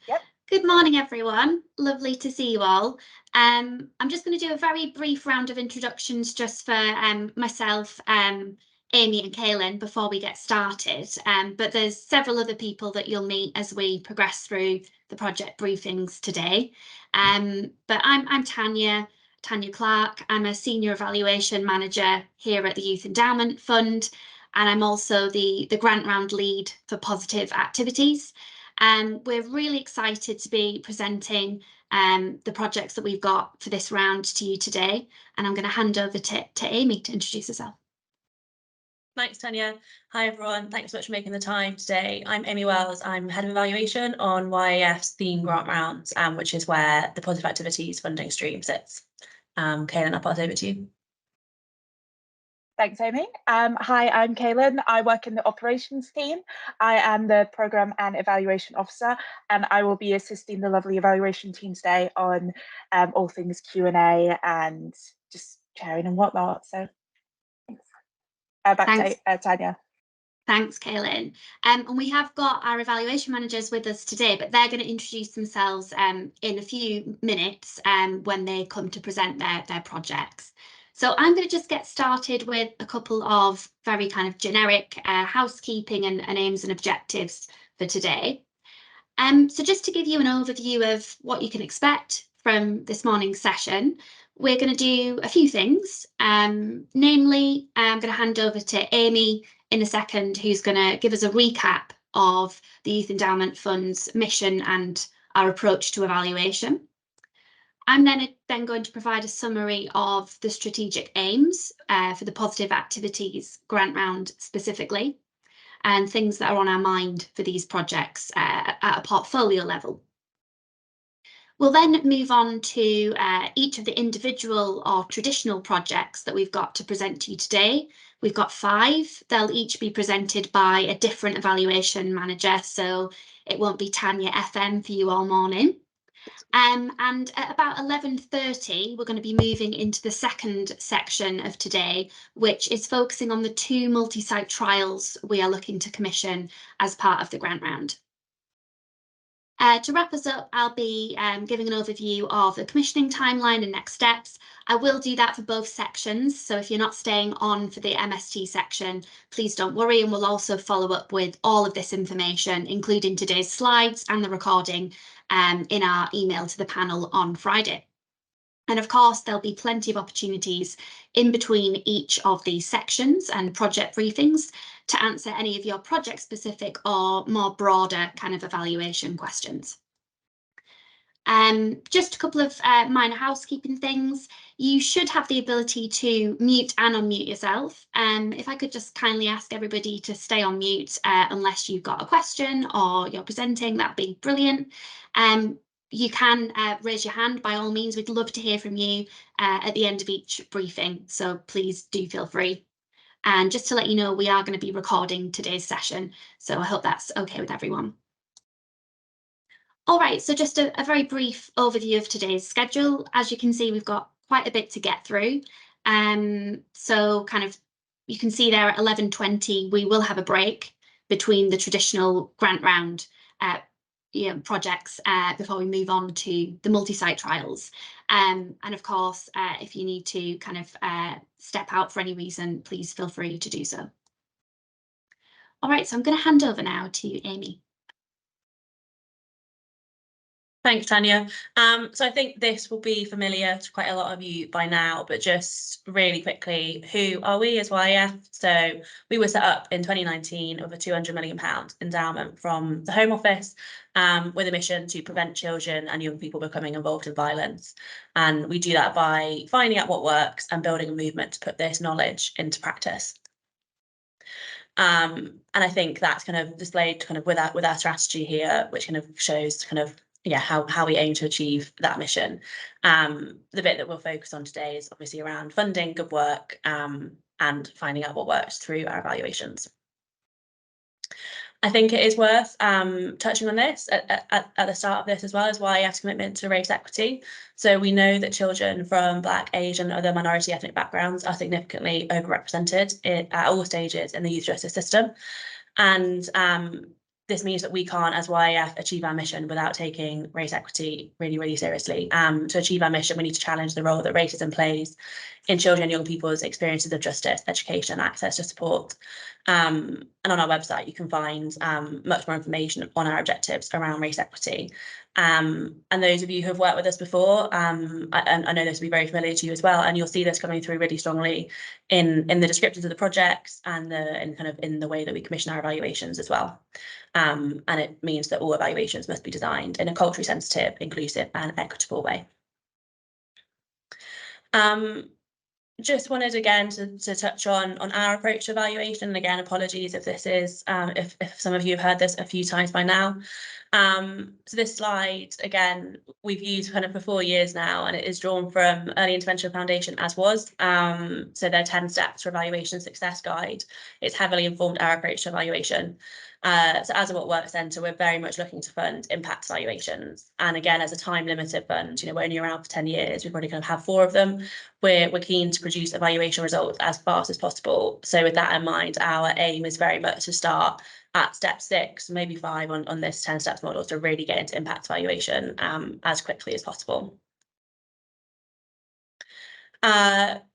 Yep. Good morning, everyone. Lovely to see you all. I'm just going to do a very brief round of introductions just for myself, Amy and Kaylin before we get started. But there's several other people that you'll meet as we progress through the project briefings today. But I'm Tanya Clark. I'm a Senior Evaluation Manager here at the Youth Endowment Fund, and I'm also the grant round lead for positive activities. We're really excited to be presenting the projects that we've got for this round to you today. And I'm going to hand over to Amy to introduce herself. Thanks, Tanya. Hi, everyone. Thanks so much for making the time today. I'm Amy Wells. I'm Head of Evaluation on YAF's Theme Grant Rounds, which is where the Positive Activities funding stream sits. Kaylin, I'll pass over to you. Thanks, Amy. Hi, I'm Kaylin. I work in the operations team. I am the Programme and Evaluation Officer, and I will be assisting the lovely evaluation team today on all things Q&A and just sharing and whatnot. So thanks. Back to Tanya. Thanks, Kaylin. And we have got our evaluation managers with us today, but they're going to introduce themselves in a few minutes when they come to present their projects. So I'm going to just get started with a couple of very kind of generic housekeeping and aims and objectives for today. So just to give you an overview of what you can expect from this morning's session, we're going to do a few things. Namely, I'm going to hand over to Amy in a second, who's going to give us a recap of the Youth Endowment Fund's mission and our approach to evaluation. I'm then going to provide a summary of the strategic aims for the Positive Activities grant round specifically, and things that are on our mind for these projects at a portfolio level. We'll then move on to each of the individual or traditional projects that we've got to present to you today. We've got 5. They'll each be presented by a different evaluation manager, so it won't be Tanya FM for you all morning. And at about 11:30, we're going to be moving into the second section of today, which is focusing on the 2 multi-site trials we are looking to commission as part of the grant round. To wrap us up, I'll be giving an overview of the commissioning timeline and next steps. I will do that for both sections, so if you're not staying on for the MST section, please don't worry, and we'll also follow up with all of this information, including today's slides and the recording, in our email to the panel on Friday. And of course, there'll be plenty of opportunities in between each of these sections and project briefings to answer any of your project-specific or more broader kind of evaluation questions. Just a couple of minor housekeeping things. You should have the ability to mute and unmute yourself. If I could just kindly ask everybody to stay on mute unless you've got a question or you're presenting, that'd be brilliant. You can raise your hand by all means. We'd love to hear from you at the end of each briefing, so please do feel free. And just to let you know, we are going to be recording today's session, so I hope that's okay with everyone. All right, so just a very brief overview of today's schedule. As you can see, we've got quite a bit to get through. So kind of, you can see there at 11:20, we will have a break between the traditional grant round projects before we move on to the multi-site trials. And of course, if you need to kind of step out for any reason, please feel free to do so. All right, so I'm going to hand over now to Amy. Thanks, Tanya. So I think this will be familiar to quite a lot of you by now, but just really quickly, who are we as YF? So we were set up in 2019 with a £200 million endowment from the Home Office with a mission to prevent children and young people becoming involved in violence. And we do that by finding out what works and building a movement to put this knowledge into practice. And I think that's kind of displayed kind of with our strategy here, which kind of shows kind of how we aim to achieve that mission. The bit that we'll focus on today is obviously around funding good work and finding out what works through our evaluations. I think it is worth touching on this at the start of this as well, as YEF's commitment to race equity. So we know that children from Black, Asian, and other minority ethnic backgrounds are significantly overrepresented at all stages in the youth justice system. And this means that we can't, as YF, achieve our mission without taking race equity really, really seriously. To achieve our mission, we need to challenge the role that racism plays in children and young people's experiences of justice, education, access to support. And on our website, you can find much more information on our objectives around race equity. And those of you who have worked with us before, I know this will be very familiar to you as well, and you'll see this coming through really strongly in the descriptions of the projects and in the way that we commission our evaluations as well. And it means that all evaluations must be designed in a culturally sensitive, inclusive and equitable way. Just wanted again to touch on our approach to evaluation. And again, apologies if this is if some of you have heard this a few times by now. So this slide, again, we've used kind of for 4 years now, and it is drawn from Early Intervention Foundation as was. So their 10 steps for evaluation success guide. It's heavily informed our approach to evaluation. So as a What Works Centre, we're very much looking to fund impact evaluations. And again, as a time limited fund, we're only around for 10 years, we've already kind of have 4 of them. We're keen to produce evaluation results as fast as possible. So with that in mind, our aim is very much to start at step 6, maybe 5 on this 10 steps model to really get into impact evaluation as quickly as possible.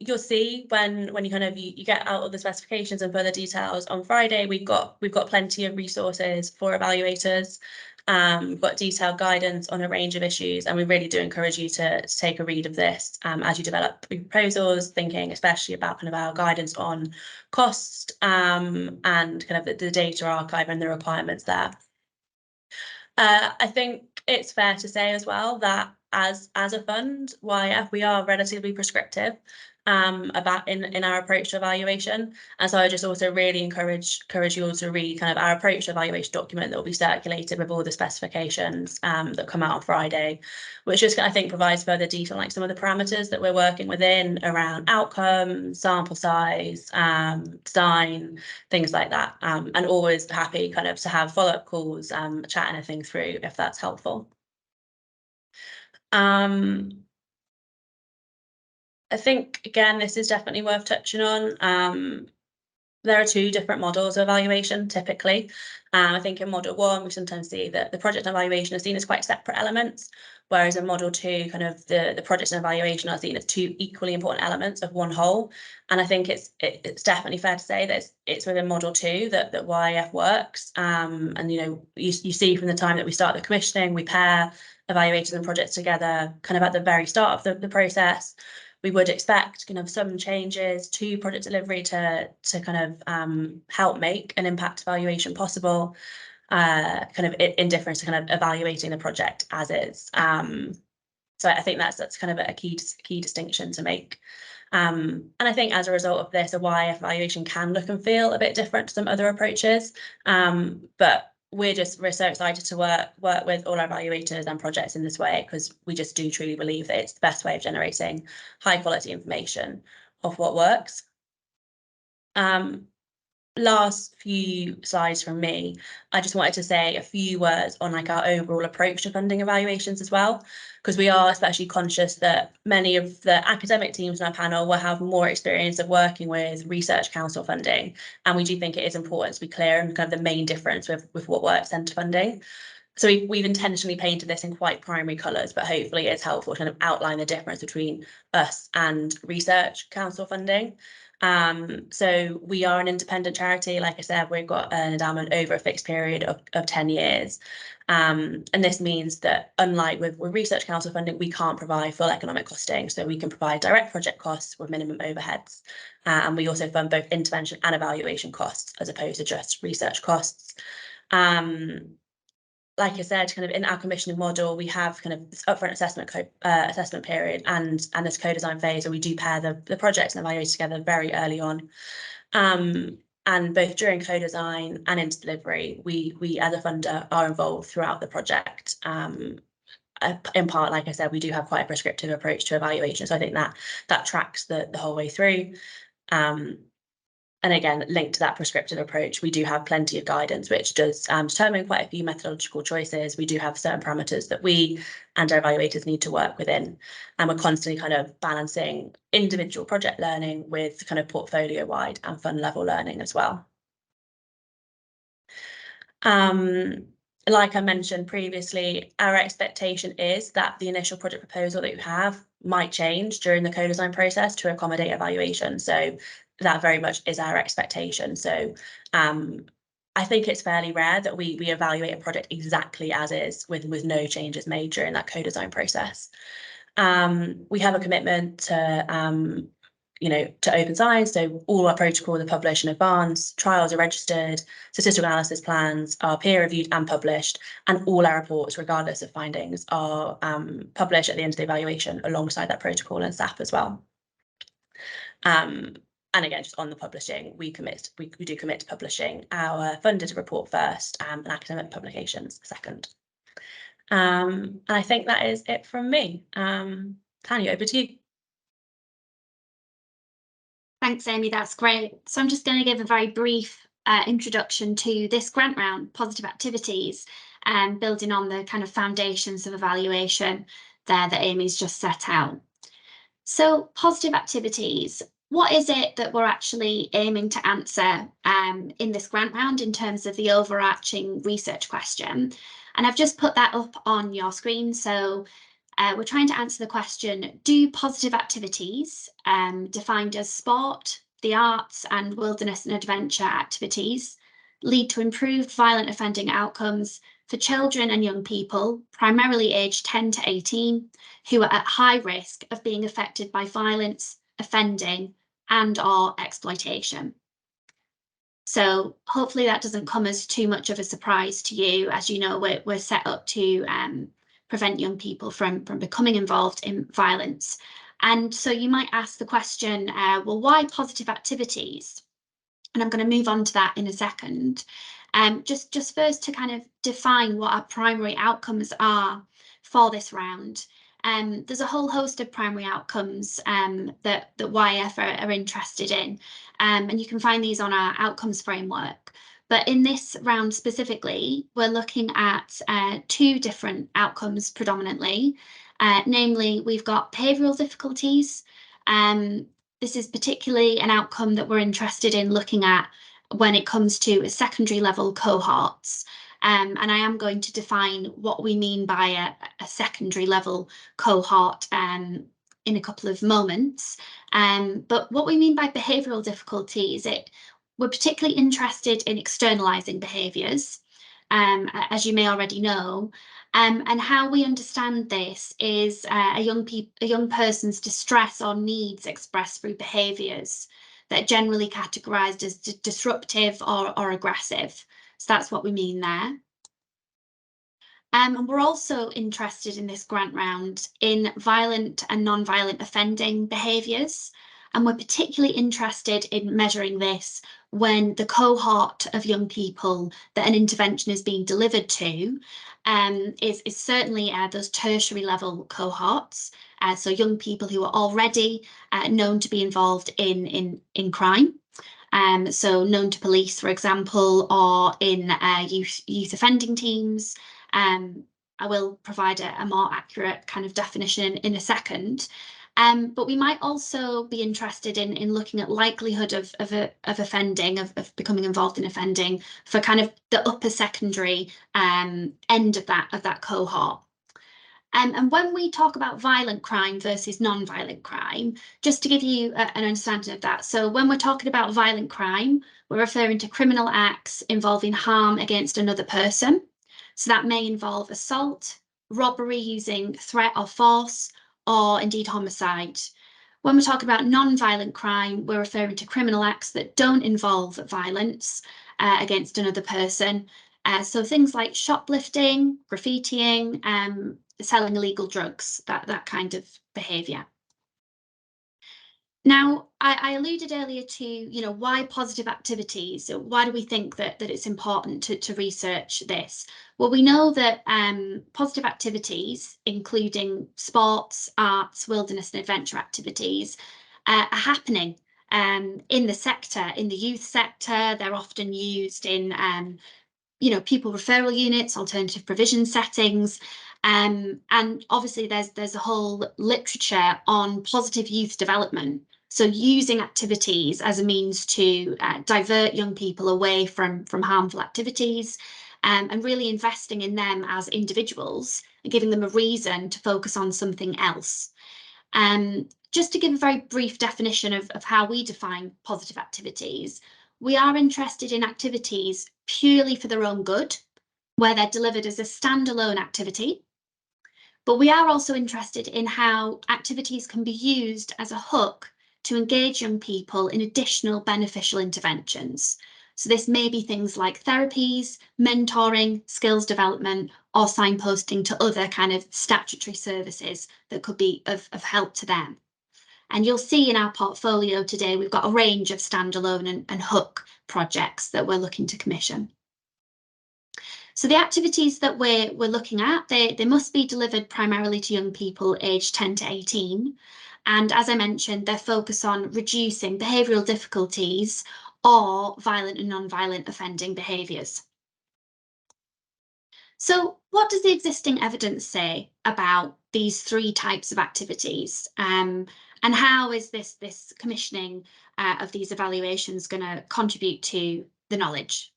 You'll see when you get out of the specifications and further details on Friday, we've got plenty of resources for evaluators. We've got detailed guidance on a range of issues, and we really do encourage you to take a read of this as you develop proposals, thinking especially about kind of our guidance on cost and kind of the data archive and the requirements there. I think it's fair to say as well that as a fund, YF, we are relatively prescriptive about in our approach to evaluation. And so I just also really encourage you all to read kind of our approach to evaluation document that will be circulated with all the specifications that come out on Friday, which just I think provides further detail, like some of the parameters that we're working within around outcome, sample size, design, things like that. And always happy kind of to have follow-up calls, chat anything through if that's helpful. I think, again, this is definitely worth touching on. There are 2 different models of evaluation, typically. I think in model 1, we sometimes see that the project and evaluation are seen as quite separate elements, whereas in model 2, kind of the project and evaluation are seen as 2 equally important elements of one whole. And I think it's definitely fair to say that it's within model 2 that YF works. And you see from the time that we start the commissioning, we pair evaluators and projects together kind of at the very start of the process. We would expect kind of some changes to project delivery to kind of help make an impact evaluation possible, kind of in difference to kind of evaluating the project as is. So I think that's kind of a key distinction to make. And I think as a result of this, a YF evaluation can look and feel a bit different to some other approaches. But we're so excited to work with all our evaluators and projects in this way, because we just do truly believe that it's the best way of generating high quality information of what works. Last few slides from me, I just wanted to say a few words on like our overall approach to funding evaluations as well, because we are especially conscious that many of the academic teams in our panel will have more experience of working with research council funding, and we do think it is important to be clear on kind of the main difference with What Works Centre funding. So we've intentionally painted this in quite primary colours, but hopefully it's helpful to kind of outline the difference between us and research council funding. So we are an independent charity. Like I said, we've got an endowment over a fixed period of 10 years. And this means that unlike with research council funding, we can't provide full economic costing. So we can provide direct project costs with minimum overheads. And we also fund both intervention and evaluation costs as opposed to just research costs. Like I said, kind of in our commissioning model, we have kind of this upfront assessment period and this co-design phase where we do pair the projects and evaluate together very early on. And both during co-design and into delivery, we as a funder are involved throughout the project. In part, like I said, we do have quite a prescriptive approach to evaluation, so I think that tracks the whole way through. And again, linked to that prescriptive approach, we do have plenty of guidance, which does determine quite a few methodological choices. We do have certain parameters that we and our evaluators need to work within. And we're constantly kind of balancing individual project learning with kind of portfolio-wide and fund level learning as well. Like I mentioned previously, our expectation is that the initial project proposal that you have might change during the co-design process to accommodate evaluation. So that very much is our expectation. So I think it's fairly rare that we evaluate a project exactly as is with no changes made during that co-design process. We have a commitment to to open science, so all our protocols are published in advance, trials are registered, statistical analysis plans are peer reviewed and published, and all our reports, regardless of findings, are published at the end of the evaluation alongside that protocol and SAP as well. And again, just on the publishing, we do commit to publishing our funded report first and academic publications second. And I think that is it from me. Tanya, over to you. Thanks, Amy, that's great. So I'm just going to give a very brief introduction to this grant round, Positive Activities, and building on the kind of foundations of evaluation there that Amy's just set out. So Positive Activities, what is it that we're actually aiming to answer in this grant round in terms of the overarching research question? And I've just put that up on your screen. So we're trying to answer the question, do positive activities, defined as sport, the arts and wilderness and adventure activities, lead to improved violent offending outcomes for children and young people, primarily aged 10 to 18, who are at high risk of being affected by violence, offending, and/or exploitation? So hopefully that doesn't come as too much of a surprise to you. As you know, we're set up to prevent young people from becoming involved in violence. And so you might ask the question, well, why positive activities? And I'm going to move on to that in a second. Just first to kind of define what our primary outcomes are for this round. There's a whole host of primary outcomes that YF are interested in, and you can find these on our outcomes framework. But in this round specifically, we're looking at two different outcomes predominantly. Namely, we've got behavioural difficulties. This is particularly an outcome that we're interested in looking at when it comes to secondary level cohorts. And I am going to define what we mean by a secondary level cohort in a couple of moments. But what we mean by behavioural difficulties, we're particularly interested in externalising behaviours, as you may already know. And how we understand this is a young person's distress or needs expressed through behaviours that are generally categorised as disruptive or aggressive. So that's what we mean there. And we're also interested in this grant round in violent and non-violent offending behaviours. And we're particularly interested in measuring this when the cohort of young people that an intervention is being delivered to is certainly those tertiary level cohorts. So young people who are already known to be involved in crime. So known to police, for example, or in youth offending teams. I will provide a more accurate kind of definition in a second. But we might also be interested in looking at likelihood of offending, of becoming involved in offending for kind of the upper secondary end of that cohort. And when we talk about violent crime versus non-violent crime, just to give you an understanding of that. So when we're talking about violent crime, we're referring to criminal acts involving harm against another person. So that may involve assault, robbery using threat or force, or indeed homicide. When we're talking about non-violent crime, we're referring to criminal acts that don't involve violence against another person. So things like shoplifting, graffitiing, selling illegal drugs, that kind of behaviour. Now, I alluded earlier to, why positive activities? Why do we think that it's important to research this? Well, we know that positive activities, including sports, arts, wilderness and adventure activities, are happening in the sector, in the youth sector. They're often used in, pupil referral units, alternative provision settings. And obviously there's a whole literature on positive youth development. So using activities as a means to divert young people away from harmful activities and really investing in them as individuals and giving them a reason to focus on something else. Just to give a very brief definition of how we define positive activities, we are interested in activities purely for their own good, where they're delivered as a standalone activity. But we are also interested in how activities can be used as a hook to engage young people in additional beneficial interventions. So this may be things like therapies, mentoring, skills development, or signposting to other kind of statutory services that could be of help to them. And you'll see in our portfolio today, we've got a range of standalone and hook projects that we're looking to commission. So the activities that we're looking at, they must be delivered primarily to young people aged 10 to 18. And as I mentioned, they're focused on reducing behavioural difficulties or violent and non-violent offending behaviours. So what does the existing evidence say about these three types of activities? And how is this commissioning of these evaluations going to contribute to the knowledge?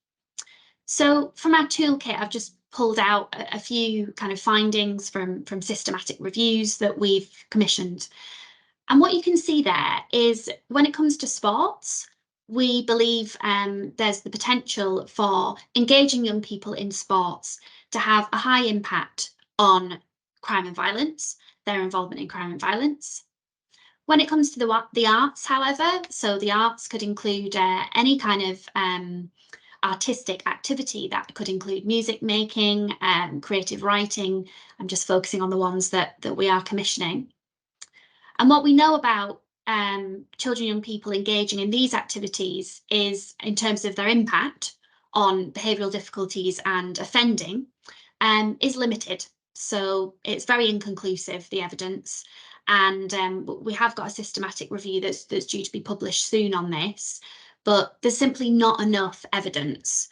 So from our toolkit, I've just pulled out a few kind of findings from systematic reviews that we've commissioned. And what you can see there is when it comes to sports, we believe there's the potential for engaging young people in sports to have a high impact on crime and violence, their involvement in crime and violence. When it comes to the arts, however, so the arts could include any kind of artistic activity that could include music making, creative writing. I'm just focusing on the ones that we are commissioning. And what we know about children and young people engaging in these activities is, in terms of their impact on behavioural difficulties and offending, is limited. So it's very inconclusive, the evidence. And we have got a systematic review that's due to be published soon on this, but there's simply not enough evidence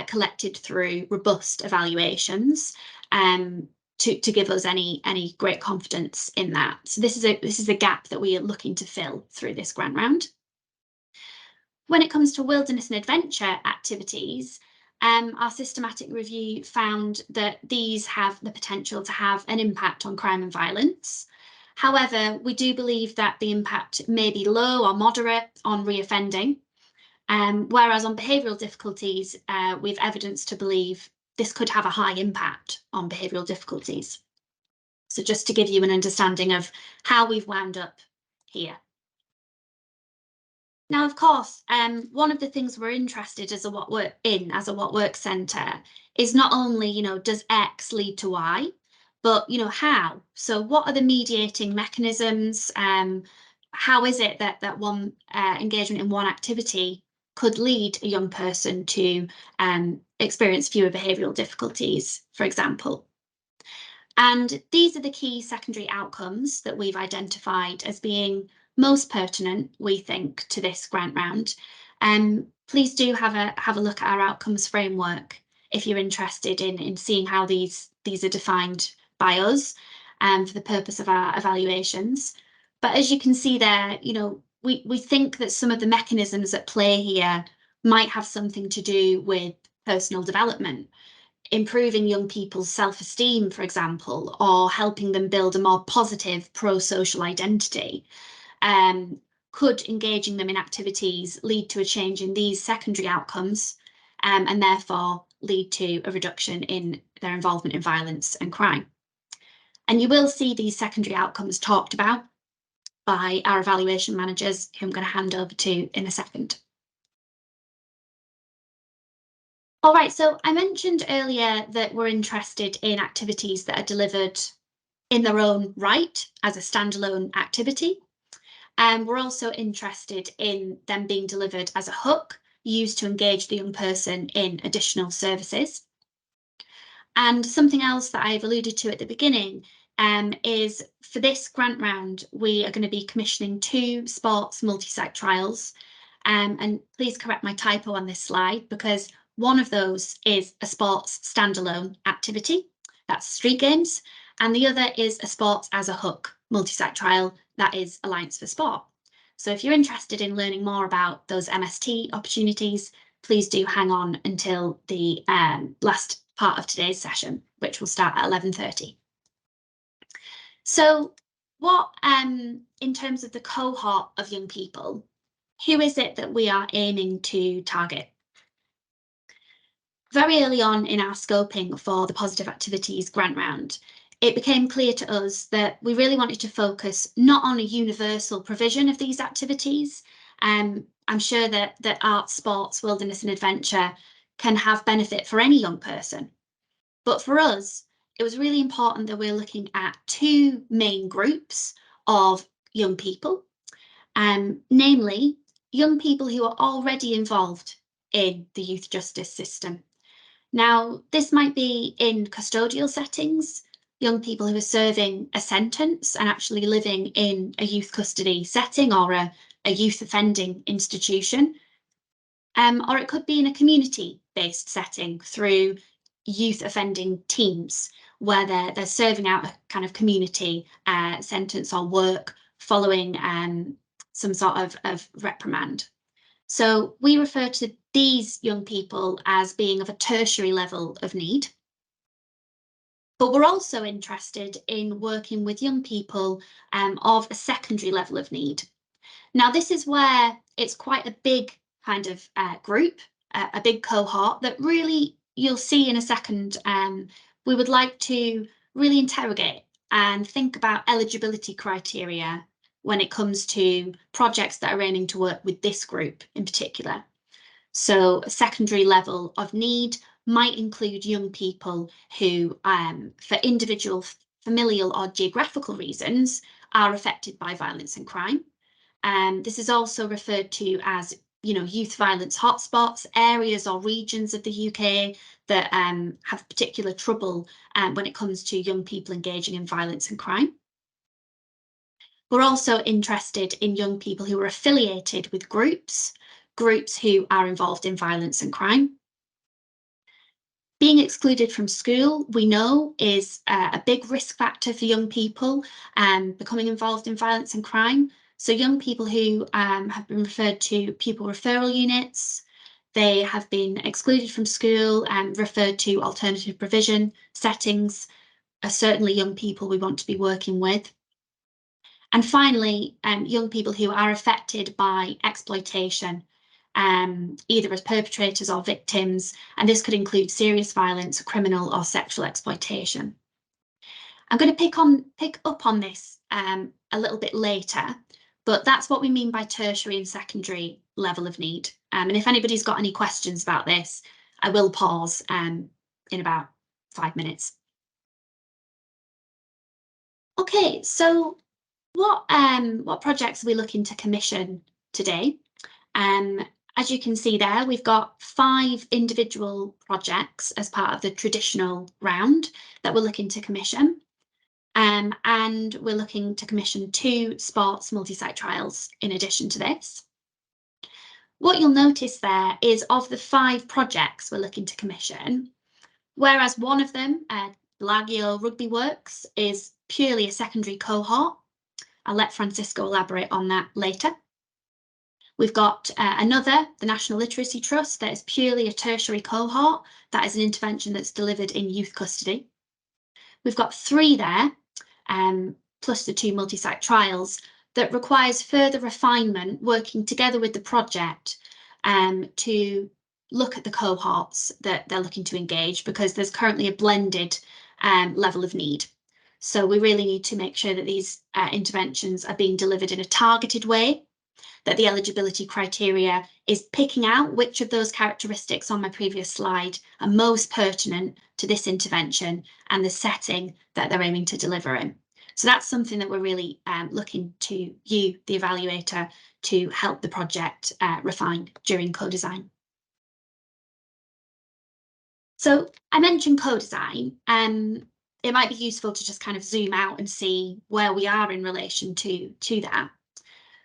collected through robust evaluations to give us any great confidence in that. So this is a gap that we are looking to fill through this grant round. When it comes to wilderness and adventure activities, our systematic review found that these have the potential to have an impact on crime and violence. However, we do believe that the impact may be low or moderate on reoffending, whereas on behavioural difficulties, we've evidence to believe this could have a high impact on behavioural difficulties. So just to give you an understanding of how we've wound up here. Now, of course, one of the things we're interested as a what work centre is not only, does X lead to Y, but, how? So what are the mediating mechanisms? How is it that one engagement in one activity could lead a young person to experience fewer behavioural difficulties, for example? And these are the key secondary outcomes that we've identified as being most pertinent, we think, to this grant round. Please do have a look at our outcomes framework if you're interested in seeing how these are defined by us for the purpose of our evaluations. But as you can see there, we think that some of the mechanisms at play here might have something to do with personal development, improving young people's self-esteem, for example, or helping them build a more positive pro-social identity. Could engaging them in activities lead to a change in these secondary outcomes and therefore lead to a reduction in their involvement in violence and crime? And you will see these secondary outcomes talked about by our evaluation managers, who I'm going to hand over to in a second. All right, so I mentioned earlier that we're interested in activities that are delivered in their own right as a standalone activity. And we're also interested in them being delivered as a hook used to engage the young person in additional services. And something else that I've alluded to at the beginning is for this grant round, we are going to be commissioning 2 sports multi-site trials. And please correct my typo on this slide, because one of those is a sports standalone activity, that's street games, and the other is a sports as a hook multi-site trial, that is Alliance for Sport. So if you're interested in learning more about those MST opportunities, please do hang on until the last part of today's session, which will start at 11:30. So what, in terms of the cohort of young people, who is it that we are aiming to target? Very early on in our scoping for the Positive Activities grant round, it became clear to us that we really wanted to focus not on a universal provision of these activities. I'm sure that art, sports, wilderness and adventure can have benefit for any young person. But for us, it was really important that we're looking at two main groups of young people, namely young people who are already involved in the youth justice system. Now, this might be in custodial settings, young people who are serving a sentence and actually living in a youth custody setting or a youth offending institution. Or it could be in a community-based setting through youth offending teams where they're serving out a kind of community sentence or work following some sort of reprimand. So we refer to these young people as being of a tertiary level of need. But we're also interested in working with young people of a secondary level of need. Now, this is where it's quite a big kind of group, a big cohort that really you'll see in a second. We would like to really interrogate and think about eligibility criteria when it comes to projects that are aiming to work with this group in particular. So a secondary level of need might include young people who, for individual, familial or geographical reasons, are affected by violence and crime. This is also referred to as, youth violence hotspots, areas or regions of the UK that have particular trouble when it comes to young people engaging in violence and crime. We're also interested in young people who are affiliated with groups who are involved in violence and crime. Being excluded from school, we know, is a big risk factor for young people becoming involved in violence and crime. So young people who have been referred to pupil referral units, they have been excluded from school and referred to alternative provision settings, are certainly young people we want to be working with. And finally, young people who are affected by exploitation, either as perpetrators or victims, and this could include serious violence, criminal or sexual exploitation. I'm going to pick up on this a little bit later, but that's what we mean by tertiary and secondary level of need. And if anybody's got any questions about this, I will pause in about 5 minutes. Okay, so what projects are we looking to commission today? As you can see there, we've got 5 individual projects as part of the traditional round that we're looking to commission. And we're looking to commission 2 sports multi-site trials in addition to this. What you'll notice there is of the 5 projects we're looking to commission, whereas one of them, Lagio Rugby Works, is purely a secondary cohort. I'll let Francisco elaborate on that later. We've got another, the National Literacy Trust, that is purely a tertiary cohort. That is an intervention that's delivered in youth custody. We've got 3 there, plus the 2 multi-site trials, that requires further refinement, working together with the project to look at the cohorts that they're looking to engage, because there's currently a blended level of need. So we really need to make sure that these interventions are being delivered in a targeted way, that the eligibility criteria is picking out which of those characteristics on my previous slide are most pertinent to this intervention and the setting that they're aiming to deliver in. So that's something that we're really looking to you, the evaluator, to help the project refine during co-design. So I mentioned co-design, and it might be useful to just kind of zoom out and see where we are in relation to that.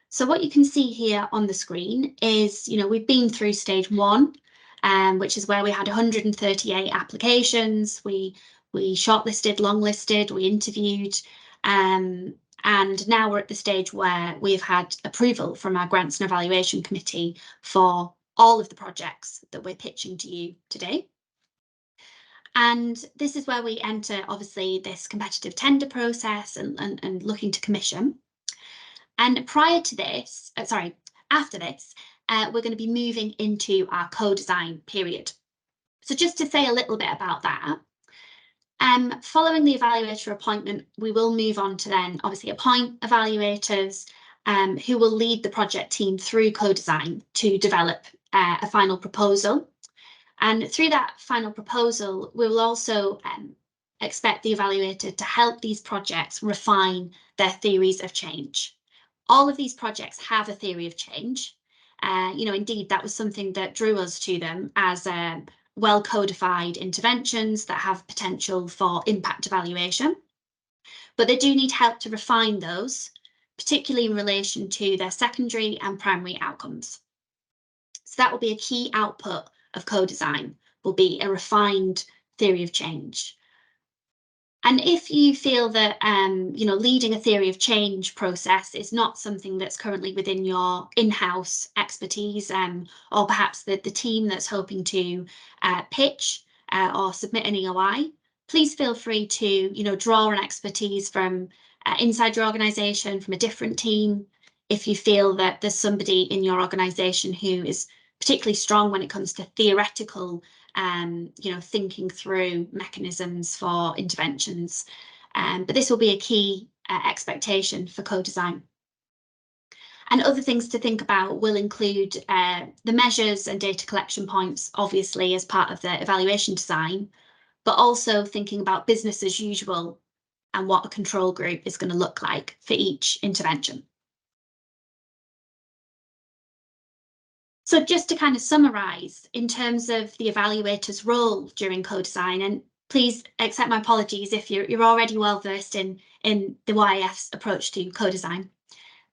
So what you can see here on the screen is, we've been through stage 1, which is where we had 138 applications. We shortlisted, longlisted, we interviewed, and now we're at the stage where we've had approval from our Grants and Evaluation Committee for all of the projects that we're pitching to you today. And this is where we enter, obviously, this competitive tender process and looking to commission. And prior to this, after this, we're going to be moving into our co-design period. So just to say a little bit about that, following the evaluator appointment, we will move on to then obviously appoint evaluators who will lead the project team through co-design to develop a final proposal. And through that final proposal, we will also expect the evaluator to help these projects refine their theories of change. All of these projects have a theory of change. Indeed, that was something that drew us to them as well-codified interventions that have potential for impact evaluation. But they do need help to refine those, particularly in relation to their secondary and primary outcomes. So that will be a key output of co-design, will be a refined theory of change. And if you feel that leading a theory of change process is not something that's currently within your in-house expertise, or perhaps the team that's hoping to pitch or submit an EOI, please feel free to draw on expertise from inside your organisation, from a different team. If you feel that there's somebody in your organisation who is particularly strong when it comes to theoretical, thinking through mechanisms for interventions. But this will be a key expectation for co-design. And other things to think about will include the measures and data collection points, obviously, as part of the evaluation design, but also thinking about business as usual and what a control group is going to look like for each intervention. So just to kind of summarise, in terms of the evaluator's role during co-design, and please accept my apologies if you're already well versed in the YEF's approach to co-design.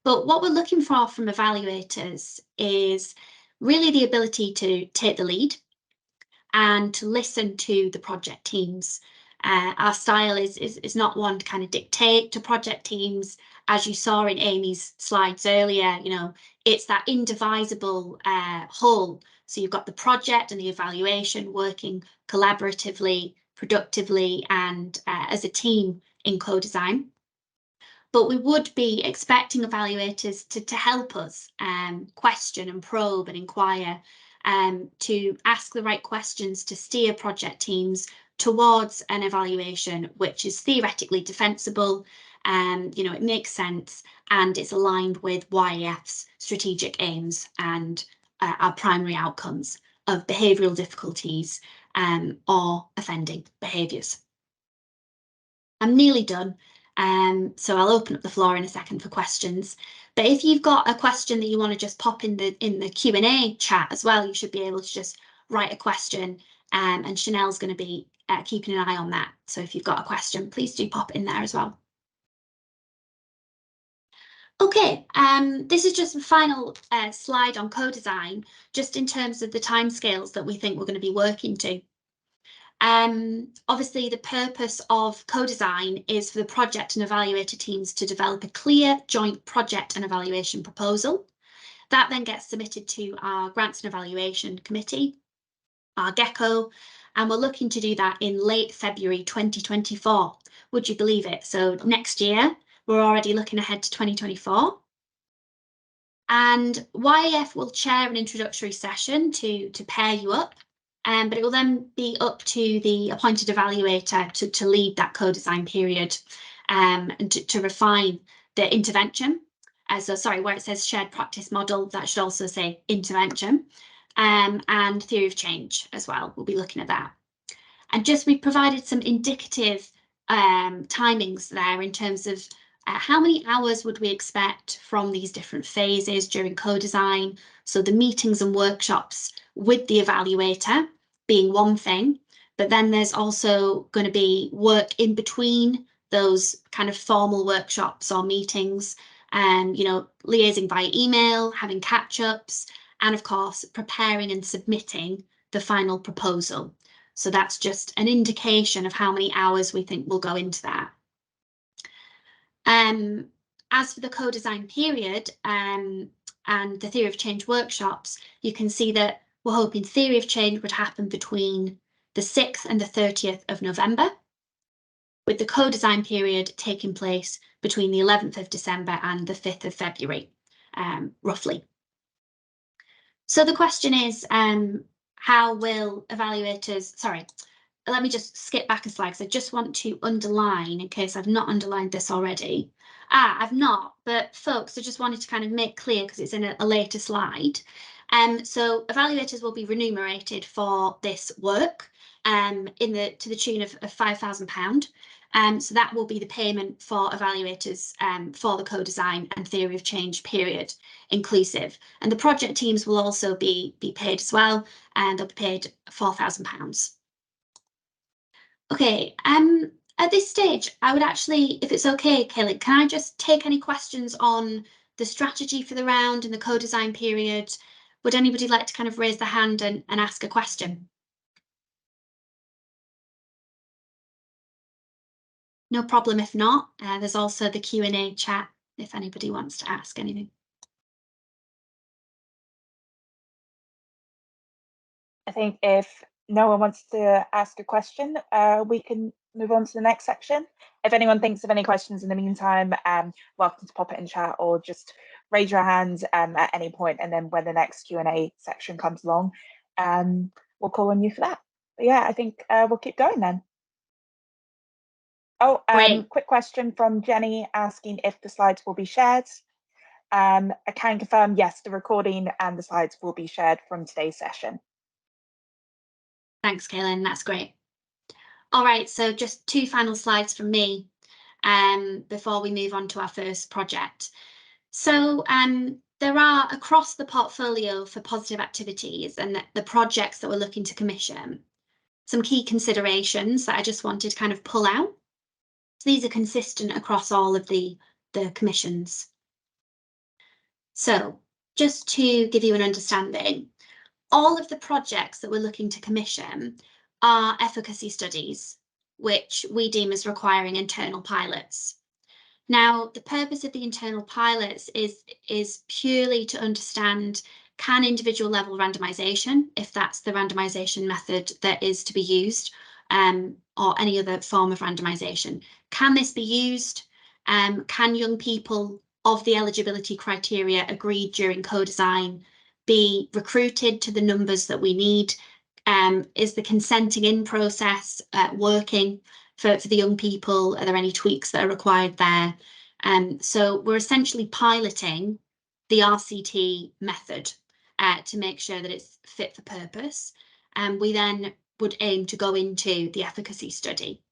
But what we're looking for from evaluators is really the ability to take the lead and to listen to the project teams. Our style is not one to kind of dictate to project teams. As you saw in Amy's slides earlier, it's that indivisible whole. So you've got the project and the evaluation working collaboratively, productively, and as a team in co-design. But we would be expecting evaluators to help us question and probe and inquire, to ask the right questions to steer project teams towards an evaluation which is theoretically defensible, it makes sense, and it's aligned with YEF's strategic aims and our primary outcomes of behavioural difficulties or offending behaviours. I'm nearly done, so I'll open up the floor in a second for questions. But if you've got a question that you want to just pop in the Q&A chat as well, you should be able to just write a question, and Chanel's going to be keeping an eye on that. So if you've got a question, please do pop in there as well. Okay, this is just a final slide on co-design, just in terms of the timescales that we think we're going to be working to. Obviously, the purpose of co-design is for the project and evaluator teams to develop a clear joint project and evaluation proposal. That then gets submitted to our Grants and Evaluation Committee, our GECO, and we're looking to do that in late February 2024. Would you believe it? So next year, we're already looking ahead to 2024. And YEF will chair an introductory session to pair you up. But it will then be up to the appointed evaluator to lead that co-design period, and to refine the intervention. Where it says shared practice model, that should also say intervention, and theory of change as well. We'll be looking at that. And we provided some indicative timings there in terms of how many hours would we expect from these different phases during co-design. So the meetings and workshops with the evaluator being one thing, but then there's also going to be work in between those kind of formal workshops or meetings, and liaising via email, having catch-ups, and of course preparing and submitting the final proposal. So that's just an indication of how many hours we think will go into that. As for the co-design period, and the theory of change workshops, you can see that we're hoping theory of change would happen between the 6th and the 30th of November, with the co-design period taking place between the 11th of December and the 5th of February, roughly. So the question is, how will evaluators, sorry, let me just skip back a slide because I just want to underline, in case I've not underlined this already. I've not, but folks, I just wanted to kind of make clear because it's in a later slide. So evaluators will be remunerated for this work to the tune of £5,000. So that will be the payment for evaluators for the co-design and theory of change period inclusive. And the project teams will also be paid as well, and they'll be paid £4,000. Okay, at this stage, I would actually, if it's okay, Kaylee, can I just take any questions on the strategy for the round and the co-design period? Would anybody like to kind of raise their hand and ask a question? No problem if not. There's also the Q&A chat if anybody wants to ask anything. I think if no one wants to ask a question, we can move on to the next section. If anyone thinks of any questions in the meantime, welcome to pop it in chat or just raise your hand at any point, and then when the next Q&A section comes along, we'll call on you for that. But yeah, I think we'll keep going then. Oh, quick question from Jenny asking if the slides will be shared. I can confirm, yes, the recording and the slides will be shared from today's session. Thanks, Kaylin, that's great. All right, so just 2 final slides from me before we move on to our first project. So there are, across the portfolio for positive activities and the projects that we're looking to commission, some key considerations that I just wanted to kind of pull out. So these are consistent across all of the commissions. So just to give you an understanding, all of the projects that we're looking to commission are efficacy studies, which we deem as requiring internal pilots. Now, the purpose of the internal pilots is purely to understand, can individual level randomization, if that's the randomization method that is to be used, or any other form of randomization, can this be used? Can young people of the eligibility criteria agreed during co-design be recruited to the numbers that we need? Is the consenting in process working for the young people? Are there any tweaks that are required there? So we're essentially piloting the RCT method to make sure that it's fit for purpose. And we then would aim to go into the efficacy study.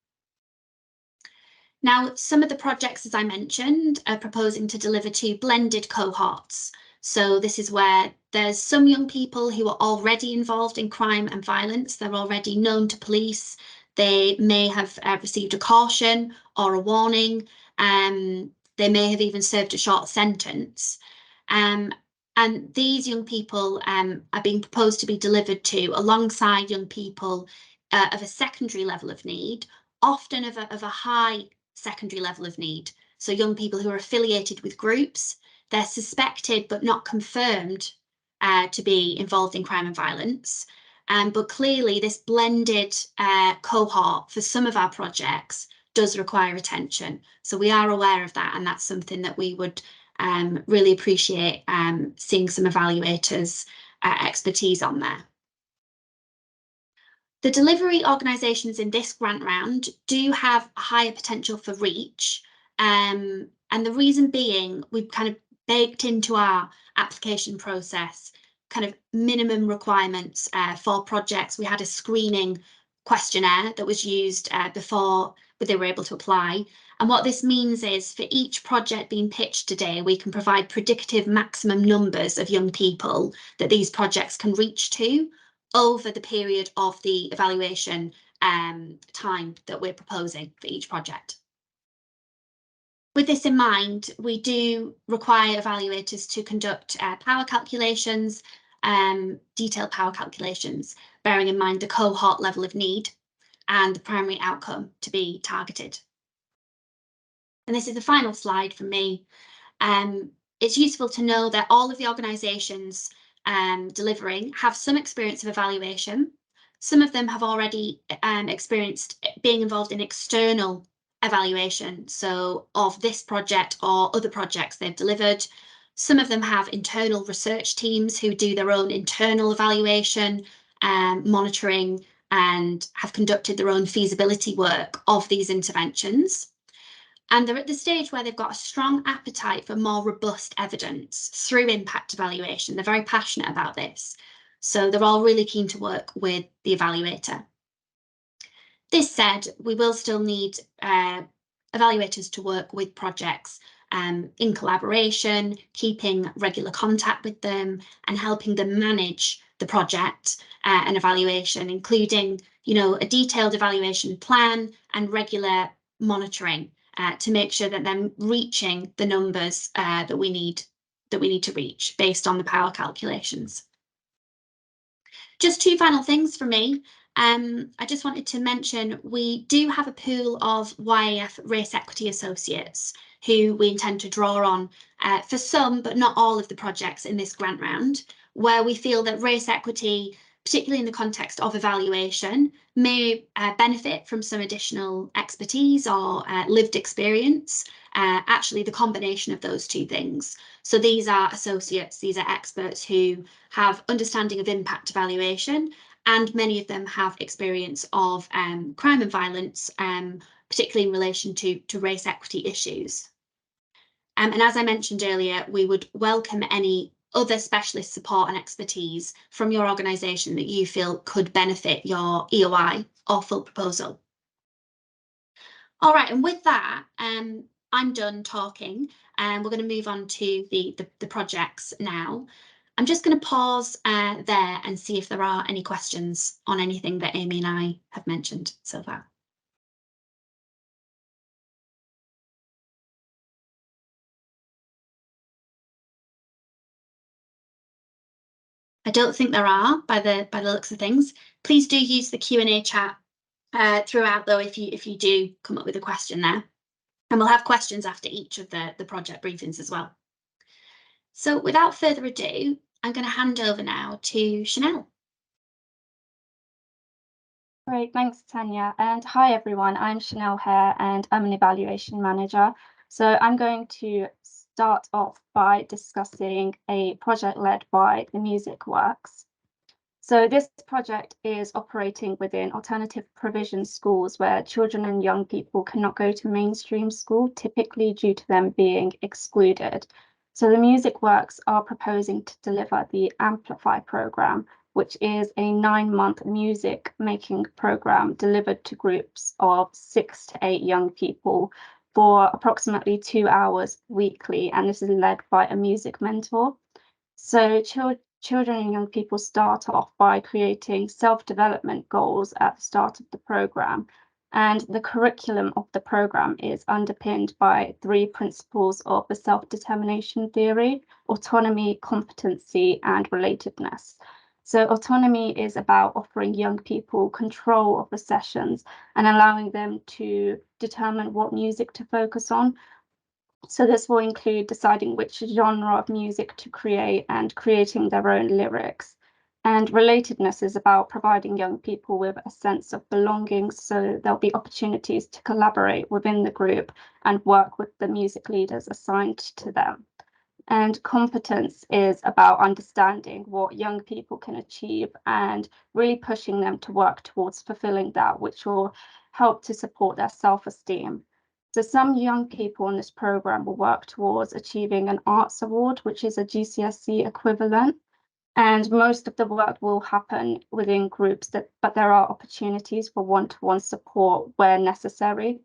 Now, some of the projects, as I mentioned, are proposing to deliver 2 blended cohorts. So this is where there's some young people who are already involved in crime and violence. They're already known to police. They may have received a caution or a warning. They may have even served a short sentence. And these young people are being proposed to be delivered to alongside young people of a secondary level of need, often of a high secondary level of need. So young people who are affiliated with groups, they're suspected but not confirmed to be involved in crime and violence. But clearly this blended cohort for some of our projects does require attention. So we are aware of that, and that's something that we would really appreciate seeing some evaluators' expertise on there. The delivery organisations in this grant round do have a higher potential for reach, and the reason being we've kind of baked into our application process kind of minimum requirements for projects. We had a screening questionnaire that was used before they were able to apply. And what this means is for each project being pitched today, we can provide predictive maximum numbers of young people that these projects can reach to over the period of the evaluation time that we're proposing for each project. With this in mind, we do require evaluators to conduct power calculations, detailed power calculations, bearing in mind the cohort level of need and the primary outcome to be targeted. And this is the final slide from me. it's useful to know that all of the organisations delivering have some experience of evaluation. Some of them have already experienced being involved in external evaluation, so of this project or other projects they've delivered. Some of them have internal research teams who do their own internal evaluation, monitoring, and have conducted their own feasibility work of these interventions. And they're at the stage where they've got a strong appetite for more robust evidence through impact evaluation. They're very passionate about this. So they're all really keen to work with the evaluator. This said, we will still need evaluators to work with projects in collaboration, keeping regular contact with them and helping them manage the project and evaluation, including, a detailed evaluation plan and regular monitoring to make sure that they're reaching the numbers that we need to reach based on the power calculations. Just two final things for me. I just wanted to mention we do have a pool of YAF Race Equity Associates who we intend to draw on for some, but not all of the projects in this grant round, where we feel that race equity, particularly in the context of evaluation, may benefit from some additional expertise or lived experience, actually the combination of those two things. So these are associates, these are experts who have understanding of impact evaluation, and many of them have experience of crime and violence, particularly in relation to race equity issues. And as I mentioned earlier, we would welcome any other specialist support and expertise from your organisation that you feel could benefit your EOI or full proposal. All right, and with that, I'm done talking, and we're going to move on to the projects now. I'm just going to pause there and see if there are any questions on anything that Amy and I have mentioned so far. I don't think there are by the looks of things. Please do use the Q&A chat throughout, though, if you do come up with a question there. And we'll have questions after each of the project briefings as well. So without further ado, I'm going to hand over now to Chanel. Great, thanks, Tanya. And hi, everyone. I'm Chanel Hare, and I'm an evaluation manager. So I'm going to start off by discussing a project led by the Music Works. So this project is operating within alternative provision schools where children and young people cannot go to mainstream school, typically due to them being excluded. So the Music Works are proposing to deliver the Amplify program, which is a 9-month music making program delivered to groups of 6 to 8 young people for approximately 2 hours weekly, and this is led by a music mentor. So children and young people start off by creating self-development goals at the start of the program, and the curriculum of the program is underpinned by 3 principles of the self-determination theory: autonomy, competency, and relatedness. So autonomy is about offering young people control of the sessions and allowing them to determine what music to focus on. So this will include deciding which genre of music to create and creating their own lyrics. And relatedness is about providing young people with a sense of belonging, so there'll be opportunities to collaborate within the group and work with the music leaders assigned to them. And competence is about understanding what young people can achieve and really pushing them to work towards fulfilling that, which will help to support their self-esteem. So some young people in this program will work towards achieving an arts award, which is a GCSE equivalent. And most of the work will happen within groups, but there are opportunities for one-to-one support where necessary.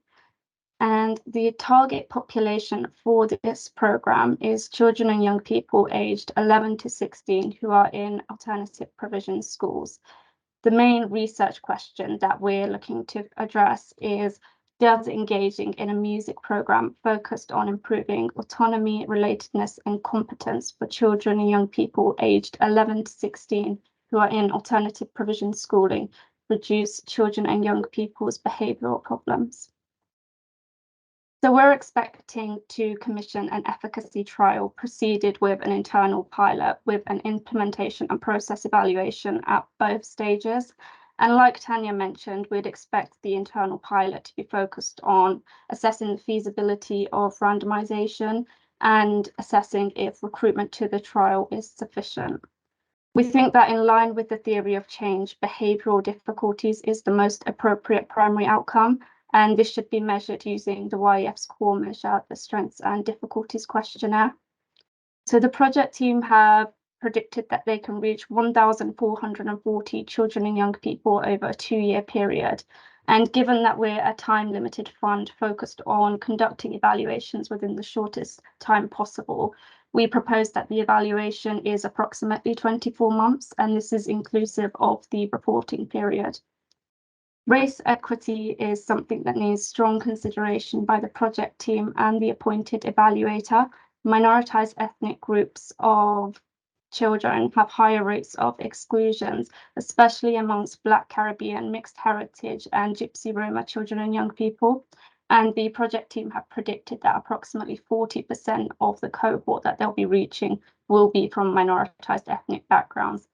And the target population for this program is children and young people aged 11 to 16 who are in alternative provision schools. The main research question that we're looking to address is, does engaging in a music program focused on improving autonomy, relatedness, and competence for children and young people aged 11 to 16 who are in alternative provision schooling reduce children and young people's behavioural problems? So we're expecting to commission an efficacy trial preceded with an internal pilot with an implementation and process evaluation at both stages. And like Tanya mentioned, we'd expect the internal pilot to be focused on assessing the feasibility of randomization and assessing if recruitment to the trial is sufficient. We think that in line with the theory of change, behavioural difficulties is the most appropriate primary outcome, and this should be measured using the YEF's core measure, the Strengths and Difficulties Questionnaire. So the project team have predicted that they can reach 1,440 children and young people over a 2-year period. And given that we're a time-limited fund focused on conducting evaluations within the shortest time possible, we propose that the evaluation is approximately 24 months, and this is inclusive of the reporting period. Race equity is something that needs strong consideration by the project team and the appointed evaluator. Minoritized ethnic groups of children have higher rates of exclusions, especially amongst Black, Caribbean, mixed heritage and Gypsy Roma children and young people. And the project team have predicted that approximately 40% of the cohort that they'll be reaching will be from minoritized ethnic backgrounds.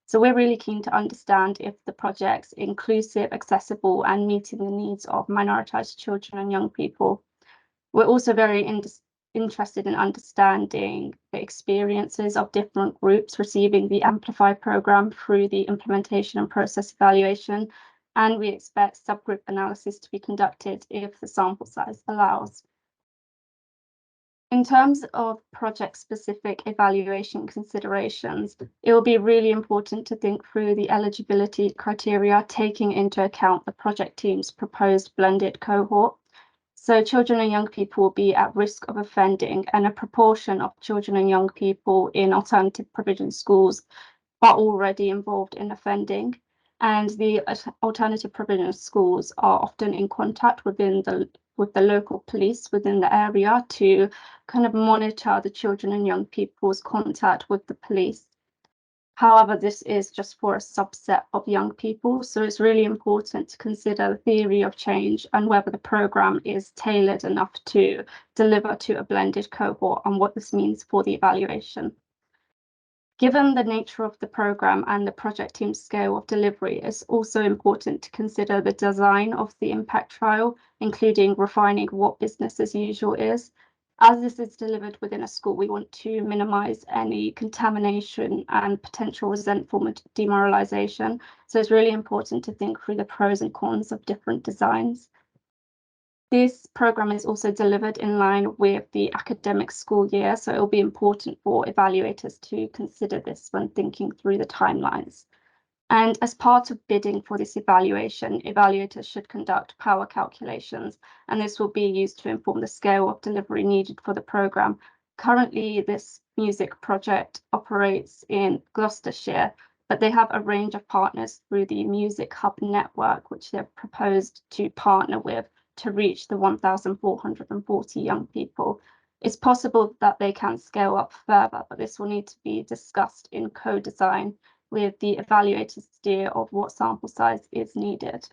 So we're really keen to understand if the project's inclusive, accessible, and meeting the needs of minoritized children and young people. We're also very interested in understanding the experiences of different groups receiving the Amplify programme through the implementation and process evaluation, and we expect subgroup analysis to be conducted if the sample size allows. In terms of project-specific evaluation considerations, it will be really important to think through the eligibility criteria, taking into account the project team's proposed blended cohort. So children and young people will be at risk of offending, and a proportion of children and young people in alternative provision schools are already involved in offending. And the alternative provision schools are often in contact with the local police within the area to kind of monitor the children and young people's contact with the police. However, this is just for a subset of young people, so it's really important to consider the theory of change and whether the programme is tailored enough to deliver to a blended cohort and what this means for the evaluation. Given the nature of the programme and the project team's scale of delivery, it's also important to consider the design of the impact trial, including refining what business as usual is. As this is delivered within a school, we want to minimise any contamination and potential resentful demoralisation. So it's really important to think through the pros and cons of different designs. This programme is also delivered in line with the academic school year, so it will be important for evaluators to consider this when thinking through the timelines. And as part of bidding for this evaluation, evaluators should conduct power calculations, and this will be used to inform the scale of delivery needed for the programme. Currently, this music project operates in Gloucestershire, but they have a range of partners through the Music Hub network, which they've proposed to partner with to reach the 1,440 young people. It's possible that they can scale up further, but this will need to be discussed in co-design with the evaluator's steer of what sample size is needed.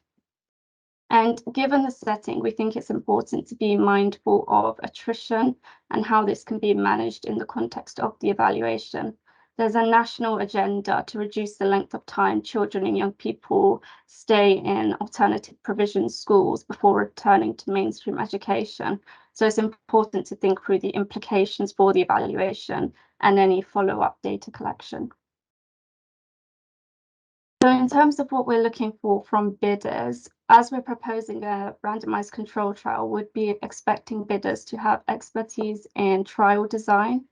And given the setting, we think it's important to be mindful of attrition and how this can be managed in the context of the evaluation. There's a national agenda to reduce the length of time children and young people stay in alternative provision schools before returning to mainstream education. So it's important to think through the implications for the evaluation and any follow-up data collection. So in terms of what we're looking for from bidders, as we're proposing a randomized control trial, we'd be expecting bidders to have expertise in trial design.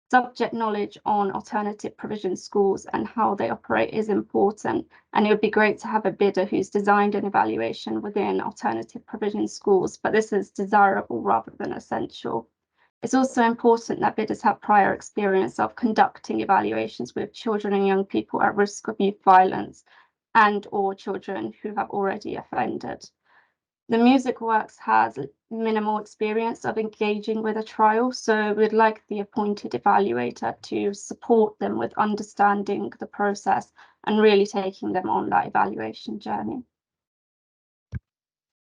Subject knowledge on alternative provision schools and how they operate is important, and it would be great to have a bidder who's designed an evaluation within alternative provision schools, but this is desirable rather than essential. It's also important that bidders have prior experience of conducting evaluations with children and young people at risk of youth violence and/or children who have already offended. The Music Works has minimal experience of engaging with a trial, so we'd like the appointed evaluator to support them with understanding the process and really taking them on that evaluation journey.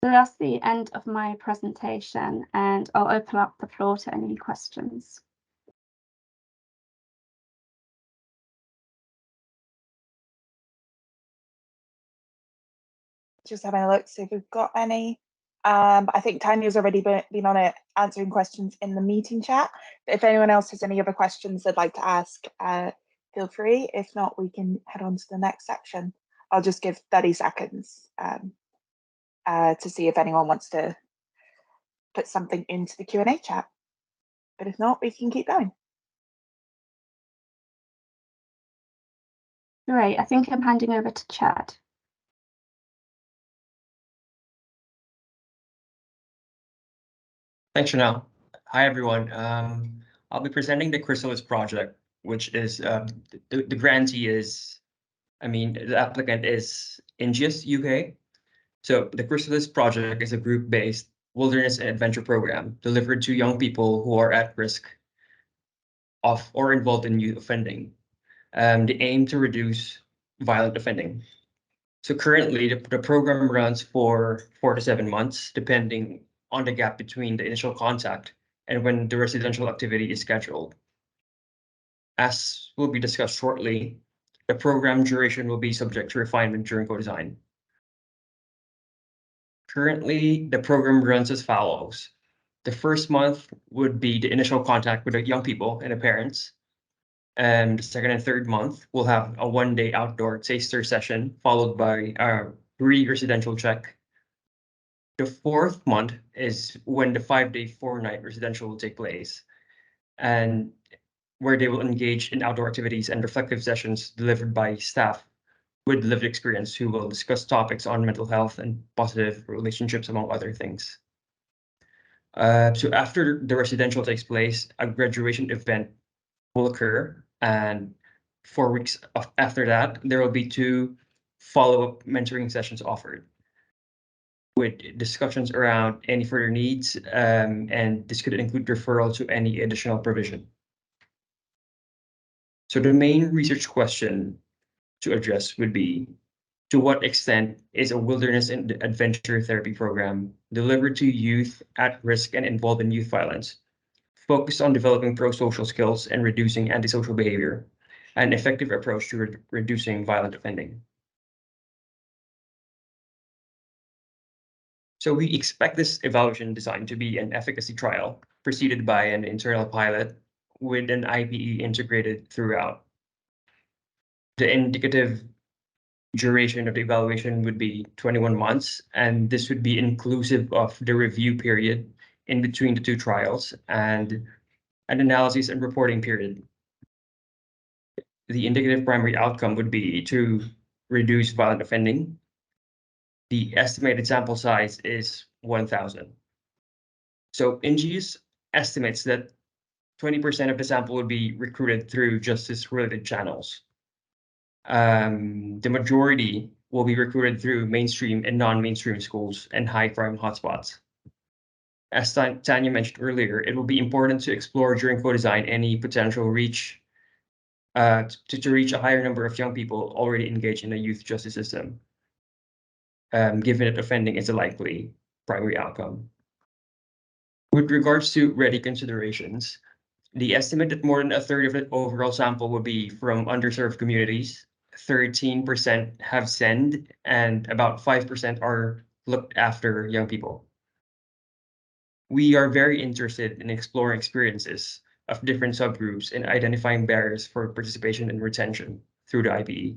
So that's the end of my presentation, and I'll open up the floor to any questions. Just having a look, see if we've got any. I think Tanya's already been on it answering questions in the meeting chat. But if anyone else has any other questions they'd like to ask, feel free. If not, we can head on to the next section. I'll just give 30 seconds to see if anyone wants to put something into the Q&A chat. But if not, we can keep going. Great, I think I'm handing over to Chad. Thanks, Chanel. Hi, everyone. I'll be presenting the Chrysalis project, which is the grantee is, the applicant is Ingeus UK. So the Chrysalis project is a group-based wilderness and adventure program delivered to young people who are at risk of or involved in youth offending. The aim to reduce violent offending. So currently, the program runs for 4 to 7 months, depending on the gap between the initial contact and when the residential activity is scheduled. As will be discussed shortly, the program duration will be subject to refinement during co-design. Currently, the program runs as follows. The first month would be the initial contact with the young people and the parents. And the second and third month, we'll have a 1-day outdoor taster session, followed by a re-residential check. The fourth month is when the 5-day, 4-night residential will take place, and where they will engage in outdoor activities and reflective sessions delivered by staff with lived experience who will discuss topics on mental health and positive relationships, among other things. So after the residential takes place, a graduation event will occur, and 4 weeks after that, there will be 2 follow-up mentoring sessions offered with discussions around any further needs, and this could include referral to any additional provision. So the main research question to address would be, to what extent is a wilderness and adventure therapy program delivered to youth at risk and involved in youth violence, focused on developing pro-social skills and reducing antisocial behavior, an effective approach to reducing violent offending? So we expect this evaluation design to be an efficacy trial preceded by an internal pilot with an IPE integrated throughout. The indicative duration of the evaluation would be 21 months, and this would be inclusive of the review period in between the 2 trials and an analysis and reporting period. The indicative primary outcome would be to reduce violent offending. The estimated sample size is 1,000. So Ingeus estimates that 20% of the sample would be recruited through justice-related channels. The majority will be recruited through mainstream and non-mainstream schools and high-crime hotspots. As Tanya mentioned earlier, it will be important to explore during co-design any potential reach to reach a higher number of young people already engaged in the youth justice system, given that offending is a likely primary outcome. With regards to ready considerations, the estimate that more than a third of the overall sample would be from underserved communities. 13% have SEND, and about 5% are looked after young people. We are very interested in exploring experiences of different subgroups and identifying barriers for participation and retention through the IPE.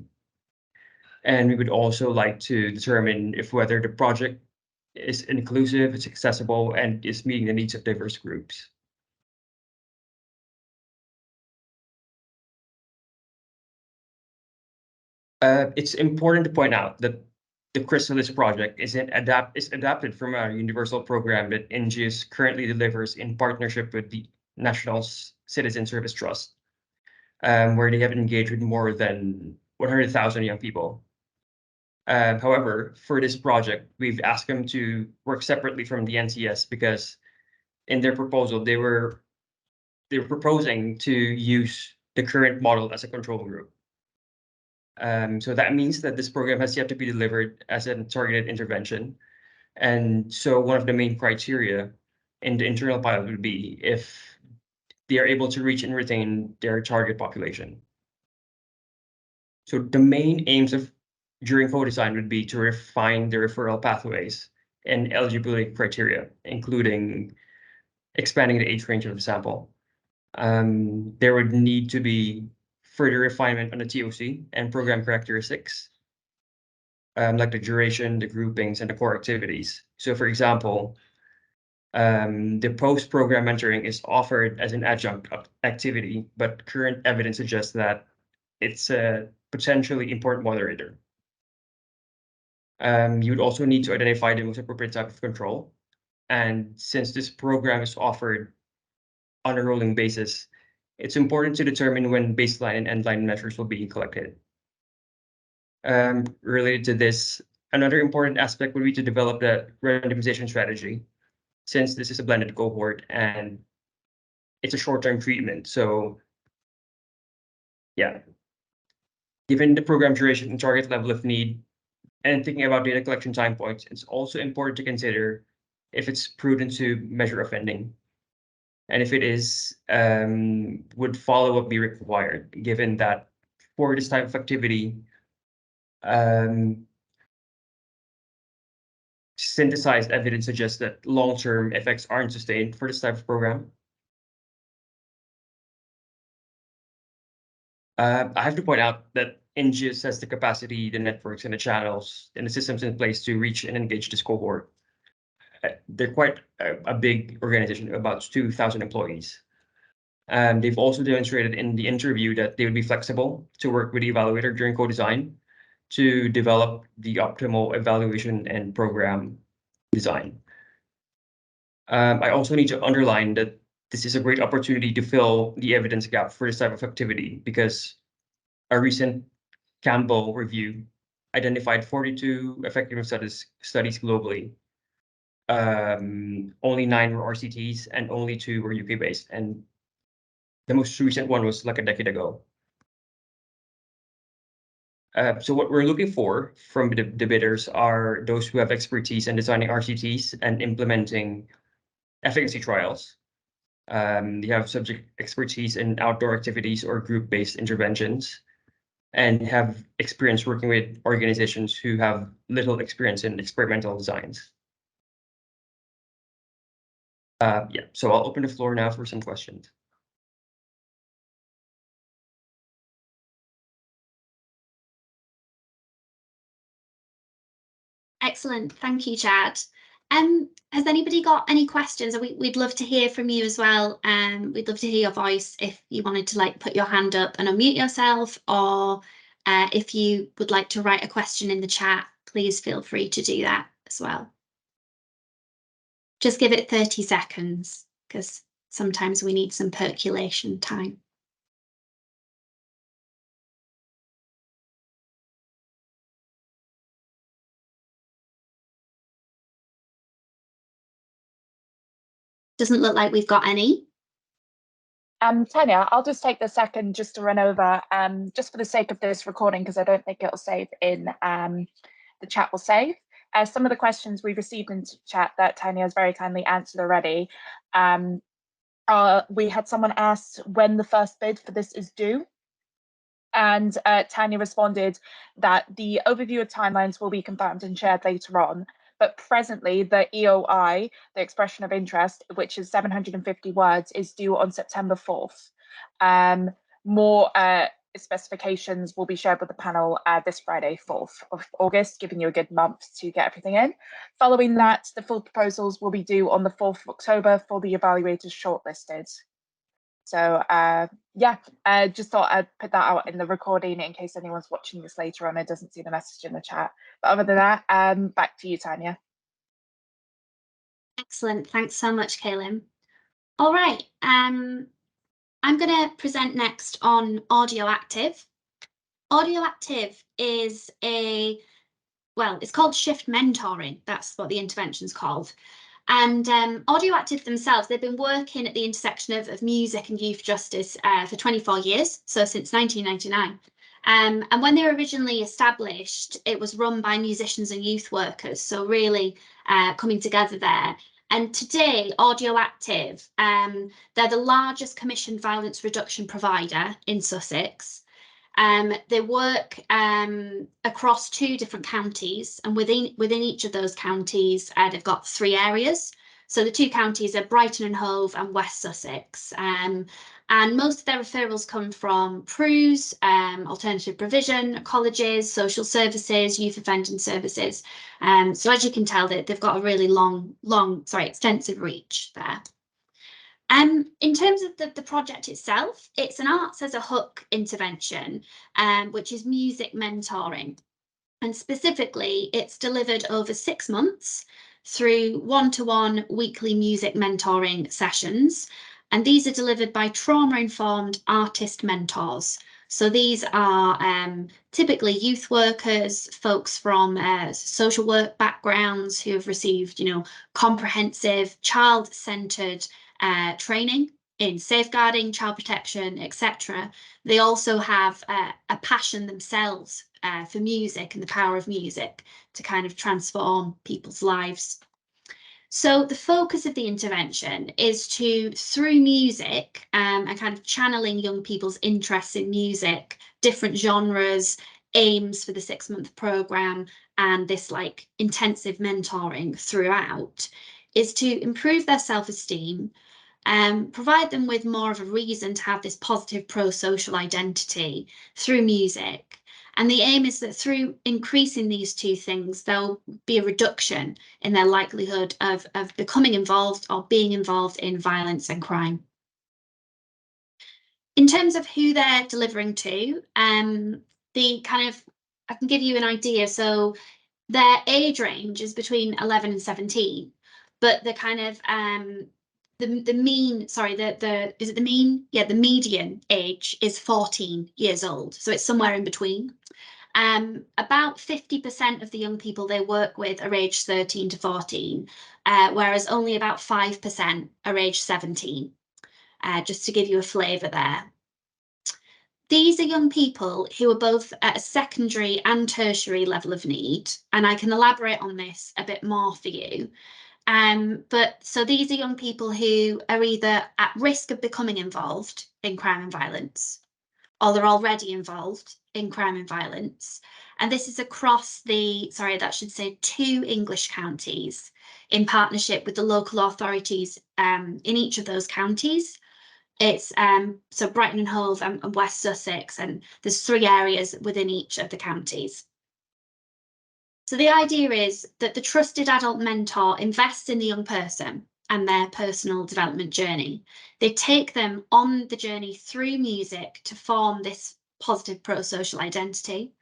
And we would also like to determine if whether the project is inclusive, it's accessible, and is meeting the needs of diverse groups. It's important to point out that the Chrysalis project is adapted from a universal program that Ingeus currently delivers in partnership with the National Citizen Service Trust, where they have engaged with more than 100,000 young people. However, for this project, we've asked them to work separately from the NCS because in their proposal, they were proposing to use the current model as a control group. So that means that this program has yet to be delivered as a targeted intervention. And so one of the main criteria in the internal pilot would be if they are able to reach and retain their target population. So the main aims of during co-design would be to refine the referral pathways and eligibility criteria, including expanding the age range of the sample. There would need to be further refinement on the TOC and program characteristics, like the duration, the groupings, and the core activities. So for example, the post-program mentoring is offered as an adjunct activity, but current evidence suggests that it's a potentially important moderator. You would also need to identify the most appropriate type of control. And since this program is offered on a rolling basis, it's important to determine when baseline and endline measures will be collected. Related to this, another important aspect would be to develop the randomization strategy, since this is a blended cohort and it's a short-term treatment. So yeah, given the program duration and target level of need, and thinking about data collection time points, it's also important to consider if it's prudent to measure offending. And if it is, would follow-up be required, given that for this type of activity, synthesized evidence suggests that long-term effects aren't sustained for this type of program. I have to point out that NGIS has the capacity, the networks, and the channels, and the systems in place to reach and engage this cohort. They're quite a big organization, about 2,000 employees. They've also demonstrated in the interview that they would be flexible to work with the evaluator during co-design to develop the optimal evaluation and program design. I also need to underline that this is a great opportunity to fill the evidence gap for this type of activity, because a recent Campbell review identified 42 effectiveness studies globally. Only 9 were RCTs and only 2 were UK based, and the most recent one was like a decade ago. So what we're looking for from the bidders are those who have expertise in designing RCTs and implementing efficacy trials. They have subject expertise in outdoor activities or group-based interventions, and have experience working with organizations who have little experience in experimental designs. Yeah, so I'll open the floor now for some questions. Excellent, thank you, Chad. Has anybody got any questions? We'd love to hear from you as well. We'd love to hear your voice if you wanted to like put your hand up and unmute yourself, or if you would like to write a question in the chat, please feel free to do that as well. Just give it 30 seconds, because sometimes we need some percolation time. Doesn't look like we've got any. Tanya, I'll just take the second just to run over, just for the sake of this recording, because I don't think it'll save in the chat will save. Some of the questions we've received in chat that Tanya has very kindly answered already. We had someone ask when the first bid for this is due. And Tanya responded that the overview of timelines will be confirmed and shared later on. But presently, the EOI, the expression of interest, which is 750 words, is due on September 4th. More specifications will be shared with the panel this Friday, 4th of August, giving you a good month to get everything in. Following that, the full proposals will be due on the 4th of October for the evaluators shortlisted. So yeah, just thought I'd put that out in the recording in case anyone's watching this later on and doesn't see the message in the chat. But other than that, back to you, Tanya. Excellent, thanks so much, Kaylin. All right, I'm going to present next on Audio Active. Audio Active is it's called shift mentoring. That's what the intervention's called. And Audio Active themselves, they've been working at the intersection of music and youth justice for 24 years, so since 1999. And when they were originally established, it was run by musicians and youth workers, so really coming together there. And today, Audioactive, they're the largest commissioned violence reduction provider in Sussex. They work across 2 different counties, and within each of those counties, they've got 3 areas. So the 2 counties are Brighton and Hove and West Sussex. And most of their referrals come from PRUs, alternative provision, colleges, social services, youth offending services. So as you can tell, they've got a really extensive reach there. In terms of the project itself, it's an arts as a hook intervention, which is music mentoring. And specifically, it's delivered over 6 months through one-to-one weekly music mentoring sessions. And these are delivered by trauma-informed artist mentors. So these are typically youth workers, folks from social work backgrounds who have received, comprehensive child-centered training in safeguarding, child protection, etc. They also have a passion themselves for music and the power of music to kind of transform people's lives. So the focus of the intervention is through music and kind of channeling young people's interests in music, different genres, aims for the 6-month programme, and this intensive mentoring throughout, is to improve their self-esteem, provide them with more of a reason to have this positive pro-social identity through music. And the aim is that through increasing these 2 things, there'll be a reduction in their likelihood of becoming involved or being involved in violence and crime. In terms of who they're delivering to, I can give you an idea. So their age range is between 11 and 17, but the kind of the median age is 14 years old. So it's somewhere in between. About 50% of the young people they work with are aged 13 to 14, whereas only about 5% are aged 17, just to give you a flavour there. These are young people who are both at a secondary and tertiary level of need, and I can elaborate on this a bit more for you. So these are young people who are either at risk of becoming involved in crime and violence, or they're already involved in crime and violence. And this is across 2 English counties in partnership with the local authorities in each of those counties. It's so Brighton and Hove and West Sussex, and there's 3 areas within each of the counties. So the idea is that the trusted adult mentor invests in the young person and their personal development journey. They take them on the journey through music to form this positive pro-social identity.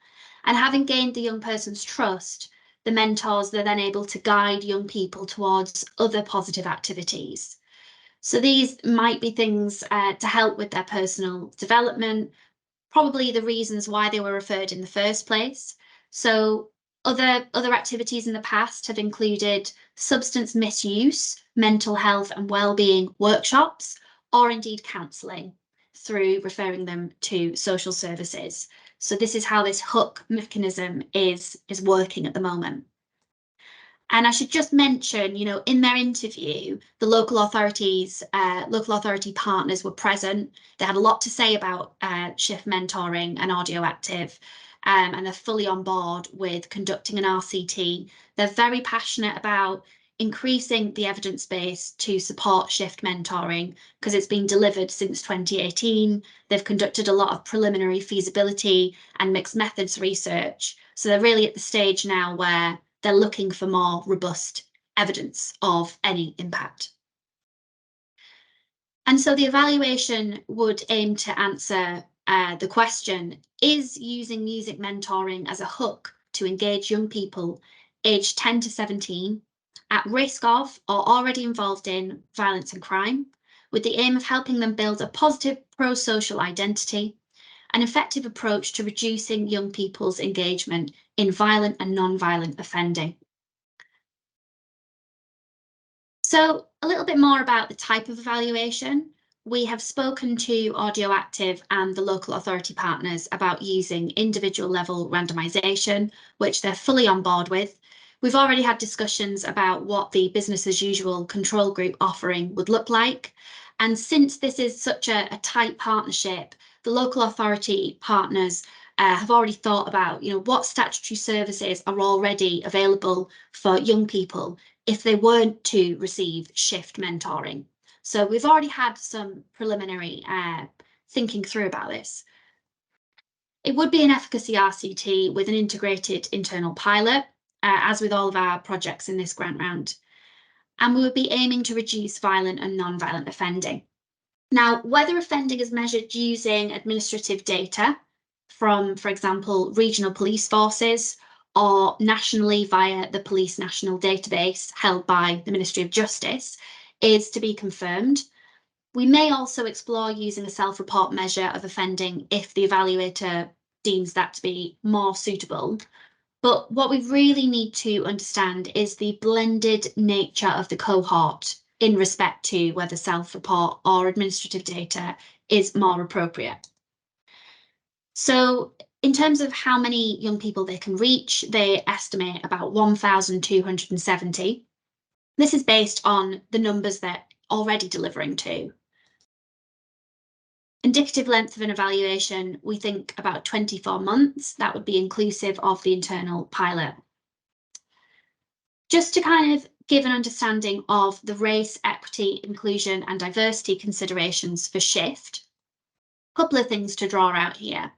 And having gained the young person's trust, the mentors, they're then able to guide young people towards other positive activities. So these might be things to help with their personal development, probably the reasons why they were referred in the first place. So other activities in the past have included substance misuse, mental health and well-being workshops, or indeed counselling through referring them to social services. So this is how this hook mechanism is working at the moment. And I should just mention, in their interview, the local authority partners were present. They had a lot to say about shift mentoring and Audioactive, and they're fully on board with conducting an RCT. They're very passionate about increasing the evidence base to support shift mentoring because it's been delivered since 2018. They've conducted a lot of preliminary feasibility and mixed methods research. So they're really at the stage now where they're looking for more robust evidence of any impact. And so the evaluation would aim to answer the question, is using music mentoring as a hook to engage young people aged 10 to 17 at risk of or already involved in violence and crime, with the aim of helping them build a positive pro-social identity, an effective approach to reducing young people's engagement in violent and non-violent offending. So a little bit more about the type of evaluation. we have spoken to Audioactive and the local authority partners about using individual level randomisation, which they're fully on board with. We've already had discussions about what the business as usual control group offering would look like. And since this is such a tight partnership, the local authority partners have already thought about, what statutory services are already available for young people if they weren't to receive shift mentoring. So we've already had some preliminary thinking through about this. It would be an efficacy RCT with an integrated internal pilot, as with all of our projects in this grant round. And we would be aiming to reduce violent and non-violent offending. Now, whether offending is measured using administrative data from, for example, regional police forces or nationally via the Police National Database held by the Ministry of Justice is to be confirmed. We may also explore using a self-report measure of offending if the evaluator deems that to be more suitable. But what we really need to understand is the blended nature of the cohort in respect to whether self-report or administrative data is more appropriate. So in terms of how many young people they can reach, they estimate about 1,270. This is based on the numbers they're already delivering to. Indicative length of an evaluation, we think about 24 months. That would be inclusive of the internal pilot. Just to kind of give an understanding of the race, equity, inclusion and diversity considerations for shift, a couple of things to draw out here.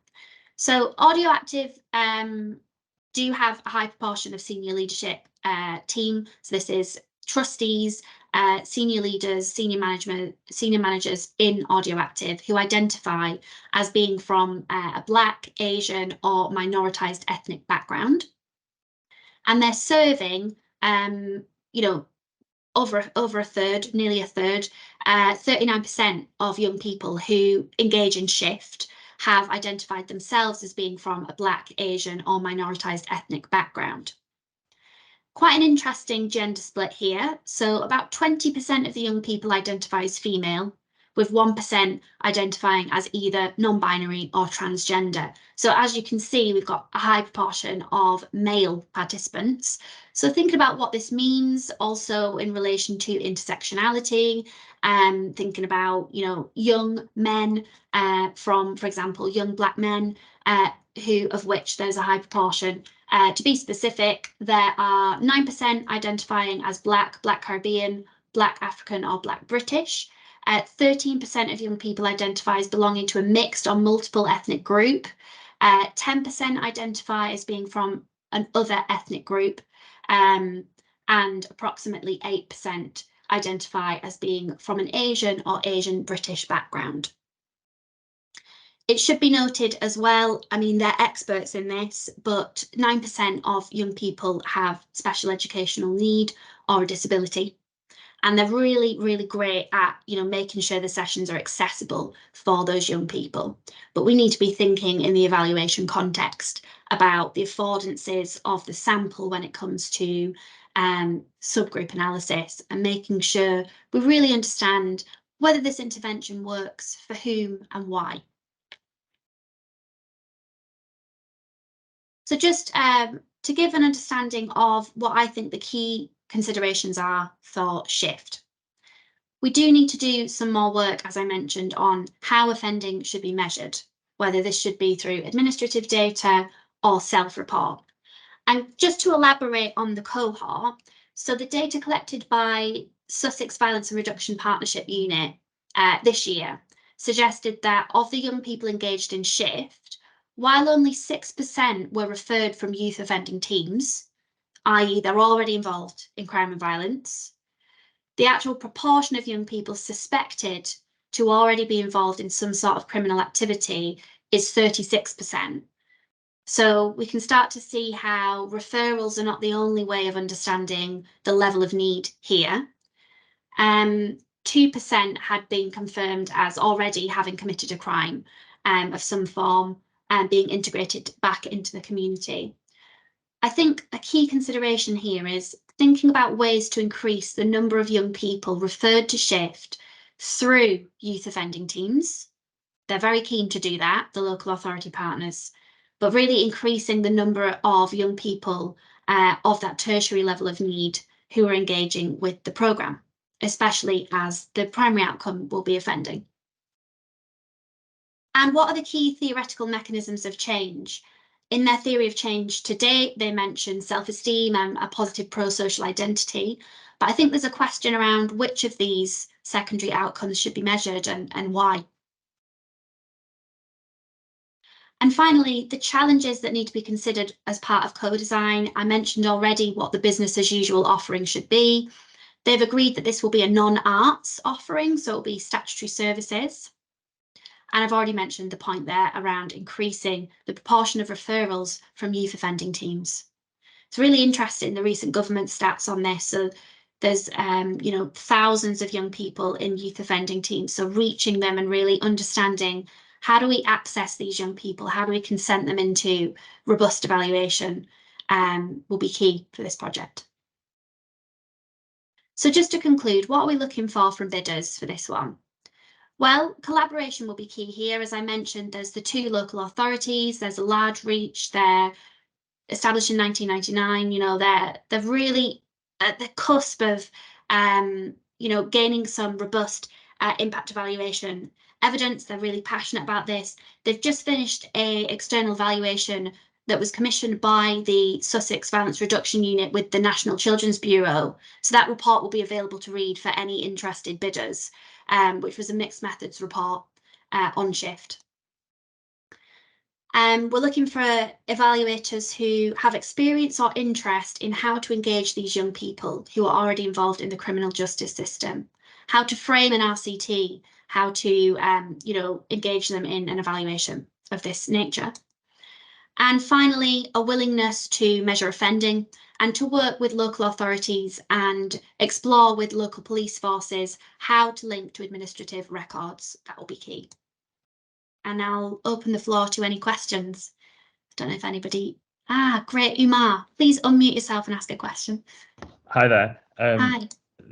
So Audioactive do have a high proportion of senior leadership team. So this is trustees, senior leaders, senior managers in Audioactive who identify as being from a Black, Asian or minoritized ethnic background. And they're serving over a third, nearly a third, 39% of young people who engage in shift have identified themselves as being from a Black, Asian or minoritized ethnic background. Quite an interesting gender split here. So about 20% of the young people identify as female, with 1% identifying as either non-binary or transgender. So as you can see, we've got a high proportion of male participants. So thinking about what this means also in relation to intersectionality, thinking about, young men from, for example, young Black men, of which there's a high proportion. To be specific, there are 9% identifying as Black, Black Caribbean, Black African or Black British. 13% of young people identify as belonging to a mixed or multiple ethnic group. 10% identify as being from an other ethnic group. And approximately 8% identify as being from an Asian or Asian British background. It should be noted as well, they're experts in this, but 9% of young people have special educational need or a disability. And they're really, really great at, making sure the sessions are accessible for those young people. But we need to be thinking in the evaluation context about the affordances of the sample when it comes to subgroup analysis and making sure we really understand whether this intervention works for whom and why. So just to give an understanding of what I think the key considerations are for shift. We do need to do some more work, as I mentioned, on how offending should be measured, whether this should be through administrative data or self-report. And just to elaborate on the cohort, so the data collected by Sussex Violence and Reduction Partnership Unit this year suggested that of the young people engaged in shift, while only 6% were referred from youth offending teams, i.e. they're already involved in crime and violence, the actual proportion of young people suspected to already be involved in some sort of criminal activity is 36%. So we can start to see how referrals are not the only way of understanding the level of need here. 2% had been confirmed as already having committed a crime of some form and being integrated back into the community. I think a key consideration here is thinking about ways to increase the number of young people referred to shift through youth offending teams. They're very keen to do that, the local authority partners, but really increasing the number of young people of that tertiary level of need who are engaging with the programme, especially as the primary outcome will be offending. And what are the key theoretical mechanisms of change? In their theory of change to date, they mention self-esteem and a positive pro-social identity. But I think there's a question around which of these secondary outcomes should be measured and why. And finally, the challenges that need to be considered as part of co-design. I mentioned already what the business as usual offering should be. They've agreed that this will be a non-arts offering, so it'll be statutory services. And I've already mentioned the point there around increasing the proportion of referrals from youth offending teams. It's really interesting, the recent government stats on this. So there's, thousands of young people in youth offending teams. So reaching them and really understanding, how do we access these young people? How do we consent them into robust evaluation will be key for this project. So just to conclude, what are we looking for from bidders for this one? Well, collaboration will be key here. As I mentioned, there's the 2 local authorities, there's a large reach, they're established in 1999, they're really at the cusp of, gaining some robust impact evaluation evidence. They're really passionate about this. They've just finished a external evaluation that was commissioned by the Sussex Violence Reduction Unit with the National Children's Bureau. So that report will be available to read for any interested bidders, which was a mixed methods report on shift. We're looking for evaluators who have experience or interest in how to engage these young people who are already involved in the criminal justice system, how to frame an RCT, how to engage them in an evaluation of this nature. And finally, a willingness to measure offending and to work with local authorities and explore with local police forces how to link to administrative records. That will be key. And I'll open the floor to any questions. I don't know if anybody... great, Umar. Please unmute yourself and ask a question. Hi there. Hi.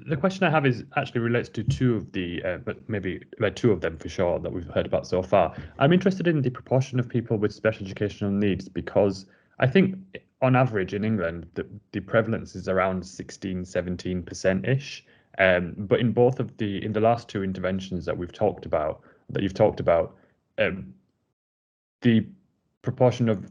The question I have is actually relates to 2 of the, but maybe 2 of them for sure that we've heard about so far. I'm interested in the proportion of people with special educational needs, because I think on average in England, the prevalence is around 16-17%-ish. But in the last 2 interventions that you've talked about, the proportion of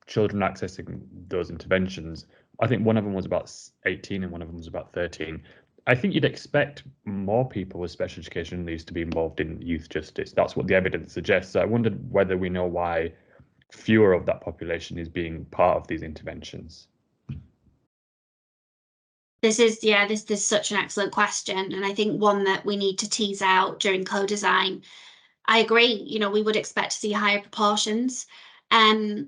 children accessing those interventions, I think one of them was about 18 and one of them was about 13. I think you'd expect more people with special educational needs to be involved in youth justice. That's what the evidence suggests. So I wondered whether we know why fewer of that population is being part of these interventions. This is such an excellent question, and I think one that we need to tease out during co-design. I agree, we would expect to see higher proportions. I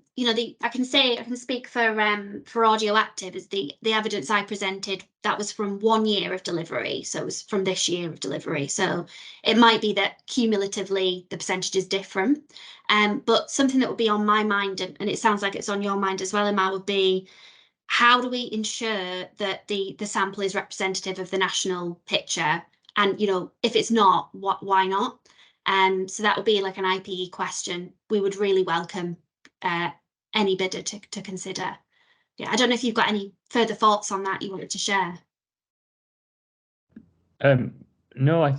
can speak for Audioactive, is the evidence I presented, that was from 1 year of delivery, so it was from this year of delivery. So it might be that cumulatively the percentage is different. But something that would be on my mind, and it sounds like it's on your mind as well, Emma, would be, how do we ensure that the sample is representative of the national picture? And if it's not, why not? So that would be like an IPE question. We would really welcome any bidder to consider. Yeah, I don't know if you've got any further thoughts on that you wanted to share. No, I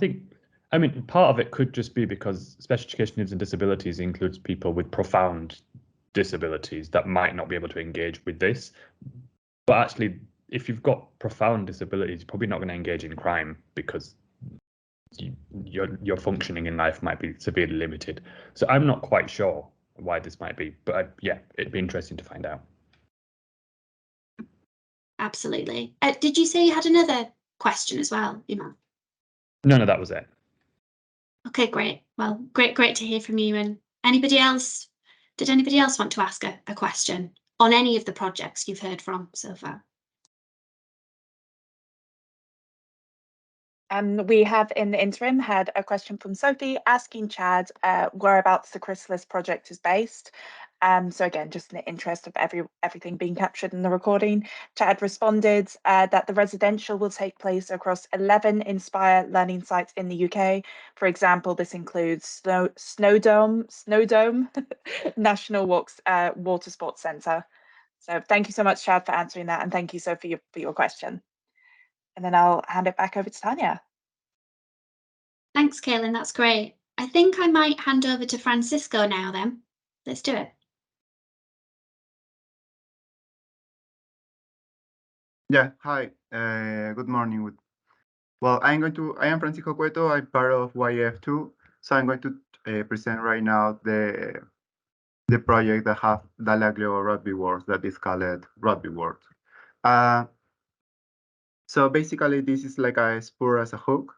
mean, part of it could just be because special education needs and disabilities includes people with profound disabilities that might not be able to engage with this. But actually, if you've got profound disabilities, you're probably not going to engage in crime because your functioning in life might be severely limited. So I'm not quite sure why this might be, but yeah, it'd be interesting to find out. Absolutely. Did you say you had another question as well, Iman? No, that was it. Okay, great. Well, great to hear from you. And anybody else? Did anybody else want to ask a question on any of the projects you've heard from so far? We have in the interim had a question from Sophie asking Chad whereabouts the Chrysalis project is based. So again, just in the interest of everything being captured in the recording, Chad responded that the residential will take place across 11 Inspire learning sites in the UK. For example, this includes Snowdome National Walks Water Sports Centre. So thank you so much, Chad, for answering that, and thank you, Sophie, for your question. And then I'll hand it back over to Tanya. Thanks, Kaylin. That's great. I think I might hand over to Francisco now then. Let's do it. Yeah, hi. Good morning. Well, I am Francisco Cueto. I'm part of YF2. So I'm going to present right now the project that have Dalaglio Rugby Words that is called Rugby Words. So basically, this is like a spur as a hook.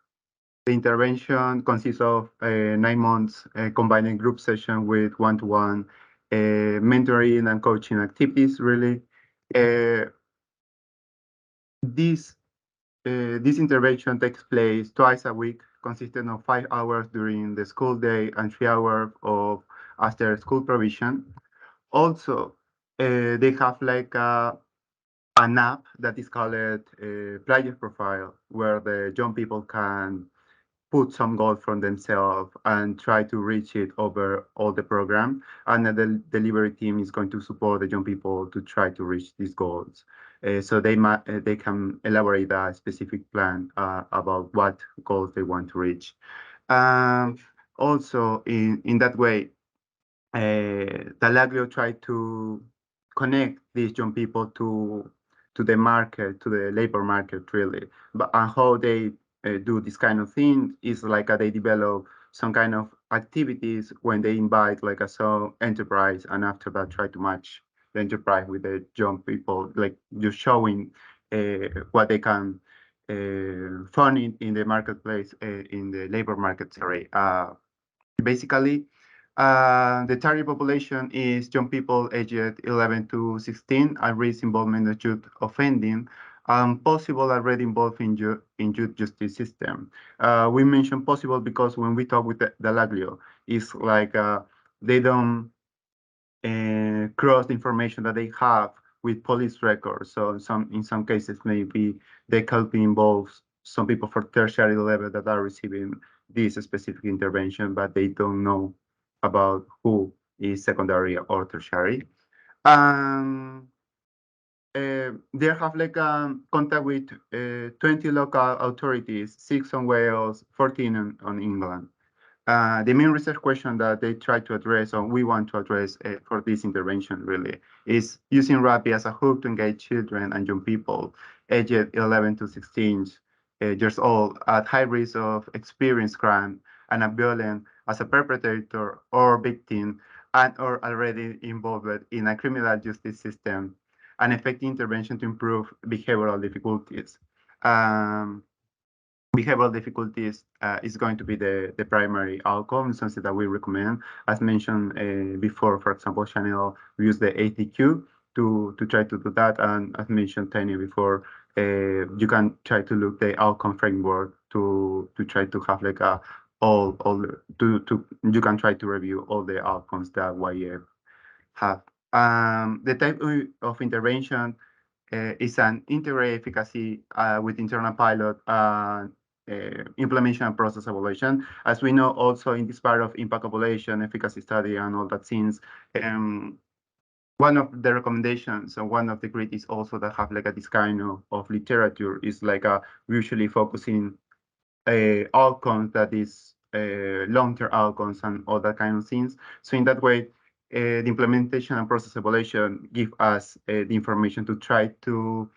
The intervention consists of 9 months combining group session with one-to-one mentoring and coaching activities, really. This intervention takes place twice a week, consisting of 5 hours during the school day and 3 hours of after school provision. Also, they have like an app that is called Player Profile, where the young people can put some goal from themselves and try to reach it over all the program. And the delivery team is going to support the young people to try to reach these goals. So they can elaborate a specific plan about what goals they want to reach. Also, in that way, Talaglio tried to connect these young people to the market, to the labor market, really. But and how they do this kind of thing is like they develop some kind of activities when they invite like a so enterprise, and after that try to match the enterprise with the young people, like just showing what they can find in the marketplace, in the labor market. Sorry. Basically, the target population is young people aged 11 to 16 at risk involvement in youth offending, possible already involved in youth justice system. We mention possible because when we talk with the Laglio, it's like they don't cross the information that they have with police records. So in some cases, maybe they could be involved some people for tertiary level that are receiving this specific intervention, but they don't know about who is secondary or tertiary. They have like contact with 20 local authorities, 6 on Wales, 14 on England. The main research question that they try to address, or we want to address for this intervention really, is using rugby as a hook to engage children and young people aged 11 to 16 years old at high risk of experience crime and are violent as a perpetrator or victim and or already involved in a criminal justice system, and effective intervention to improve behavioral difficulties. Behavioral difficulties is going to be the primary outcome, something that we recommend. As mentioned before, for example, Chanel used the ATQ to try to do that. And as mentioned Tanya before, you can try to look the outcome framework to try to have like a you can try to review all the outcomes that YF have. The type of intervention is an integrated efficacy with internal pilot implementation and process evaluation. As we know, also in this part of impact evaluation, efficacy study, and all that things, one of the recommendations and one of the critics also that have like this kind of literature is like usually focusing outcomes that is long-term outcomes and all that kind of things. So in that way, the implementation and process evaluation give us the information to try to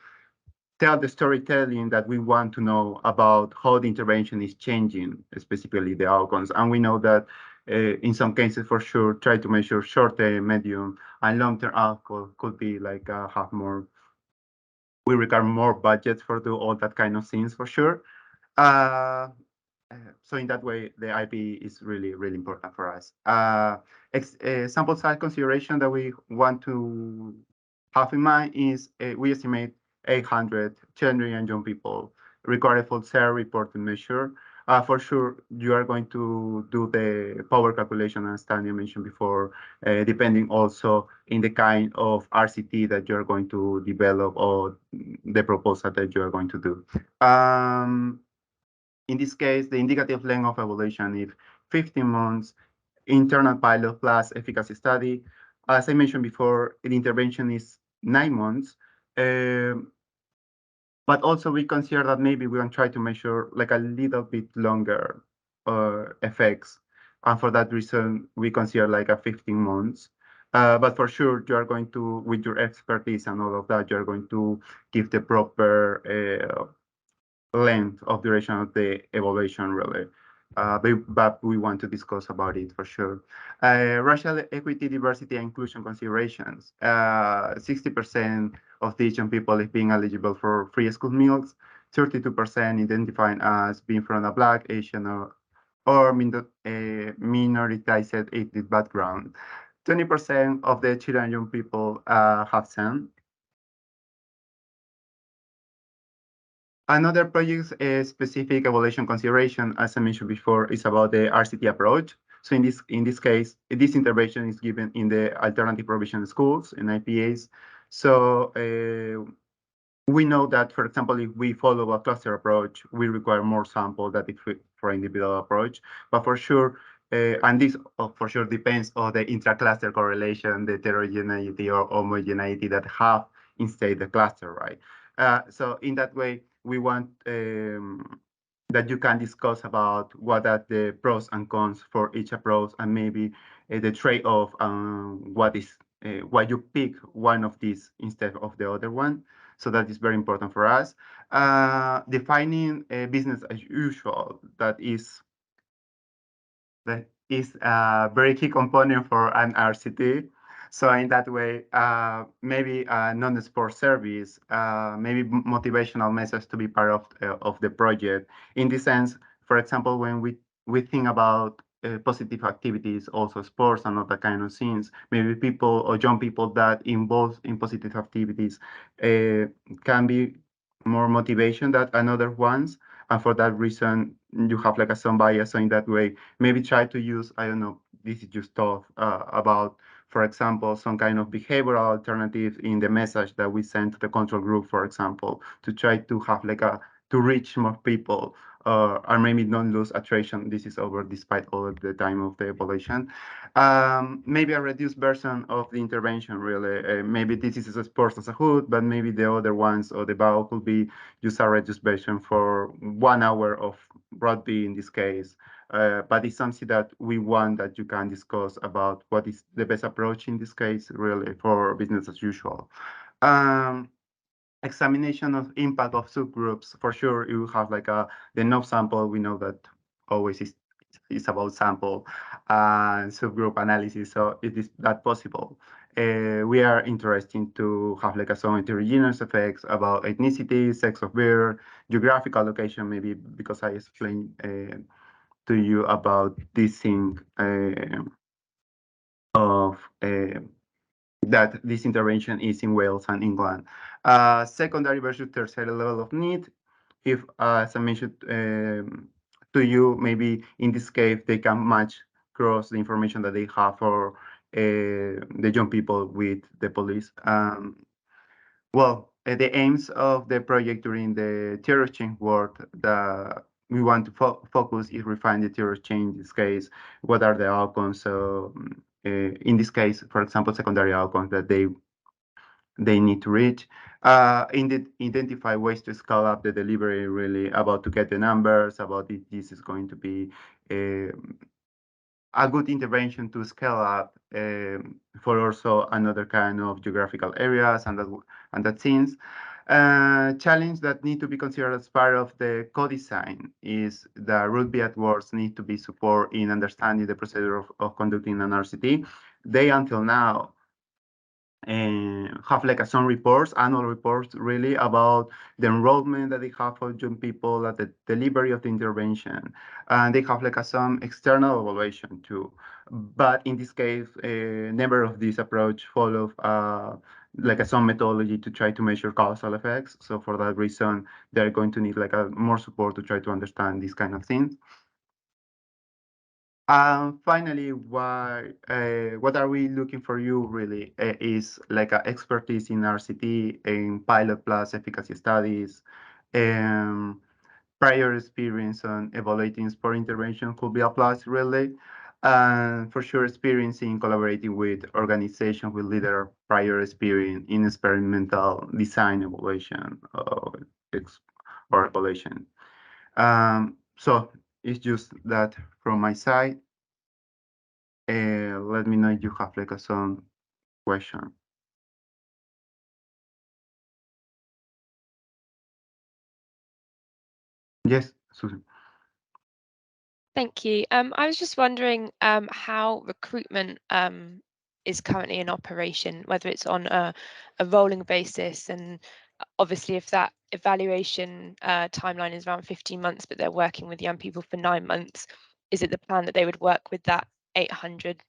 tell the storytelling that we want to know about how the intervention is changing, specifically the outcomes. And we know that in some cases, for sure, try to measure short-term, medium, and long-term outcomes could be like have more, we require more budget for do all that kind of things for sure. So in that way, the IP is really, really important for us. Sample size consideration that we want to have in mind is we estimate 800 children and young people required for self-reported measure. For sure, you are going to do the power calculation, as Tanya mentioned before, depending also in the kind of RCT that you are going to develop or the proposal that you are going to do. In this case, the indicative length of evaluation is 15 months, internal pilot plus efficacy study. As I mentioned before, the intervention is 9 months. But also we consider that maybe we can try to measure like a little bit longer effects. And for that reason, we consider like a 15 months. But for sure, you are going to, with your expertise and all of that, you are going to give the proper length of duration of the evaluation, really. But we want to discuss about it for sure. Racial equity, diversity, and inclusion considerations. 60% of the Asian people is being eligible for free school meals. 32% identifying as being from a Black, Asian, or minoritized ethnic background. 20% of the children and young people have SEN. Another project specific evaluation consideration, as I mentioned before, is about the RCT approach. So in this case, this intervention is given in the alternative provision schools in IPAs. So we know that, for example, if we follow a cluster approach, we require more sample than if for individual approach. But for sure, and this for sure depends on the intra-cluster correlation, the heterogeneity or homogeneity that have inside the cluster, right? So in that way, we want that you can discuss about what are the pros and cons for each approach, and maybe the trade-off, why you pick one of these instead of the other one. So that is very important for us. Defining business as usual, that is a very key component for an RCT. So in that way, maybe a non-sport service, maybe motivational message to be part of the project. In this sense, for example, when we think about positive activities, also sports and other kind of things, maybe people or young people that involved in positive activities can be more motivation than another ones. And for that reason, you have like some bias. So in that way, maybe try to use, I don't know, this is just thought about, for example, some kind of behavioral alternative in the message that we send to the control group, for example, to try to have like to reach more people, or maybe don't lose attrition. This is over despite all of the time of the evaluation. Maybe a reduced version of the intervention, really. Maybe this is a sports as a whole, but maybe the other ones or the BAO could be just a reduced version for 1 hour of rugby in this case. But it's something that we want that you can discuss about what is the best approach in this case, really, for business as usual. Examination of impact of subgroups. For sure, you have like the no sample. We know that always is about sample and subgroup analysis. So it is that possible. We are interested to have like some heterogeneous effects about ethnicity, sex of birth, geographical location, maybe because I explained to you about this thing of that this intervention is in Wales and England. Secondary versus tertiary level of need. If, as I mentioned to you, maybe in this case, they can match cross the information that they have for the young people with the police. Well, the aims of the project during the theory exchange work that we want to focus is refine the theory exchange in this case. What are the outcomes? So in this case, for example, secondary outcomes that they need to reach. Identify ways to scale up the delivery, really about to get the numbers, about if this is going to be a good intervention to scale up for also another kind of geographical areas and that things. Challenge that need to be considered as part of the co-design is the root B at words need to be support in understanding the procedure of conducting an RCT. They until now have like some reports, annual reports, really about the enrollment that they have for young people at the delivery of the intervention, and they have like some external evaluation too. But in this case, never of this approach follow like some methodology to try to measure causal effects. So for that reason, they're going to need like more support to try to understand these kind of things. Finally, what are we looking for you really is like expertise in RCT, in pilot plus efficacy studies, prior experience on evaluating sport intervention could be a plus really. And for sure, experience in collaborating with organizations with leader prior experience in experimental design evaluation or evaluation. So it's just that from my side. Let me know if you have like some question. Yes, Susan. Thank you. I was just wondering how recruitment is currently in operation, whether it's on a rolling basis, and obviously if that evaluation timeline is around 15 months, but they're working with young people for 9 months, is it the plan that they would work with that 800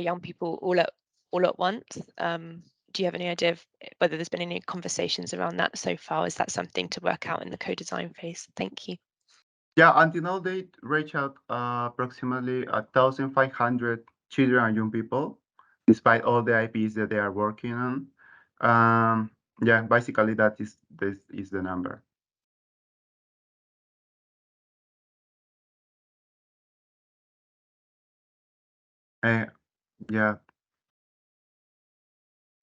young people all at once? Do you have any idea of whether there's been any conversations around that so far? Is that something to work out in the co-design phase? Thank you. Yeah, until now they reach out approximately 1,500 children and young people, despite all the IPs that they are working on. Yeah, basically this is the number. Yeah.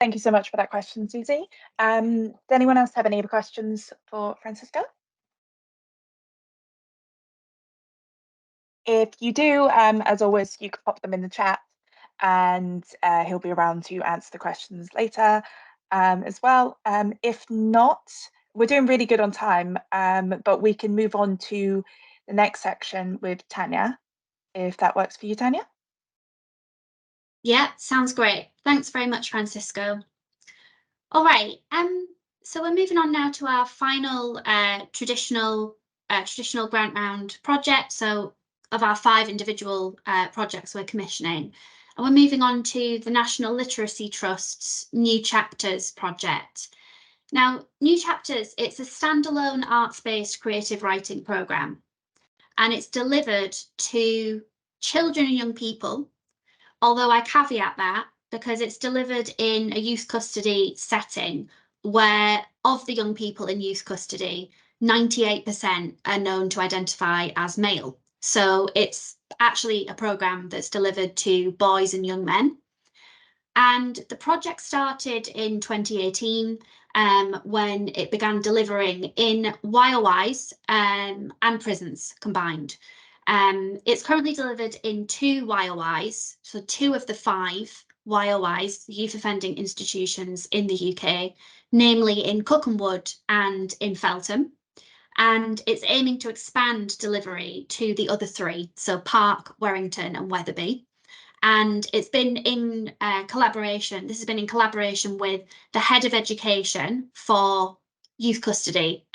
Thank you so much for that question, Susie. Does anyone else have any other questions for Francisco? If you do, as always, you can pop them in the chat and he'll be around to answer the questions later as well. If not, we're doing really good on time, but we can move on to the next section with Tanya, if that works for you, Tanya. Yeah, sounds great. Thanks very much, Francisco. All right, so we're moving on now to our final traditional grant round project. So of our 5 individual projects we're commissioning, and we're moving on to the National Literacy Trust's New Chapters project. Now, New Chapters, it's a standalone arts-based creative writing programme, and it's delivered to children and young people, although I caveat that because it's delivered in a youth custody setting where of the young people in youth custody, 98% are known to identify as male. So it's actually a programme that's delivered to boys and young men. And the project started in 2018 when it began delivering in YOIs and prisons combined. It's currently delivered in 2 YOIs, so 2 of the 5 YOIs, youth offending institutions in the UK, namely in Cookenwood and in Feltham. And it's aiming to expand delivery to the other 3, so Park, Warrington and Wetherby. And it's been in collaboration, this has been in collaboration with the head of education for youth custody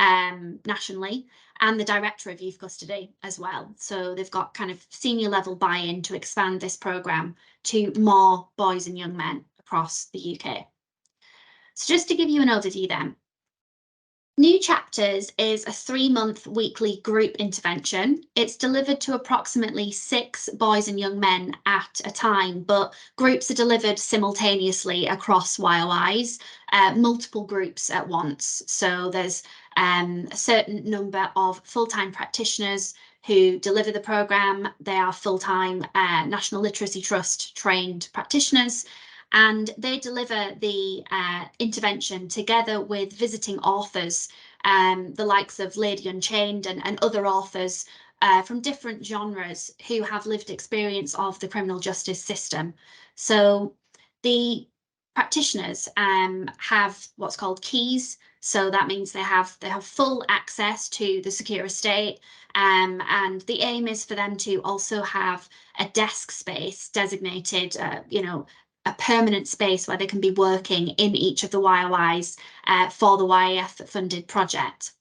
nationally, and the director of youth custody as well. So they've got kind of senior level buy-in to expand this programme to more boys and young men across the UK. So just to give you an overview then, New Chapters is a 3-month weekly group intervention. It's delivered to approximately 6 boys and young men at a time, but groups are delivered simultaneously across YOIs, multiple groups at once. So there's a certain number of full-time practitioners who deliver the programme. They are full-time National Literacy Trust trained practitioners, and they deliver the intervention together with visiting authors, the likes of Lady Unchained and other authors from different genres who have lived experience of the criminal justice system. So the practitioners have what's called keys. So that means they have full access to the secure estate, and the aim is for them to also have a desk space designated, a permanent space where they can be working in each of the YOIs for the YAF funded project.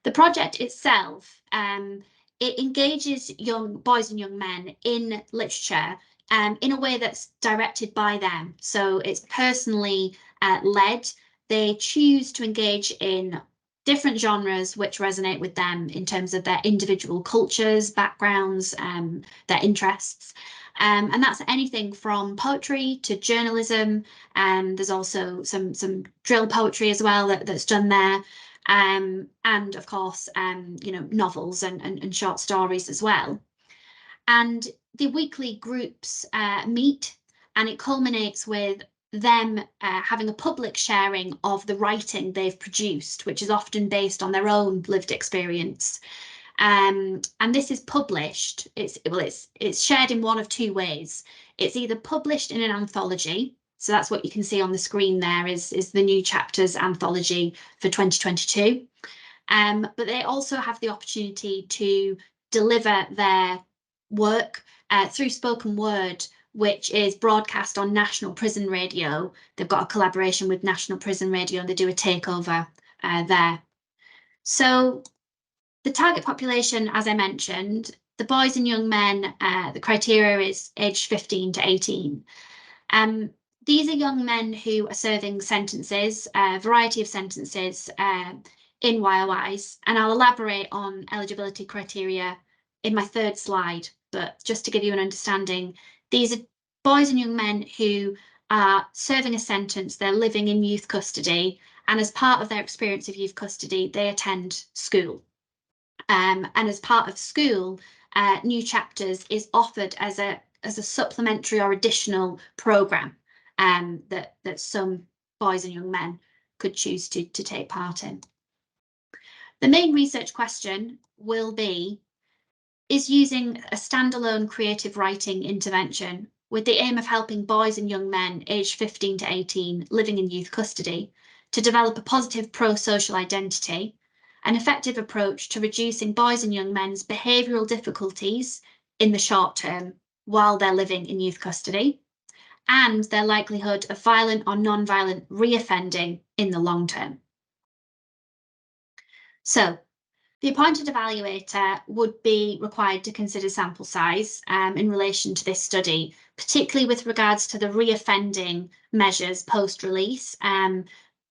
The project itself, it engages young boys and young men in literature in a way that's directed by them. So it's personally led. They choose to engage in different genres which resonate with them in terms of their individual cultures, backgrounds, their interests. And that's anything from poetry to journalism. There's also some drill poetry as well that's done there. And of course, novels and short stories as well. And the weekly groups meet, and it culminates with them having a public sharing of the writing they've produced, which is often based on their own lived experience. And this is published. It's shared in one of two ways. It's either published in an anthology. So that's what you can see on the screen there is the New Chapters anthology for 2022. But they also have the opportunity to deliver their work through spoken word, which is broadcast on National Prison Radio. They've got a collaboration with National Prison Radio and they do a takeover there. So the target population, as I mentioned, the boys and young men, the criteria is aged 15 to 18. These are young men who are serving sentences, a variety of sentences in YOIs, and I'll elaborate on eligibility criteria in my third slide, but just to give you an understanding, these are boys and young men who are serving a sentence, they're living in youth custody, and as part of their experience of youth custody, they attend school. And as part of school, New Chapters is offered as a supplementary or additional programme that some boys and young men could choose to take part in. The main research question will be, is using a standalone creative writing intervention with the aim of helping boys and young men aged 15 to 18 living in youth custody to develop a positive pro-social identity, an effective approach to reducing boys and young men's behavioural difficulties in the short term while they're living in youth custody, and their likelihood of violent or non-violent reoffending in the long term. So, the appointed evaluator would be required to consider sample size in relation to this study, particularly with regards to the reoffending measures post-release,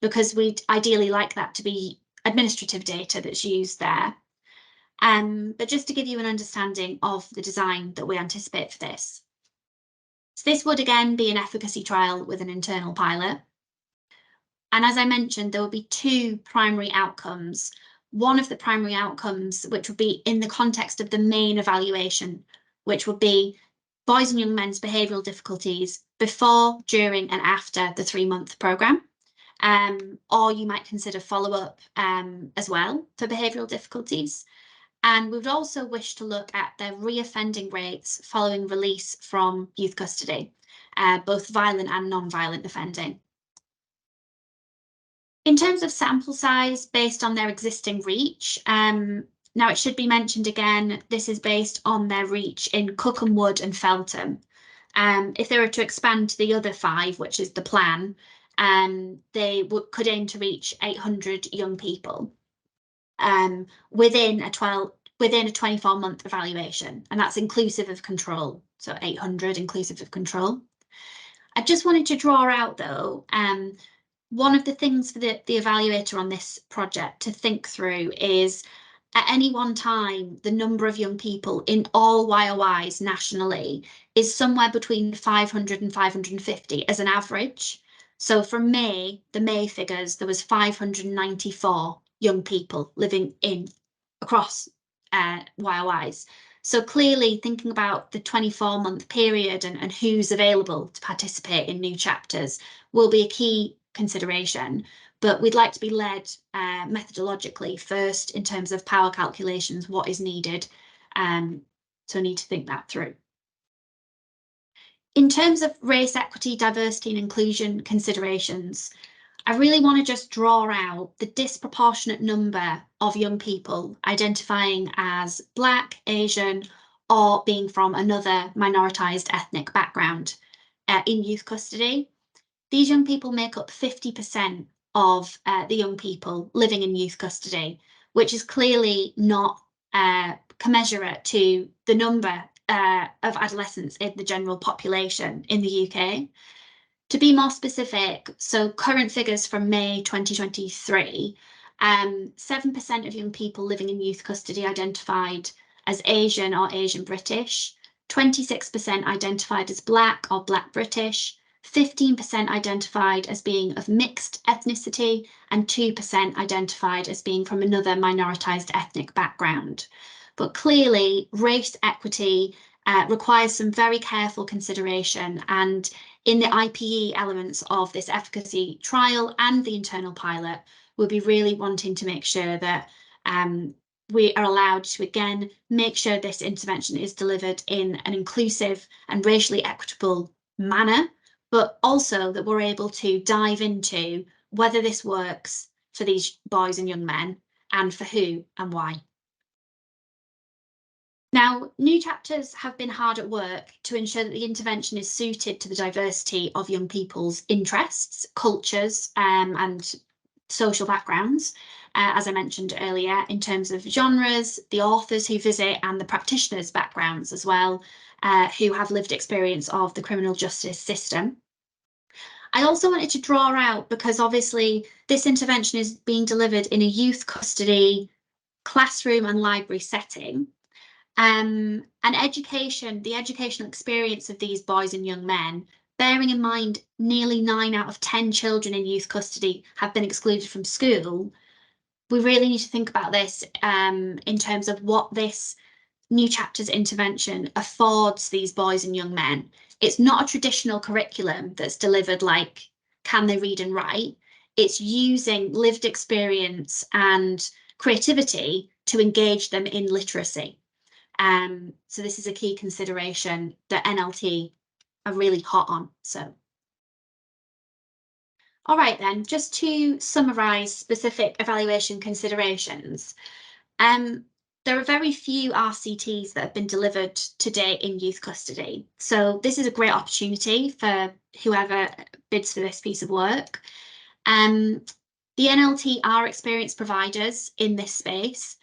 because we'd ideally like that to be administrative data that's used there. But just to give you an understanding of the design that we anticipate for this. So this would again be an efficacy trial with an internal pilot. And as I mentioned, there will be two primary outcomes. One of the primary outcomes, which would be in the context of the main evaluation, which would be boys and young men's behavioural difficulties before, during and after the 3-month programme. Or you might consider follow-up as well for behavioural difficulties. And we would also wish to look at their reoffending rates following release from youth custody, both violent and non-violent offending. In terms of sample size based on their existing reach, now it should be mentioned again, this is based on their reach in Cookham Wood and Feltham. If they were to expand to the other 5, which is the plan, they could aim to reach 800 young people within a 24-month evaluation, and that's inclusive of control, so 800 inclusive of control. I just wanted to draw out though, one of the things for the evaluator on this project to think through is at any one time, the number of young people in all YOIs nationally is somewhere between 500 and 550 as an average. So from May, the May figures, there was 594 young people living across YOIs. So clearly thinking about the 24-month period and who's available to participate in New Chapters will be a key consideration, but we'd like to be led methodologically first in terms of power calculations, what is needed. So need to think that through. In terms of race, equity, diversity and inclusion considerations, I really want to just draw out the disproportionate number of young people identifying as Black, Asian, or being from another minoritised ethnic background in youth custody. These young people make up 50% of the young people living in youth custody, which is clearly not commensurate to the number of adolescents in the general population in the UK. To be more specific, so current figures from May 2023, 7% of young people living in youth custody identified as Asian or Asian British, 26% identified as Black or Black British, 15% identified as being of mixed ethnicity, and 2% identified as being from another minoritised ethnic background. But clearly, race equity requires some very careful consideration, and in the IPE elements of this efficacy trial and the internal pilot, we'll be really wanting to make sure that we are allowed to, again, make sure this intervention is delivered in an inclusive and racially equitable manner, but also that we're able to dive into whether this works for these boys and young men and for who and why. Now, new chapters have been hard at work to ensure that the intervention is suited to the diversity of young people's interests, cultures, and social backgrounds, as I mentioned earlier, in terms of genres, the authors who visit, and the practitioners' backgrounds as well, who have lived experience of the criminal justice system. I also wanted to draw out, because obviously this intervention is being delivered in a youth custody classroom and library setting. And education, the educational experience of these boys and young men, bearing in mind nearly 9 out of 10 children in youth custody have been excluded from school, we really need to think about this in terms of what this new chapters intervention affords these boys and young men. It's not a traditional curriculum that's delivered like, can they read and write? It's using lived experience and creativity to engage them in literacy. So this is a key consideration that NLT are really hot on. So, all right then, just to summarise specific evaluation considerations. There are very few RCTs that have been delivered to date in youth custody. So this is a great opportunity for whoever bids for this piece of work. The NLT are experienced providers in this space.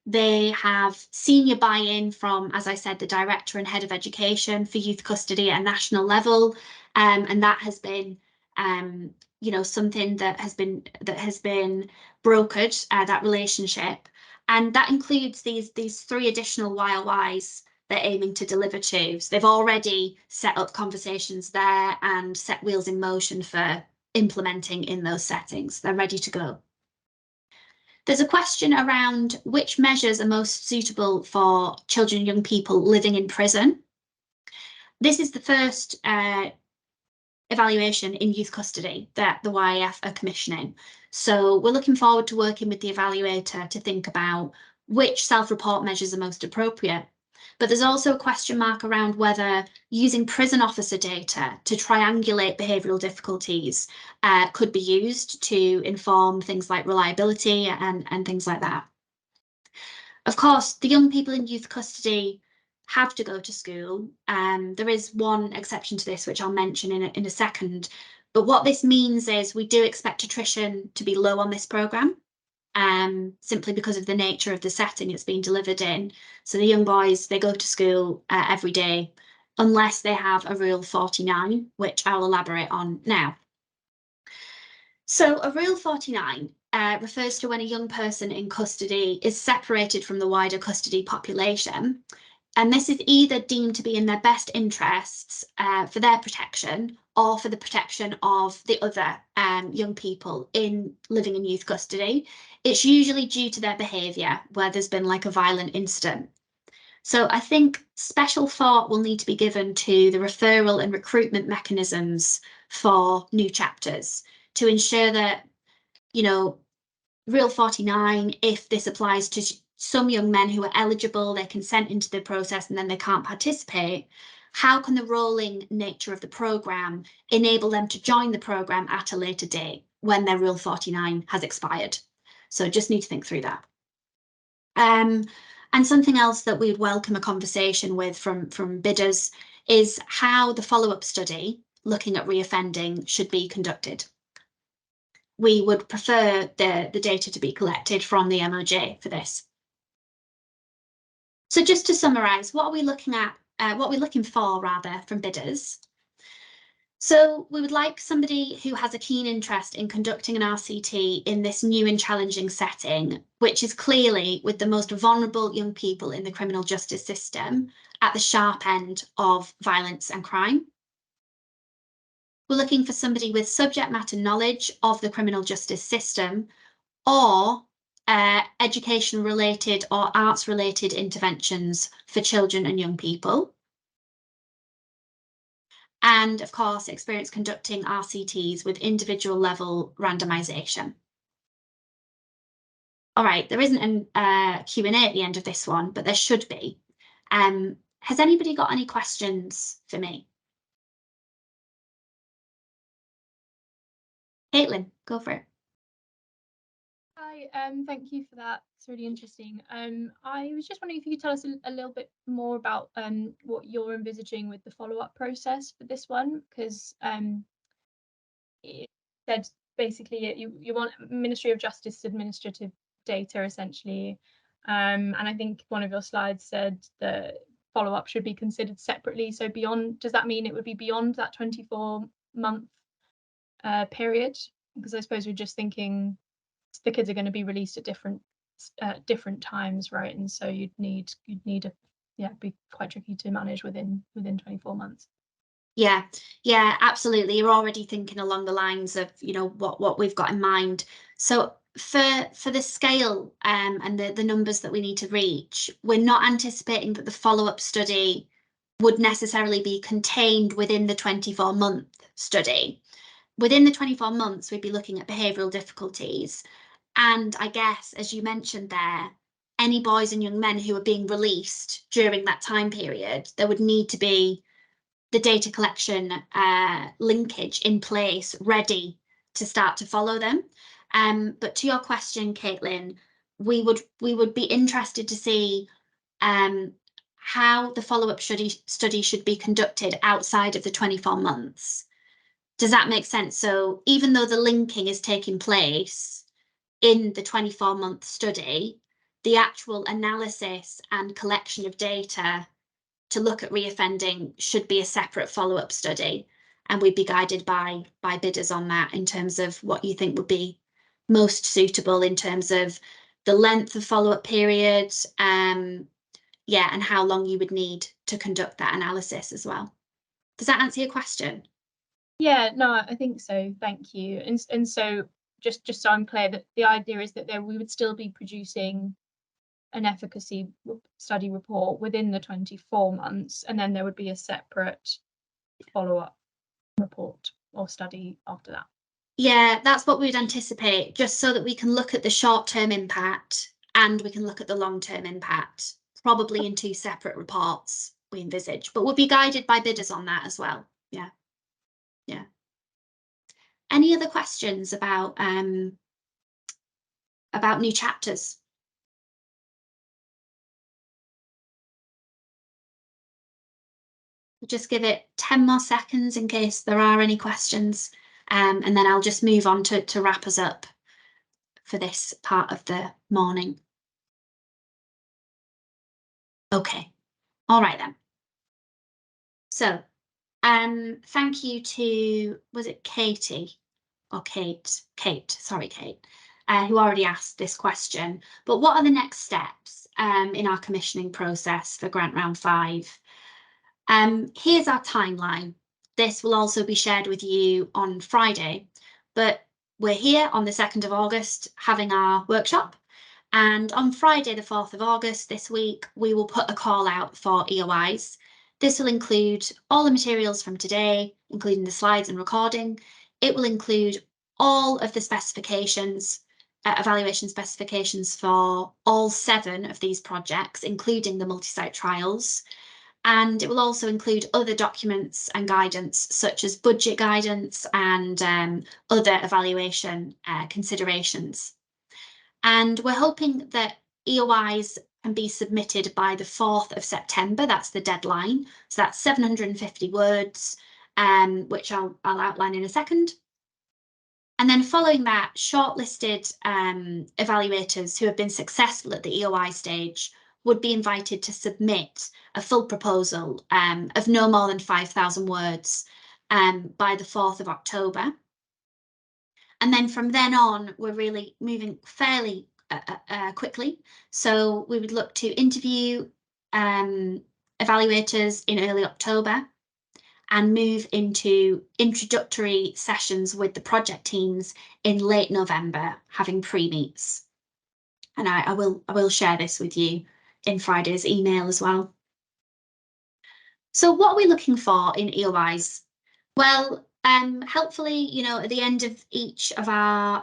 They have senior buy-in from, as I said, the director and head of education for youth custody at a national level, and that has been, something that has been brokered, that relationship, and that includes these 3 additional YLYs they're aiming to deliver to. So they've already set up conversations there and set wheels in motion for implementing in those settings. They're ready to go. There's a question around which measures are most suitable for children and young people living in prison. This is the first evaluation in youth custody that the YIF are commissioning. So we're looking forward to working with the evaluator to think about which self-report measures are most appropriate. But there's also a question mark around whether using prison officer data to triangulate behavioural difficulties could be used to inform things like reliability and things like that. Of course, the young people in youth custody have to go to school. There is one exception to this, which I'll mention in a second. But what this means is we do expect attrition to be low on this programme. Simply because of the nature of the setting it's being delivered in. So the young boys, they go to school every day, unless they have a Rule 49, which I'll elaborate on now. So a Rule 49 refers to when a young person in custody is separated from the wider custody population. And this is either deemed to be in their best interests for their protection or for the protection of the other young people living in youth custody. It's usually due to their behaviour, where there's been like a violent incident. So I think special thought will need to be given to the referral and recruitment mechanisms for new chapters to ensure that, Rule 49, if this applies to some young men who are eligible, they consent into the process and then they can't participate, how can the rolling nature of the programme enable them to join the programme at a later date when their Rule 49 has expired? So just need to think through that. And something else that we'd welcome a conversation with from bidders is how the follow-up study looking at reoffending should be conducted. We would prefer the data to be collected from the MOJ for this. So just to summarise, what are we looking at? What we're looking for, rather, from bidders? So we would like somebody who has a keen interest in conducting an RCT in this new and challenging setting, which is clearly with the most vulnerable young people in the criminal justice system at the sharp end of violence and crime. We're looking for somebody with subject matter knowledge of the criminal justice system or education related or arts related interventions for children and young people. And of course, experience conducting RCTs with individual level randomization. All right, there isn't a Q&A at the end of this one, but there should be. Has anybody got any questions for me? Caitlin, go for it. Hi, thank you for that. It's really interesting. I was just wondering if you could tell us a little bit more about what you're envisaging with the follow-up process for this one, because it said basically you want Ministry of Justice administrative data essentially, and I think one of your slides said the follow-up should be considered separately. So beyond, does that mean it would be beyond that 24-month period? Because I suppose we're just thinking the kids are going to be released at different times, right? And so you'd need a be quite tricky to manage within 24 months. Yeah, absolutely. You're already thinking along the lines of, you know, what we've got in mind. So for the scale and the numbers that we need to reach, we're not anticipating that the follow-up study would necessarily be contained within the 24-month study. Within the 24 months, we'd be looking at behavioural difficulties. And I guess, as you mentioned there, any boys and young men who are being released during that time period, there would need to be the data collection linkage in place, ready to start to follow them. But to your question, Caitlin, we would be interested to see how the follow-up study should be conducted outside of the 24 months. Does that make sense? So even though the linking is taking place in the 24-month study, the actual analysis and collection of data to look at reoffending should be a separate follow-up study, and we'd be guided by bidders on that in terms of what you think would be most suitable in terms of the length of follow-up period, and how long you would need to conduct that analysis as well. Does that answer your question? Yeah, no, I think so. Thank you. And so just so I'm clear, that the idea is that we would still be producing an efficacy study report within the 24 months, and then there would be a separate follow-up report or study after that. Yeah, that's what we'd anticipate, just so that we can look at the short-term impact and we can look at the long-term impact, probably in two separate reports we envisage, but we'll be guided by bidders on that as well. Yeah. Any other questions about new chapters? We'll just give it 10 more seconds in case there are any questions, and then I'll just move on to wrap us up for this part of the morning. Okay, all right then. So, thank you to, was it Katie or Kate? Sorry, Kate, who already asked this question. But what are the next steps in our commissioning process for Grant Round 5? Here's our timeline. This will also be shared with you on Friday, but we're here on the 2nd of August having our workshop. And on Friday, the 4th of August this week, we will put a call out for EOIs. This will include all the materials from today, including the slides and recording. It will include all of the specifications, evaluation specifications for all 7 of these projects, including the multi-site trials. And it will also include other documents and guidance, such as budget guidance and other evaluation considerations. And we're hoping that EOIs can be submitted by the 4th of September. That's the deadline. So that's 750 words, which I'll outline in a second. And then following that, shortlisted evaluators who have been successful at the EOI stage would be invited to submit a full proposal of no more than 5,000 words. by the 4th of October. And then from then on, we're really moving fairly quickly. So we would look to interview evaluators in early October and move into introductory sessions with the project teams in late November, having pre-meets. And I will share this with you in Friday's email as well. So what are we looking for in EOIs? Well, helpfully, you know, at the end of each of our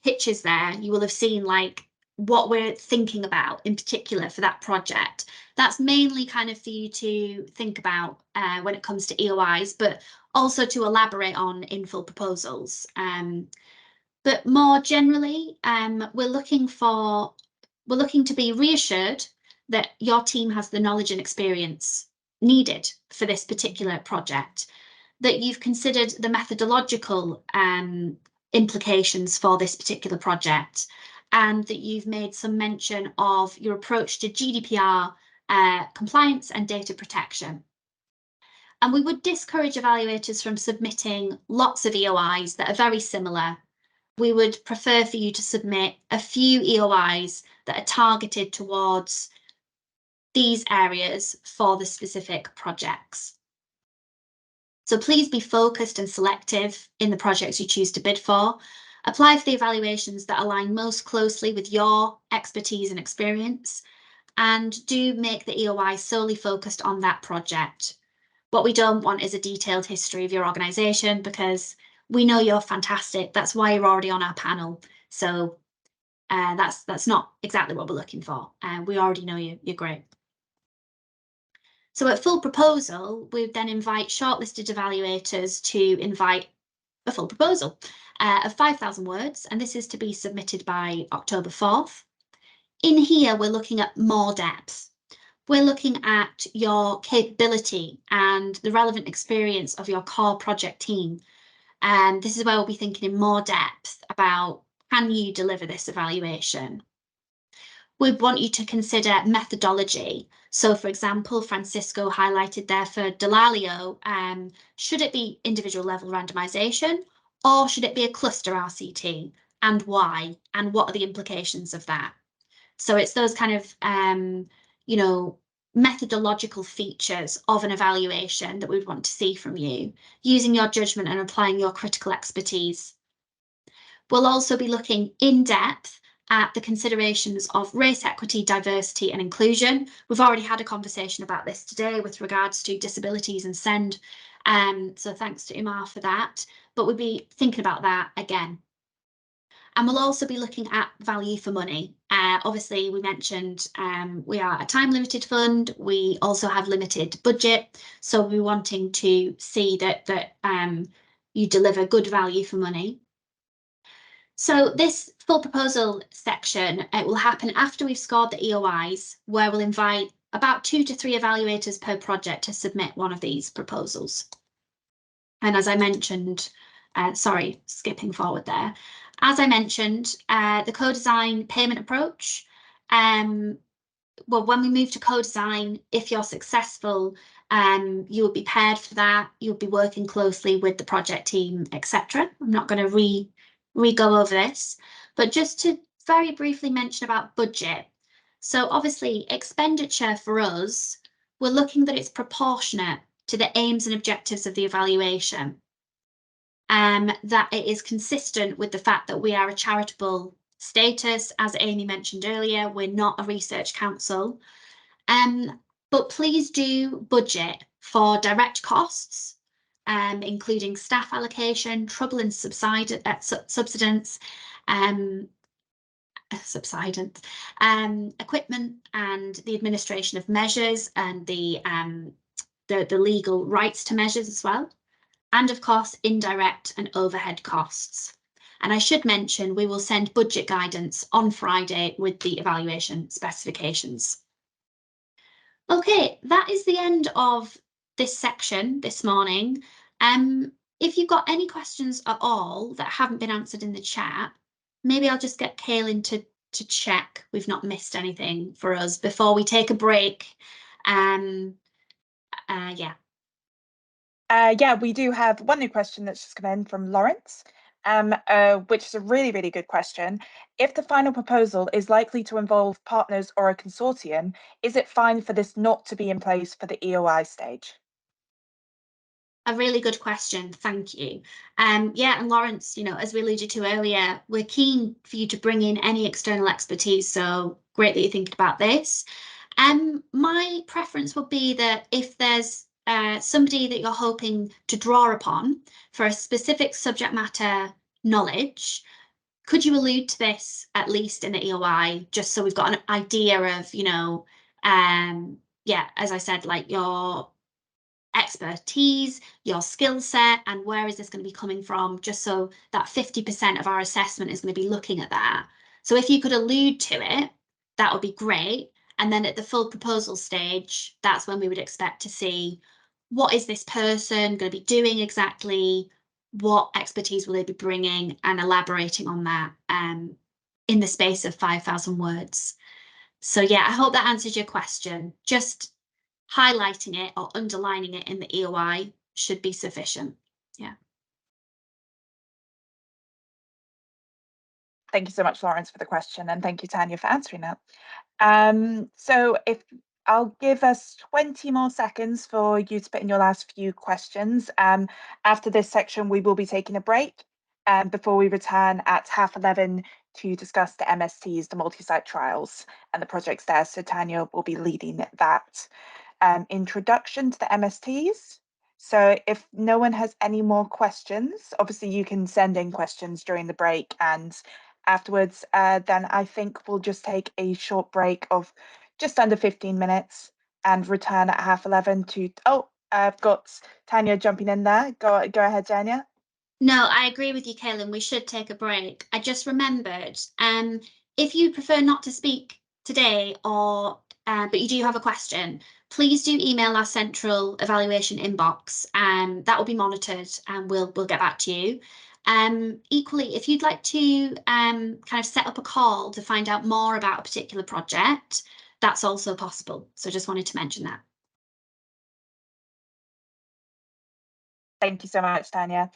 pitches there, you will have seen like what we're thinking about in particular for that project. That's mainly kind of for you to think about when it comes to EOIs, but also to elaborate on in full proposals. But more generally, we're looking to be reassured that your team has the knowledge and experience needed for this particular project, that you've considered the methodological implications for this particular project, and that you've made some mention of your approach to GDPR compliance and data protection. And we would discourage evaluators from submitting lots of EOIs that are very similar. We would prefer for you to submit a few EOIs that are targeted towards these areas for the specific projects. So please be focused and selective in the projects you choose to bid for. Apply for the evaluations that align most closely with your expertise and experience, and do make the EOI solely focused on that project. What we don't want is a detailed history of your organisation, because we know you're fantastic. That's why you're already on our panel. So that's not exactly what we're looking for. We already know you're great. So at full proposal, we would then invite shortlisted evaluators to invite a full proposal of 5,000 words, and this is to be submitted by October 4th. In here, we're looking at more depth. We're looking at your capability and the relevant experience of your core project team. And this is where we'll be thinking in more depth about, can you deliver this evaluation? We want you to consider methodology. So, for example, Francisco highlighted there for Delalio, should it be individual level randomization, or should it be a cluster RCT, and why, and what are the implications of that? So it's those kind of, you know, methodological features of an evaluation that we'd want to see from you, using your judgment and applying your critical expertise. We'll also be looking in depth at the considerations of race, equity, diversity and inclusion. We've already had a conversation about this today with regards to disabilities and SEND. So thanks to Umar for that, but we'll be thinking about that again. And we'll also be looking at value for money. Obviously, we mentioned we are a time-limited fund. We also have limited budget. So we're wanting to see that you deliver good value for money. So this full proposal section, it will happen after we've scored the EOIs, where we'll invite about 2 to 3 evaluators per project to submit one of these proposals. And as I mentioned, sorry, skipping forward there. As I mentioned, the co-design payment approach, well, when we move to co-design, if you're successful, you will be paired for that. You'll be working closely with the project team, etc. I'm not going to re-go over this, but just to very briefly mention about budget. So obviously, expenditure for us, we're looking that it's proportionate to the aims and objectives of the evaluation. That it is consistent with the fact that we are a charitable status. As Amy mentioned earlier, we're not a research council. But please do budget for direct costs, including staff allocation, trouble and subsidence, equipment and the administration of measures and the legal rights to measures as well. And of course, indirect and overhead costs. And I should mention, we will send budget guidance on Friday with the evaluation specifications. Okay, that is the end of this section this morning. If you've got any questions at all that haven't been answered in the chat, maybe I'll just get Kaylin to check we've not missed anything for us before we take a break. Yeah. Yeah, we do have one new question that's just come in from Lawrence, which is a really, really good question. If the final proposal is likely to involve partners or a consortium, is it fine for this not to be in place for the EOI stage? A really good question, thank you. Yeah, and Lawrence, as we alluded to earlier, we're keen for you to bring in any external expertise, so great that you're thinking about this. My preference would be that if there's somebody that you're hoping to draw upon for a specific subject matter knowledge, could you allude to this at least in the EOI, just so we've got an idea of, yeah, as I said, like your expertise, your skill set, and where is this going to be coming from, just so that 50% of our assessment is going to be looking at that. So if you could allude to it, that would be great. And then at the full proposal stage, that's when we would expect to see what is this person going to be doing exactly, what expertise will they be bringing, and elaborating on that in the space of 5,000 words. So yeah, I hope that answers your question. Just highlighting it or underlining it in the EOI should be sufficient. Yeah. Thank you so much, Lawrence, for the question, and thank you, Tanya, for answering that. So if I'll give us 20 more seconds for you to put in your last few questions. After this section, we will be taking a break before we return at 11:30 to discuss the MSTs, the multi-site trials, and the projects there. So Tanya will be leading that introduction to the MSTs. So if no one has any more questions, obviously you can send in questions during the break, and afterwards, then I think we'll just take a short break of just under 15 minutes and return at 11:30 to, oh, I've got Tanya jumping in there. Go ahead, Tanya. No, I agree with you, Kaylin. We should take a break. I just remembered, if you prefer not to speak today or but you do have a question, please do email our central evaluation inbox. That will be monitored and we'll get back to you. Equally, if you'd like to kind of set up a call to find out more about a particular project, that's also possible. So just wanted to mention that. Thank you so much, Tanya.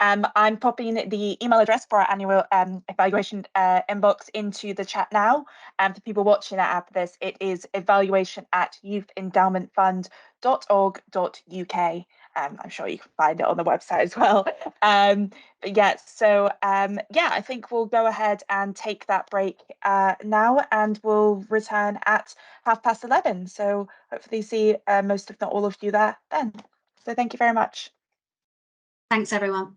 I'm popping the email address for our annual evaluation inbox into the chat now. For people watching it after this, it is evaluation@youthendowmentfund.org.uk. I'm sure you can find it on the website as well. But yeah, so yeah, I think we'll go ahead and take that break now, and we'll return at 11:30. So hopefully see most, if not all of you there then. So thank you very much. Thanks, everyone.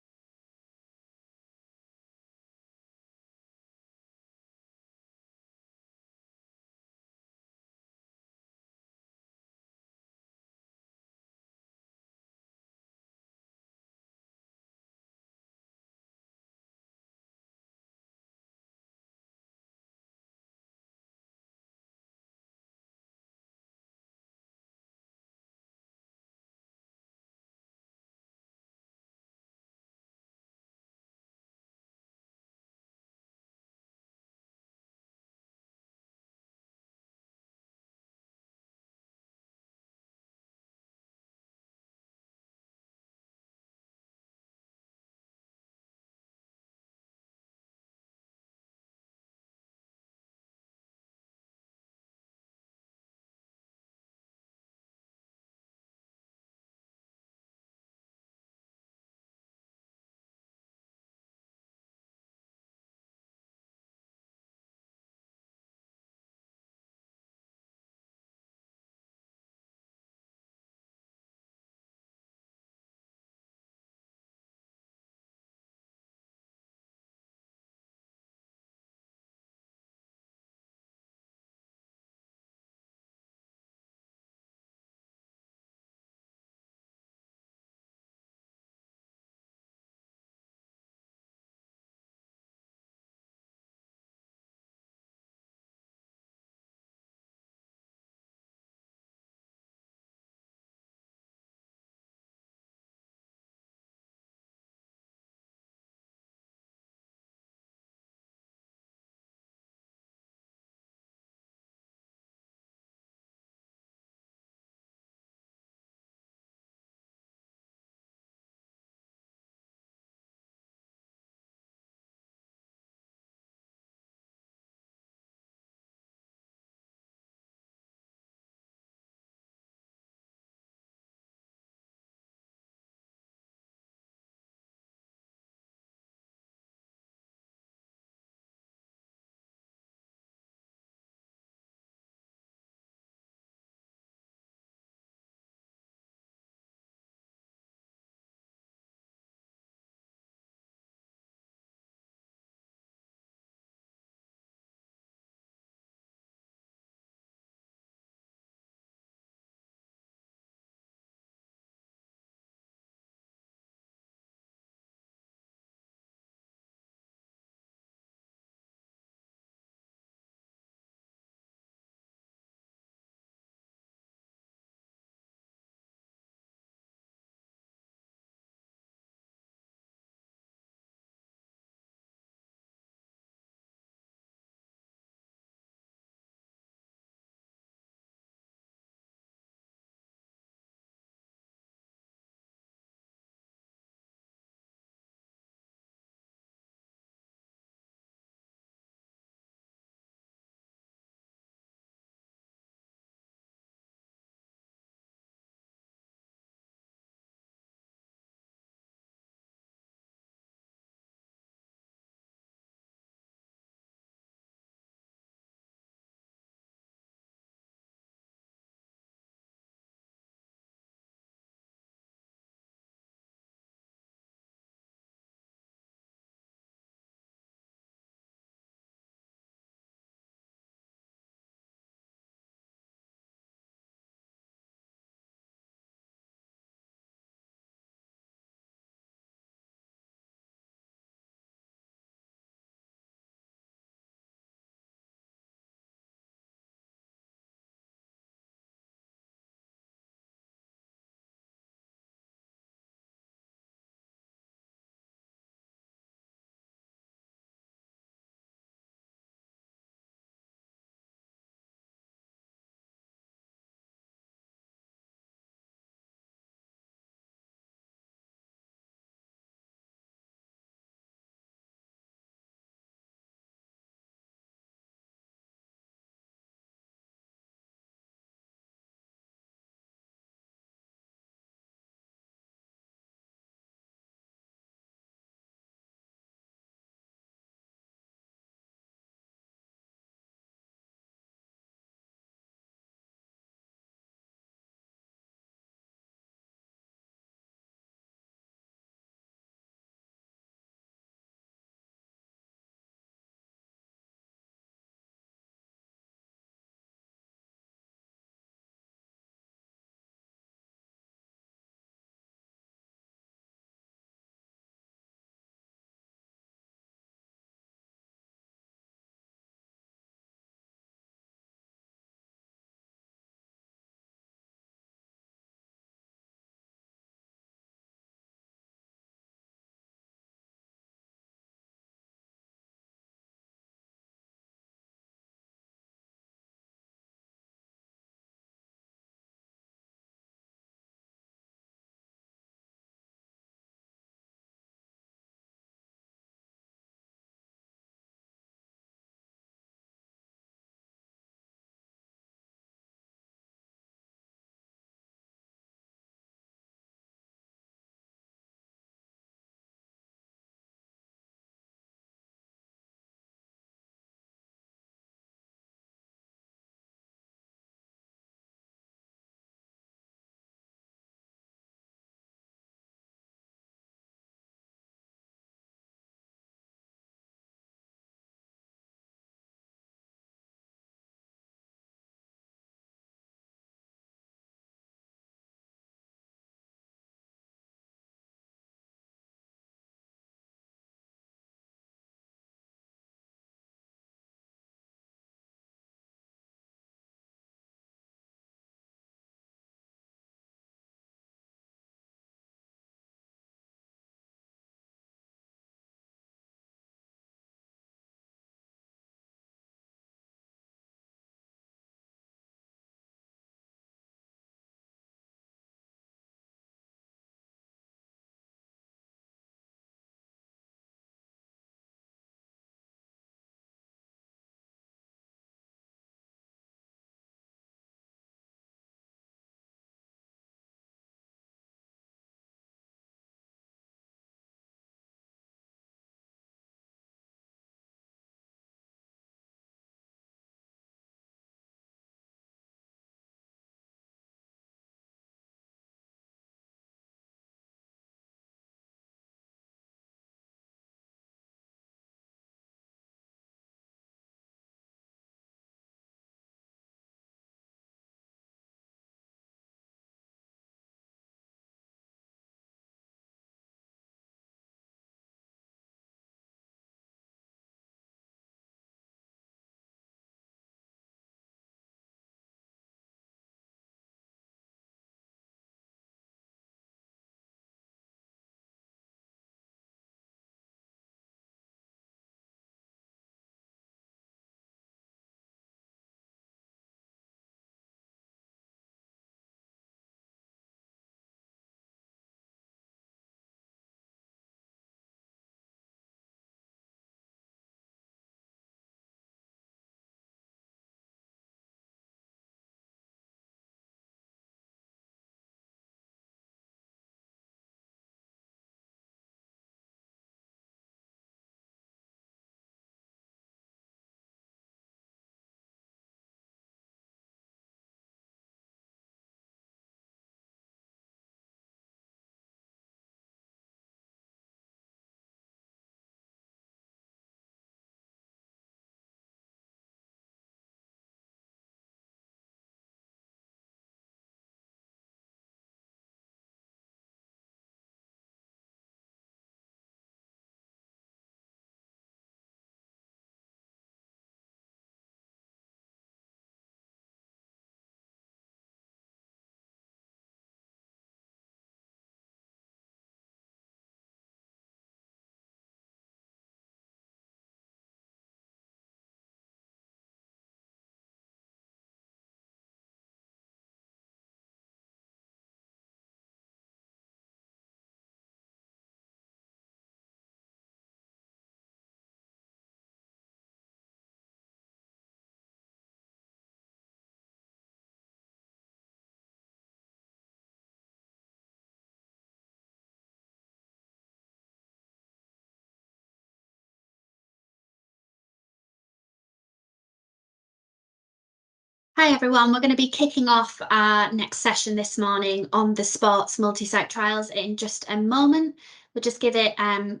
Hi everyone, we're going to be kicking off our next session this morning on the sports multi-site trials in just a moment. We'll just give it a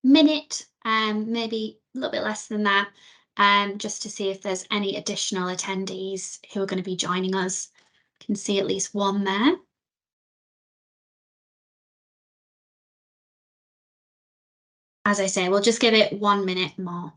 minute, maybe a little bit less than that, just to see if there's any additional attendees who are going to be joining us. Can see at least one there. As I say, we'll just give it 1 minute more.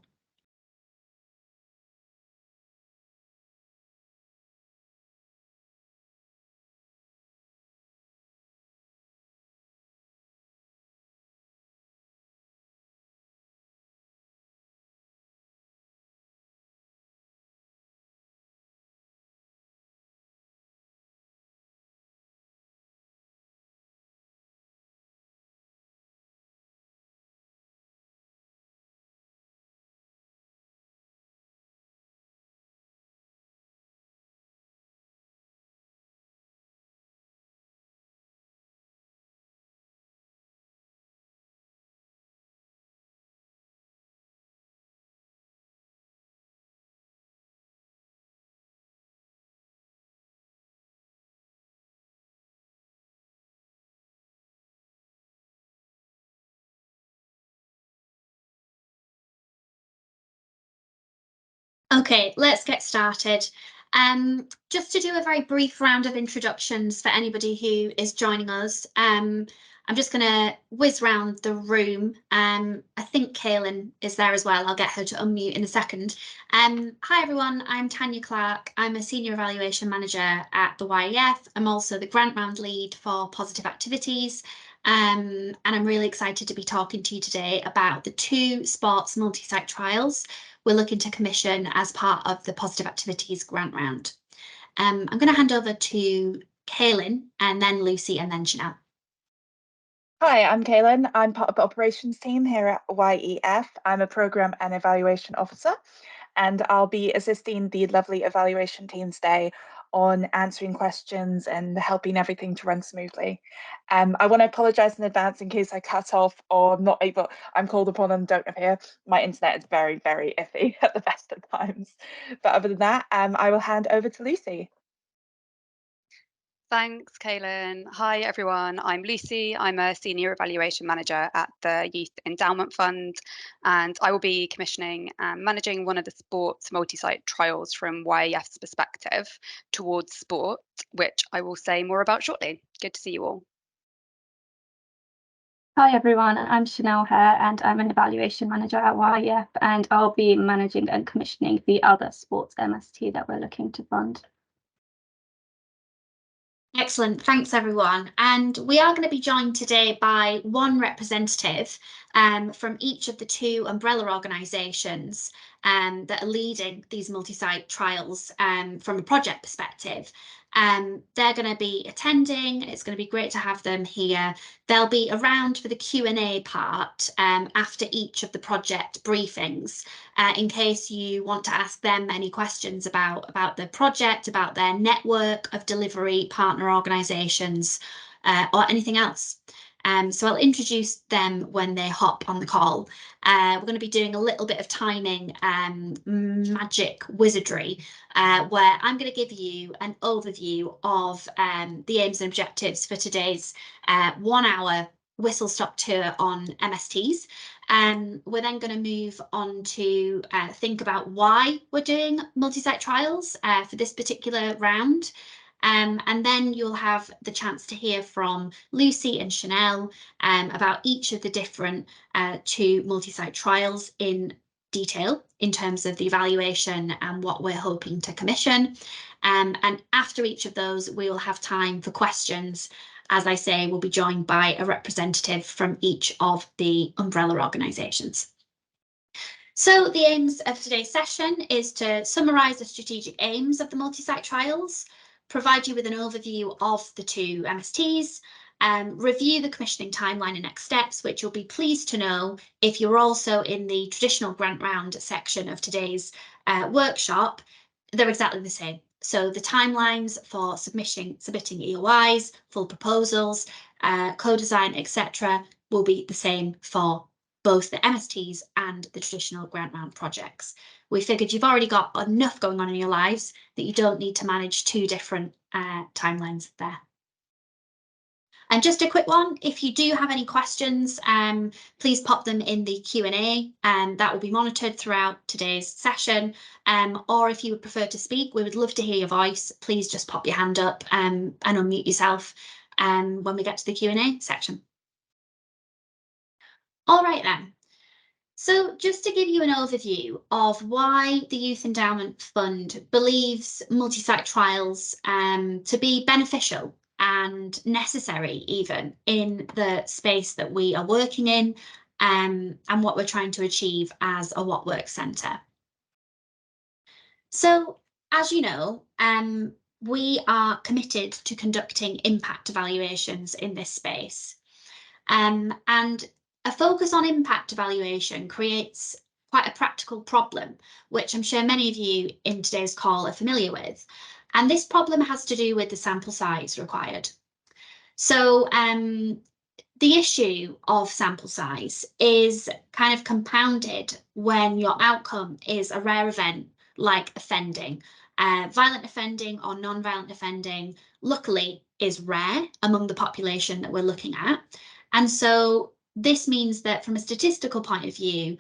Okay, let's get started. Just to do a very brief round of introductions for anybody who is joining us. I'm just going to whiz round the room. I think Kaylin is there as well. I'll get her to unmute in a second. Hi everyone, I'm Tanya Clark. I'm a Senior Evaluation Manager at the YEF. I'm also the Grant Round Lead for Positive Activities. And I'm really excited to be talking to you today about the 2 sports multi-site trials we're looking to commission as part of the Positive Activities Grant Round. I'm going to hand over to Kaylin and then Lucy and then Chanel. Hi, I'm Kaylin. I'm part of the operations team here at YEF. I'm a program and evaluation officer, and I'll be assisting the lovely evaluation team today on answering questions and helping everything to run smoothly. I want to apologise in advance in case I cut off or not able, I'm called upon and don't appear. My internet is very, very iffy at the best of times. But other than that, I will hand over to Lucy. Thanks, Kaylin. Hi, everyone. I'm Lucy. I'm a Senior Evaluation Manager at the Youth Endowment Fund, and I will be commissioning and managing one of the sports multi-site trials from YEF's perspective towards sport, which I will say more about shortly. Good to see you all. Hi everyone, I'm Chanel here and I'm an evaluation manager at YEF, and I'll be managing and commissioning the other sports MST that we're looking to fund. Excellent, thanks everyone. And we are going to be joined today by one representative from each of the 2 umbrella organisations that are leading these multi-site trials from a project perspective. They're going to be attending. It's going to be great to have them here. They'll be around for the Q&A part after each of the project briefings in case you want to ask them any questions about the project, about their network of delivery partner organisations or anything else. So I'll introduce them when they hop on the call. We're going to be doing a little bit of timing magic wizardry where I'm going to give you an overview of the aims and objectives for today's 1-hour whistle-stop tour on MSTs. We're then going to move on to think about why we're doing multi-site trials for this particular round. And then you'll have the chance to hear from Lucy and Chanel about each of the different 2 multi-site trials in detail in terms of the evaluation and what we're hoping to commission. And after each of those, we will have time for questions. As I say, we'll be joined by a representative from each of the umbrella organisations. So the aims of today's session is to summarise the strategic aims of the multi-site trials, provide you with an overview of the 2 MSTs, review the commissioning timeline and next steps, which you'll be pleased to know if you're also in the traditional grant round section of today's workshop, they're exactly the same. So the timelines for submitting EOIs, full proposals, co-design, etc. will be the same for both the MSTs and the traditional grant round projects. We figured you've already got enough going on in your lives that you don't need to manage two different timelines there. And just a quick one, if you do have any questions, please pop them in the Q&A, and that will be monitored throughout today's session. Or if you would prefer to speak, we would love to hear your voice. Please just pop your hand up and unmute yourself when we get to the Q&A section. All right then. So just to give you an overview of why the Youth Endowment Fund believes multi-site trials to be beneficial and necessary even in the space that we are working in and what we're trying to achieve as a What Works Centre. So as you know, we are committed to conducting impact evaluations in this space. And a focus on impact evaluation creates quite a practical problem, which I'm sure many of you in today's call are familiar with. And this problem has to do with the sample size required. So the issue of sample size is kind of compounded when your outcome is a rare event like offending. Violent offending or non-violent offending, luckily, is rare among the population that we're looking at. And so this means that from a statistical point of view,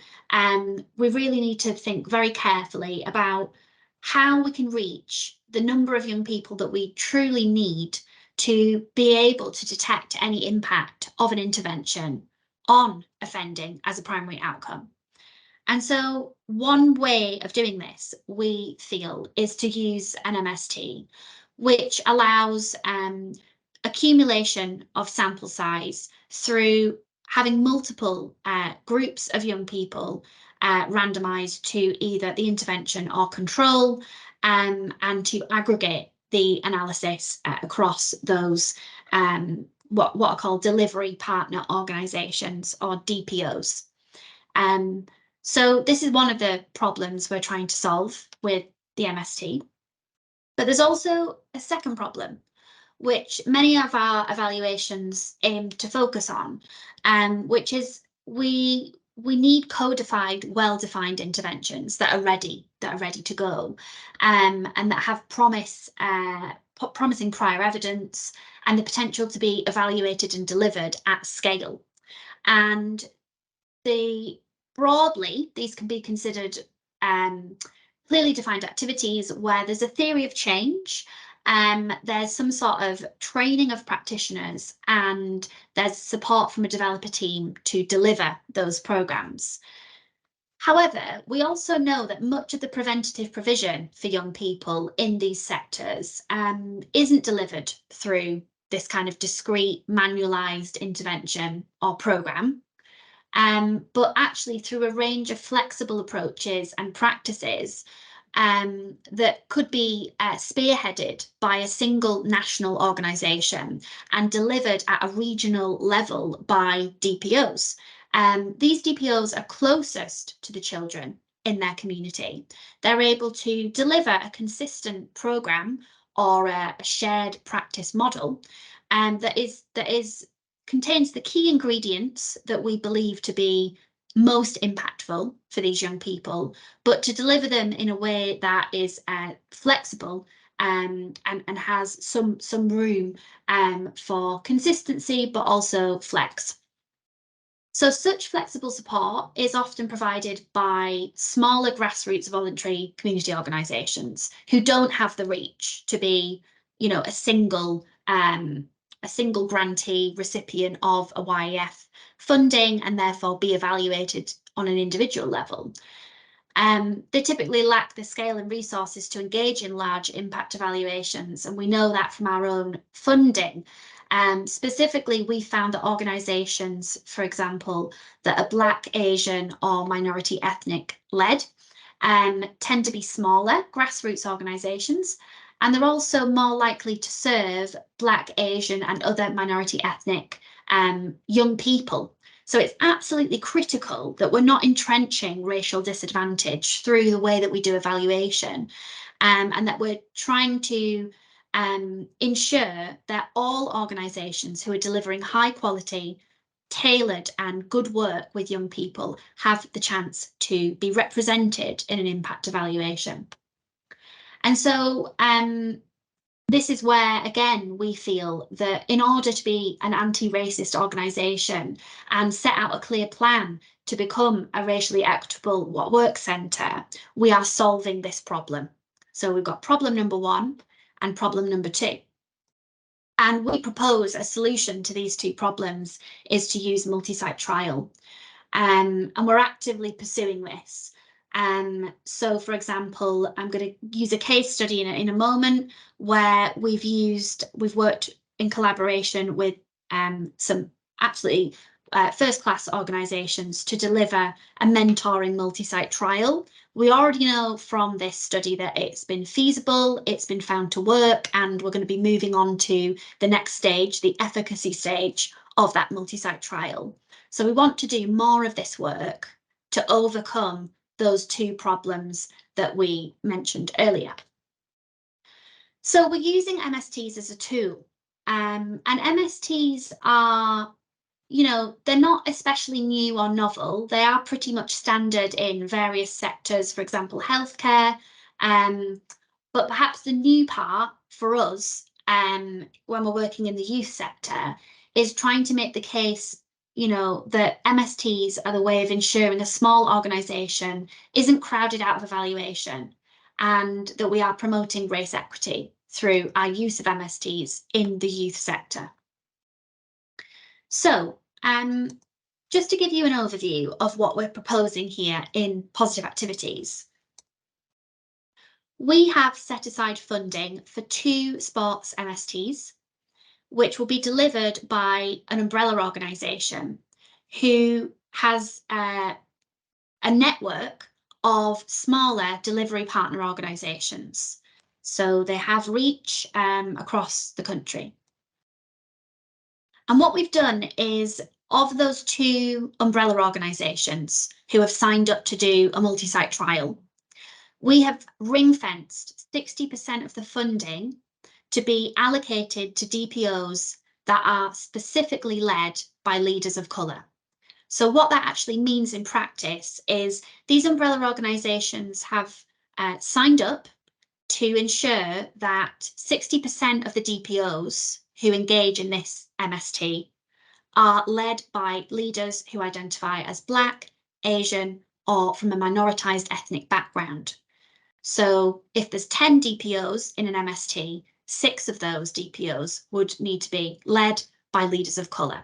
we really need to think very carefully about how we can reach the number of young people that we truly need to be able to detect any impact of an intervention on offending as a primary outcome. And so one way of doing this, we feel, is to use an MST, which allows accumulation of sample size through having multiple groups of young people randomised to either the intervention or control, and to aggregate the analysis across those what are called delivery partner organisations, or DPOs. So this is one of the problems we're trying to solve with the MST. But there's also a second problem, which many of our evaluations aim to focus on, which is we need codified, well-defined interventions that are ready to go, and that have promising prior evidence and the potential to be evaluated and delivered at scale. And broadly, these can be considered clearly defined activities where there's a theory of change, there's some sort of training of practitioners, and there's support from a developer team to deliver those programmes. However, we also know that much of the preventative provision for young people in these sectors isn't delivered through this kind of discrete manualised intervention or programme, but actually through a range of flexible approaches and practices that could be spearheaded by a single national organisation and delivered at a regional level by DPOs. These DPOs are closest to the children in their community. They're able to deliver a consistent programme or a shared practice model that contains the key ingredients that we believe to be most impactful for these young people, but to deliver them in a way that is flexible and has some room for consistency, but also flex. So such flexible support is often provided by smaller grassroots voluntary community organisations who don't have the reach to be, a single grantee recipient of a YEF funding and therefore be evaluated on an individual level. They typically lack the scale and resources to engage in large impact evaluations, and we know that from our own funding. Specifically, we found that organisations, for example, that are Black, Asian or minority ethnic led tend to be smaller grassroots organisations, and they're also more likely to serve Black, Asian and other minority ethnic young people. So it's absolutely critical that we're not entrenching racial disadvantage through the way that we do evaluation, and that we're trying to ensure that all organisations who are delivering high quality, tailored and good work with young people have the chance to be represented in an impact evaluation. And so this is where, again, we feel that in order to be an anti-racist organisation and set out a clear plan to become a racially equitable work centre, we are solving this problem. So we've got problem number 1 and problem number 2. And we propose a solution to these 2 problems is to use multi-site trial. And we're actively pursuing this. So, for example, I'm going to use a case study in a moment where we've worked in collaboration with some absolutely first-class organisations to deliver a mentoring multi-site trial. We already know from this study that it's been feasible, it's been found to work, and we're going to be moving on to the next stage, the efficacy stage of that multi-site trial. So we want to do more of this work to overcome those 2 problems that we mentioned earlier. So we're using MSTs as a tool, and MSTs are, they're not especially new or novel. They are pretty much standard in various sectors, for example, healthcare. But perhaps the new part for us, when we're working in the youth sector, is trying to make the case, that MSTs are the way of ensuring a small organisation isn't crowded out of evaluation, and that we are promoting race equity through our use of MSTs in the youth sector. So, just to give you an overview of what we're proposing here in positive activities, we have set aside funding for 2 sports MSTs, which will be delivered by an umbrella organisation who has a network of smaller delivery partner organisations. So they have reach across the country. And what we've done is, of those 2 umbrella organisations who have signed up to do a multi-site trial, we have ring-fenced 60% of the funding to be allocated to DPOs that are specifically led by leaders of colour. So what that actually means in practice is these umbrella organisations have signed up to ensure that 60% of the DPOs who engage in this MST are led by leaders who identify as Black, Asian, or from a minoritised ethnic background. So if there's 10 DPOs in an MST, 6 of those DPOs would need to be led by leaders of colour.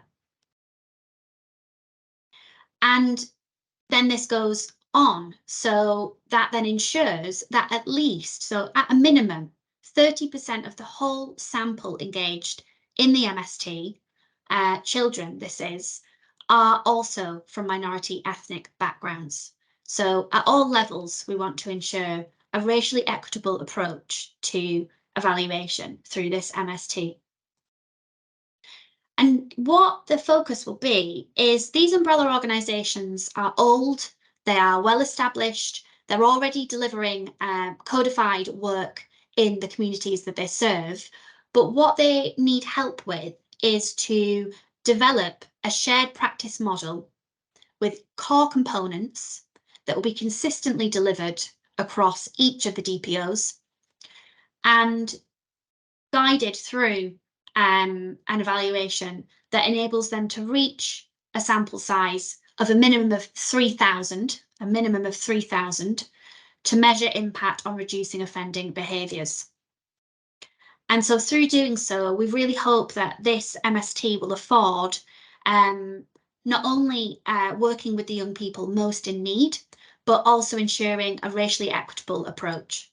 And then this goes on, so that then ensures that at least, so at a minimum, 30% of the whole sample engaged in the MST, children this is, are also from minority ethnic backgrounds. So at all levels, we want to ensure a racially equitable approach to evaluation through this MST. And what the focus will be is these umbrella organisations are old, they are well established, they're already delivering codified work in the communities that they serve. But what they need help with is to develop a shared practice model with core components that will be consistently delivered across each of the DPOs and guided through an evaluation that enables them to reach a sample size of a minimum of 3,000, to measure impact on reducing offending behaviours. And so through doing so, we really hope that this MST will afford not only working with the young people most in need, but also ensuring a racially equitable approach.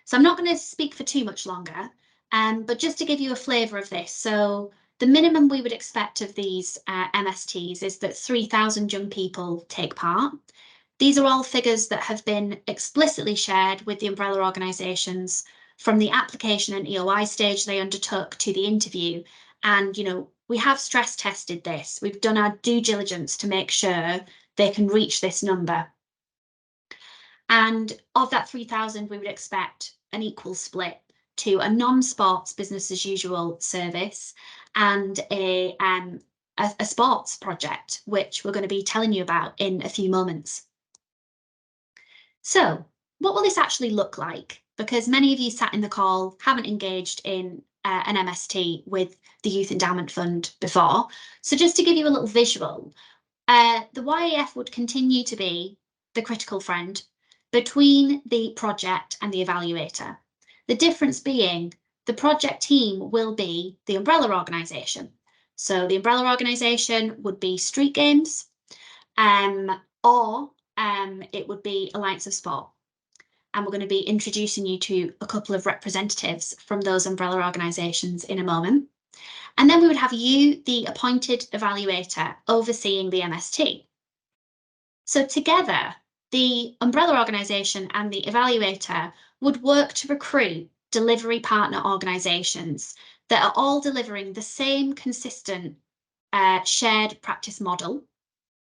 So I'm not going to speak for too much longer, but just to give you a flavour of this. So the minimum we would expect of these MSTs is that 3,000 young people take part. These are all figures that have been explicitly shared with the umbrella organisations from the application and EOI stage they undertook to the interview. And, we have stress tested this. We've done our due diligence to make sure they can reach this number. And of that 3,000, we would expect an equal split to a non-sports business as usual service and a a sports project, which we're going to be telling you about in a few moments. So what will this actually look like? Because many of you sat in the call haven't engaged in an MST with the Youth Endowment Fund before. So just to give you a little visual, the YEF would continue to be the critical friend between the project and the evaluator. The difference being the project team will be the umbrella organisation. So the umbrella organisation would be Street Games, or it would be Alliance of Sport. And we're going to be introducing you to a couple of representatives from those umbrella organisations in a moment. And then we would have you, the appointed evaluator, overseeing the MST. So together, the umbrella organisation and the evaluator would work to recruit delivery partner organisations that are all delivering the same consistent shared practice model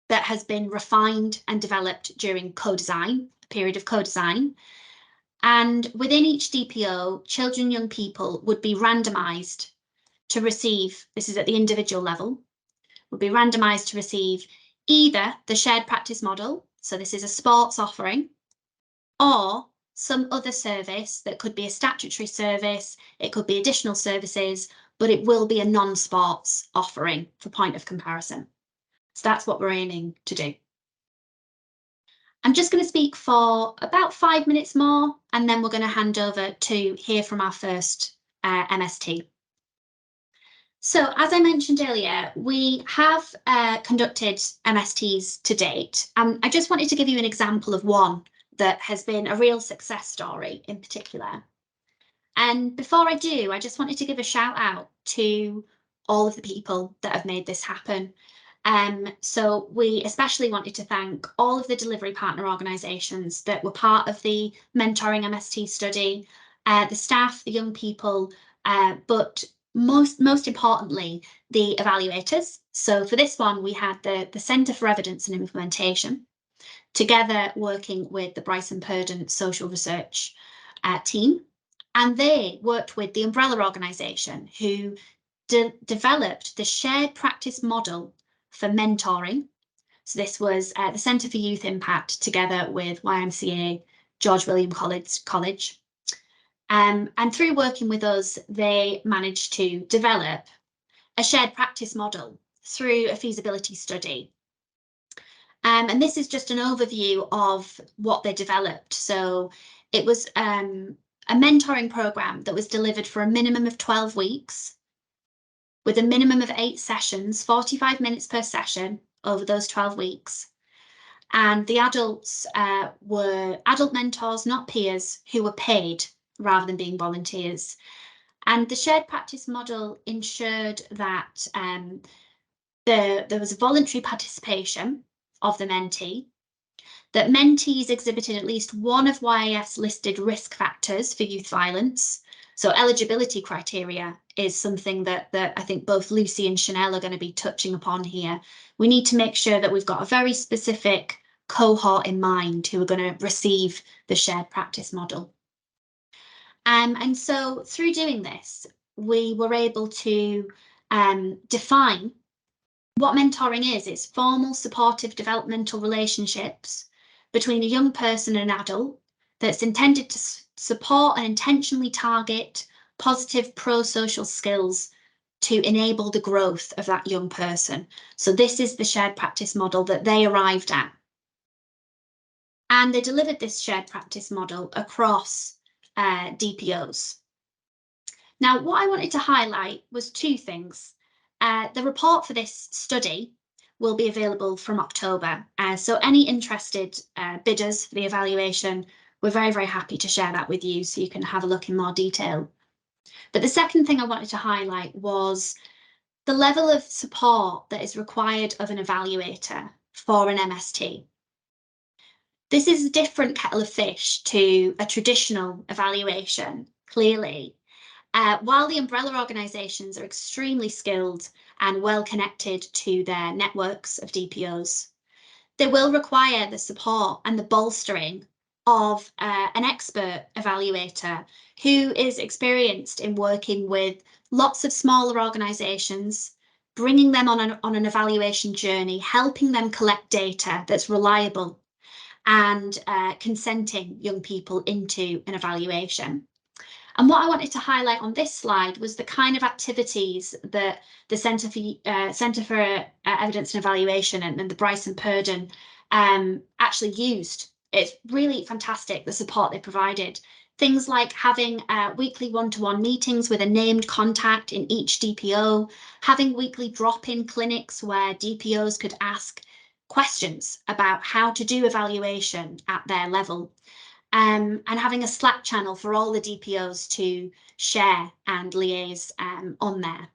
that has been refined and developed during co-design, a period of co-design. And within each DPO, children and young people would be randomised to receive, this is at the individual level, would be randomised to receive either the shared practice model, so this is a sports offering, or some other service that could be a statutory service, it could be additional services, but it will be a non-sports offering for point of comparison. So that's what we're aiming to do. I'm just going to speak for about 5 minutes more, and then we're going to hand over to hear from our first MST. So as I mentioned earlier, we have conducted MSTs to date. I just wanted to give you an example of one that has been a real success story in particular. And before I do, I just wanted to give a shout out to all of the people that have made this happen. So we especially wanted to thank all of the delivery partner organisations that were part of the mentoring MST study, the staff, the young people, but most importantly, the evaluators. So for this one, we had the Centre for Evidence and Implementation, together working with the Bryson Purdon Social Research team. And they worked with the umbrella organisation who developed the shared practice model for mentoring. So this was the Centre for Youth Impact together with YMCA George William College. And through working with us, they managed to develop a shared practice model through a feasibility study. And this is just an overview of what they developed. So it was a mentoring programme that was delivered for a minimum of 12 weeks, with a minimum of 8 sessions, 45 minutes per session over those 12 weeks. And the adults were adult mentors, not peers, who were paid rather than being volunteers. And the shared practice model ensured that there was a voluntary participation of the mentee, that mentees exhibited at least one of YAF's listed risk factors for youth violence. So eligibility criteria is something that I think both Lucy and Chanel are going to be touching upon here. We need to make sure that we've got a very specific cohort in mind who are going to receive the shared practice model. And so through doing this, we were able to define what mentoring is. It's formal, supportive, developmental relationships between a young person and an adult that's intended to support and intentionally target positive pro-social skills to enable the growth of that young person. So this is the shared practice model that they arrived at. And they delivered this shared practice model across DPOs. Now, what I wanted to highlight was 2 things. The report for this study will be available from October. So any interested bidders for the evaluation, we're very, very happy to share that with you so you can have a look in more detail. But the second thing I wanted to highlight was the level of support that is required of an evaluator for an MST. This is a different kettle of fish to a traditional evaluation, clearly. While the umbrella organisations are extremely skilled and well connected to their networks of DPOs, they will require the support and the bolstering of an expert evaluator who is experienced in working with lots of smaller organisations, bringing them on an evaluation journey, helping them collect data that's reliable, and consenting young people into an evaluation. And what I wanted to highlight on this slide was the kind of activities that the Centre for Evidence and Evaluation and the Bryson Purdon actually used. It's really fantastic, the support they provided. Things like having weekly one-to-one meetings with a named contact in each DPO, having weekly drop-in clinics where DPOs could ask questions about how to do evaluation at their level. And having a Slack channel for all the DPOs to share and liaise on there.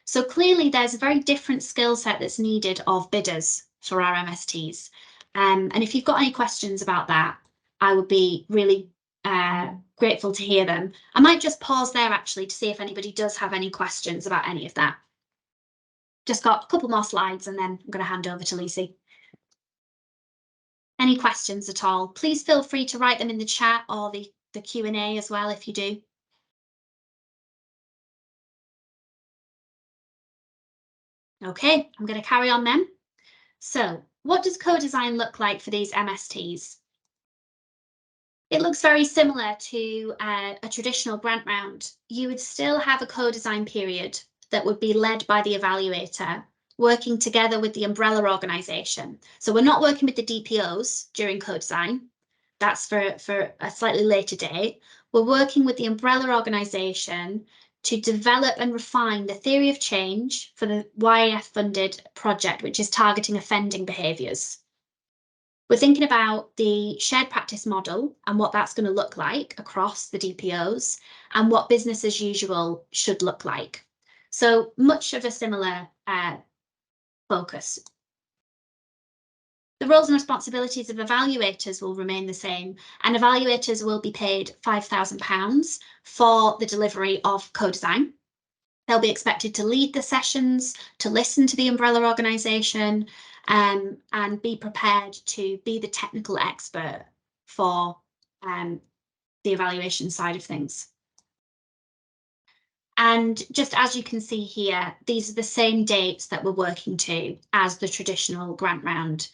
So clearly there's a very different skill set that's needed of bidders for our MSTs. And if you've got any questions about that, I would be really grateful to hear them. I might just pause there actually to see if anybody does have any questions about any of that. Just got a couple more slides and then I'm going to hand over to Lucy. Any questions at all, please feel free to write them in the chat or the Q&A as well if you do. Okay, I'm going to carry on then. So what does co-design look like for these MSTs? It looks very similar to a traditional grant round. You would still have a co-design period that would be led by the evaluator, working together with the umbrella organisation. So we're not working with the DPOs during co-design. That's for a slightly later date. We're working with the umbrella organisation to develop and refine the theory of change for the YAF funded project, which is targeting offending behaviours. We're thinking about the shared practice model and what that's going to look like across the DPOs and what business as usual should look like. So much of a similar focus. The roles and responsibilities of evaluators will remain the same, and evaluators will be paid £5,000 for the delivery of co-design. They'll be expected to lead the sessions, to listen to the umbrella organisation, and be prepared to be the technical expert for the evaluation side of things. And just as you can see here, these are the same dates that we're working to as the traditional grant round.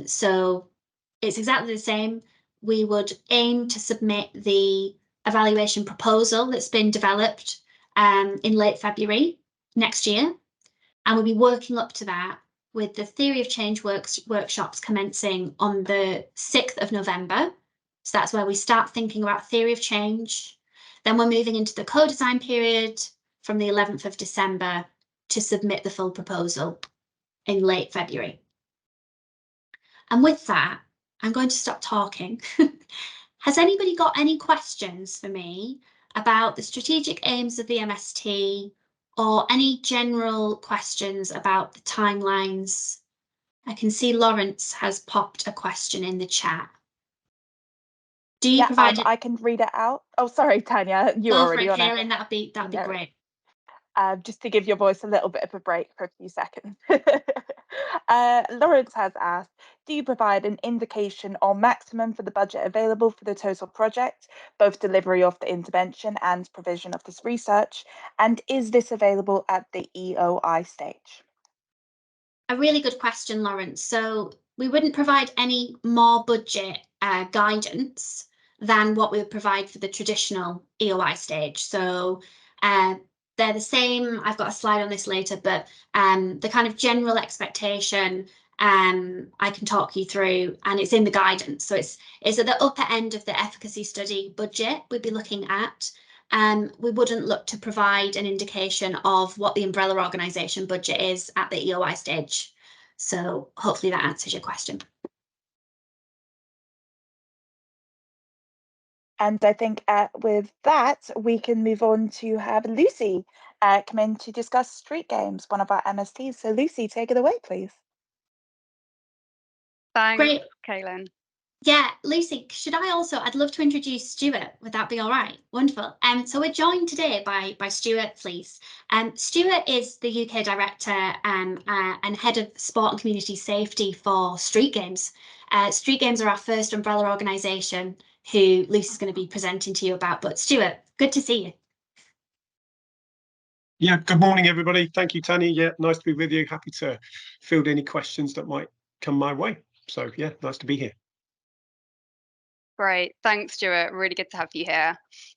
So it's exactly the same. We would aim to submit the evaluation proposal that's been developed in late February next year. And we'll be working up to that with the theory of change workshops commencing on the 6th of November. So that's where we start thinking about theory of change. Then we're moving into the co-design period from the 11th of December to submit the full proposal in late February. And with that, I'm going to stop talking. Has anybody got any questions for me about the strategic aims of the MST or any general questions about the timelines? I can see Lawrence has popped a question in the chat. Do you provide I can read it out. Oh, sorry, Tanya, you're already on it. Kaylin, that'd be great. Just to give your voice a little bit of a break for a few seconds. Lawrence has asked, do you provide an indication or maximum for the budget available for the total project, both delivery of the intervention and provision of this research? And is this available at the EOI stage? A really good question, Lawrence. So we wouldn't provide any more budget guidance than what we would provide for the traditional EOI stage. So they're the same. I've got a slide on this later, but the kind of general expectation I can talk you through, and it's in the guidance. So it's at the upper end of the efficacy study budget we'd be looking at. We wouldn't look to provide an indication of what the umbrella organisation budget is at the EOI stage. So hopefully that answers your question. And I think with that, we can move on to have Lucy come in to discuss Street Games, one of our MSTs. So Lucy, take it away, please. Thanks, Great. Kaylin. Yeah, Lucy, I'd love to introduce Stuart. Would that be all right? Wonderful. So we're joined today by Stuart Fleece. Stuart is the UK Director and Head of Sport and Community Safety for Street Games. Street Games are our first umbrella organisation who Lucy's going to be presenting to you about. But Stuart, good to see you. Yeah, good morning, everybody. Thank you, Tanya. Yeah, nice to be with you. Happy to field any questions that might come my way. So yeah, nice to be here. Great, thanks, Stuart. Really good to have you here.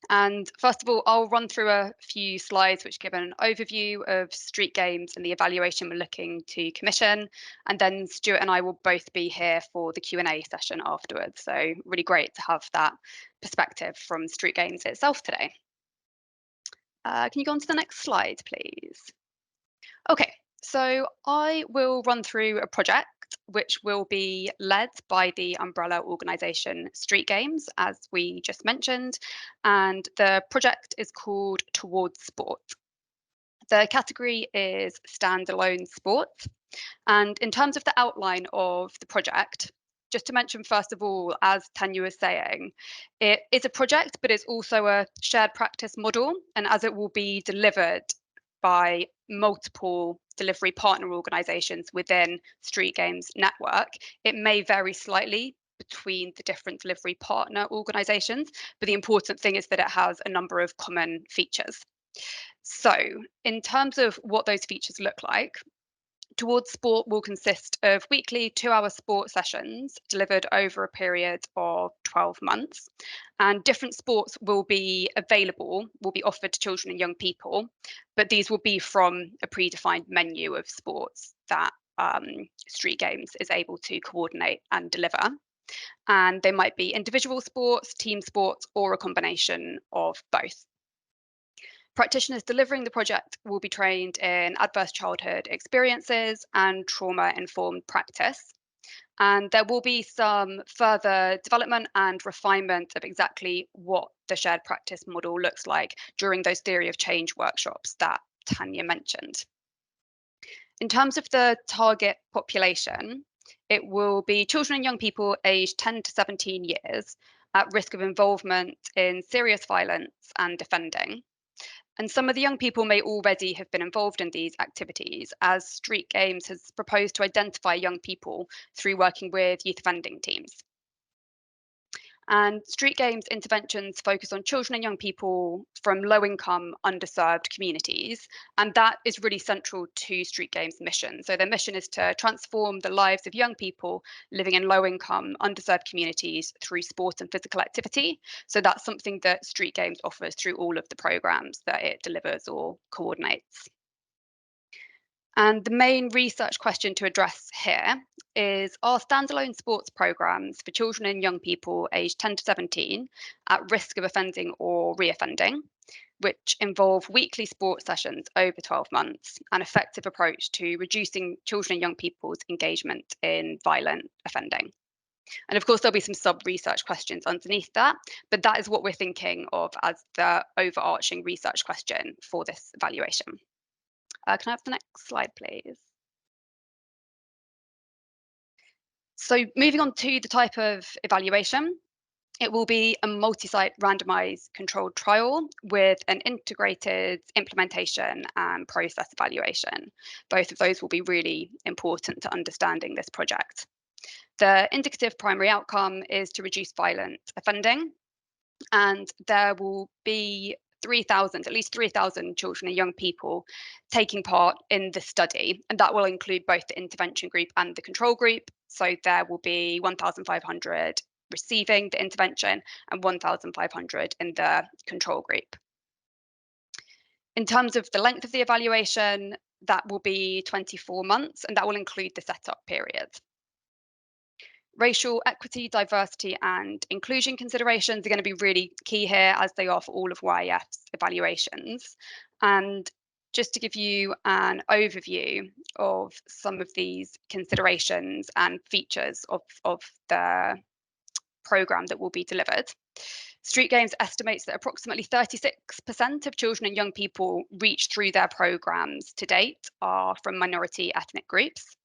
And first of all, I'll run through a few slides which give an overview of street games and the evaluation we're looking to commission. And then Stuart and I will both be here for the Q&A session afterwards. So really great to have that perspective from street games itself today. Can you go on to the next slide, please? Okay, so I will run through a project which will be led by the umbrella organisation Street Games, as we just mentioned, and the project is called Towards Sport. The category is standalone sport, and in terms of the outline of the project, just to mention first of all, as Tanya was saying, it is a project, but it's also a shared practice model, and as it will be delivered by multiple delivery partner organisations within Street Games Network, it may vary slightly between the different delivery partner organisations, but the important thing is that it has a number of common features. So in terms of what those features look like, Towards Sport will consist of weekly 2-hour sport sessions delivered over a period of 12 months. And different sports will be offered to children and young people, but these will be from a predefined menu of sports that Street Games is able to coordinate and deliver. And they might be individual sports, team sports, or a combination of both. Practitioners delivering the project will be trained in adverse childhood experiences and trauma-informed practice. And there will be some further development and refinement of exactly what the shared practice model looks like during those theory of change workshops that Tanya mentioned. In terms of the target population, it will be children and young people aged 10 to 17 years at risk of involvement in serious violence and offending. And some of the young people may already have been involved in these activities, as Street Games has proposed to identify young people through working with youth offending teams. And Street Games interventions focus on children and young people from low-income, underserved communities, and that is really central to Street Games' mission. So their mission is to transform the lives of young people living in low-income, underserved communities through sport and physical activity. So that's something that Street Games offers through all of the programs that it delivers or coordinates. And the main research question to address here is, are standalone sports programs for children and young people aged 10 to 17 at risk of offending or reoffending, which involve weekly sport sessions over 12 months, an effective approach to reducing children and young people's engagement in violent offending? And of course, there'll be some sub-research questions underneath that, but that is what we're thinking of as the overarching research question for this evaluation. Can I have the next slide, please? So moving on to the type of evaluation, it will be a multi-site randomized controlled trial with an integrated implementation and process evaluation. Both of those will be really important to understanding this project. The indicative primary outcome is to reduce violent offending, and there will be at least 3,000 children and young people taking part in the study, and that will include both the intervention group and the control group. So there will be 1,500 receiving the intervention and 1,500 in the control group. In terms of the length of the evaluation, that will be 24 months, and that will include the setup period. Racial equity, diversity and inclusion considerations are going to be really key here, as they are for all of YEF's evaluations. And just to give you an overview of some of these considerations and features of the programme that will be delivered, Street Games estimates that approximately 36% of children and young people reached through their programmes to date are from minority ethnic groups.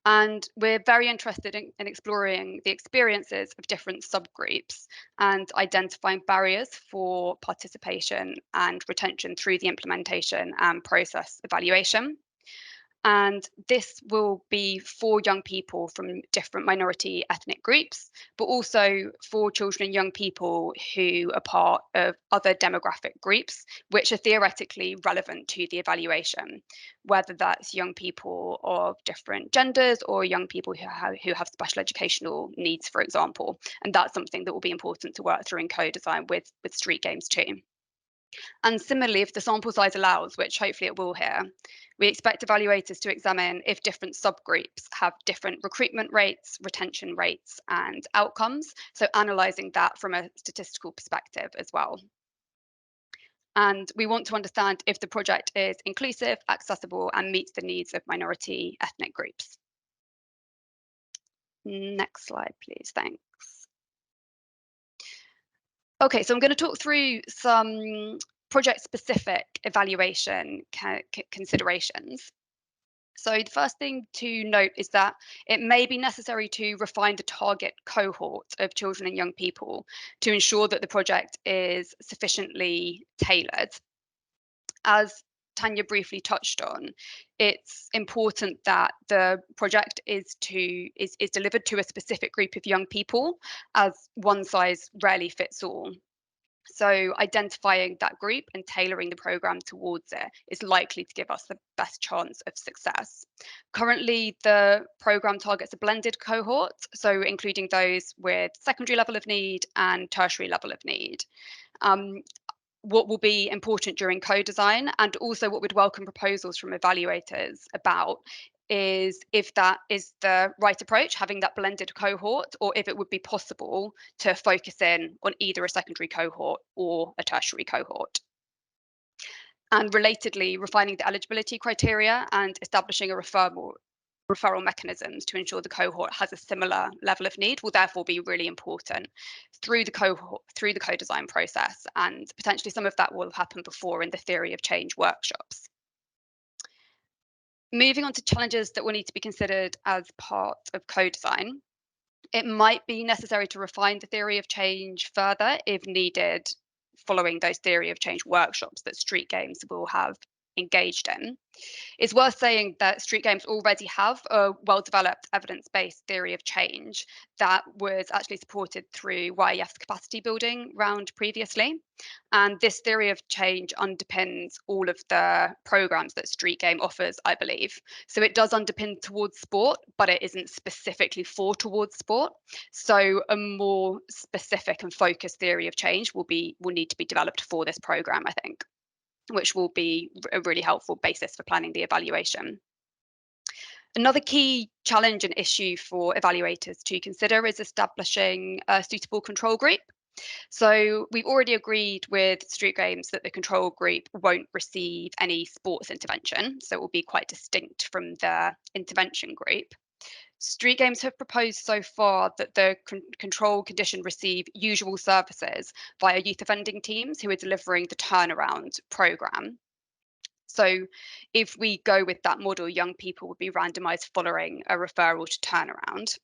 And we're very interested in exploring the experiences of different subgroups and identifying barriers for participation and retention through the implementation and process evaluation. And this will be for young people from different minority ethnic groups, but also for children and young people who are part of other demographic groups, which are theoretically relevant to the evaluation, whether that's young people of different genders or young people who have special educational needs, for example. And that's something that will be important to work through in co-design with street games too. And similarly, if the sample size allows, which hopefully it will here, we expect evaluators to examine if different subgroups have different recruitment rates, retention rates, and outcomes. So analysing that from a statistical perspective as well. And we want to understand if the project is inclusive, accessible, and meets the needs of minority ethnic groups. Next slide, please. Thanks. Okay, so I'm going to talk through some project-specific evaluation considerations. So the first thing to note is that it may be necessary to refine the target cohort of children and young people to ensure that the project is sufficiently tailored. As Tanya briefly touched on, it's important that the project is delivered to a specific group of young people, as one size rarely fits all. So identifying that group and tailoring the program towards it is likely to give us the best chance of success. Currently, the program targets a blended cohort, so including those with secondary level of need and tertiary level of need. What will be important during co-design, and also what we'd welcome proposals from evaluators about, is if that is the right approach, having that blended cohort, or if it would be possible to focus in on either a secondary cohort or a tertiary cohort. And relatedly, refining the eligibility criteria and establishing a referral mechanisms to ensure the cohort has a similar level of need will therefore be really important through the co-design process, and potentially some of that will happen before in the theory of change workshops. Moving on to challenges that will need to be considered as part of co-design, it might be necessary to refine the theory of change further if needed following those theory of change workshops that street games will have engaged in. It's worth saying that street games already have a well-developed evidence-based theory of change that was actually supported through YEF's capacity building round previously. And this theory of change underpins all of the programs that Street Game offers, I believe. So it does underpin towards sport, but it isn't specifically for towards sport. So a more specific and focused theory of change will need to be developed for this program, I think, which will be a really helpful basis for planning the evaluation. Another key challenge and issue for evaluators to consider is establishing a suitable control group. So we've already agreed with Street Games that the control group won't receive any sports intervention, so it will be quite distinct from the intervention group. Street Games have proposed so far that the control condition receive usual services via youth offending teams who are delivering the turnaround programme. So if we go with that model, young people would be randomised following a referral to turnaround.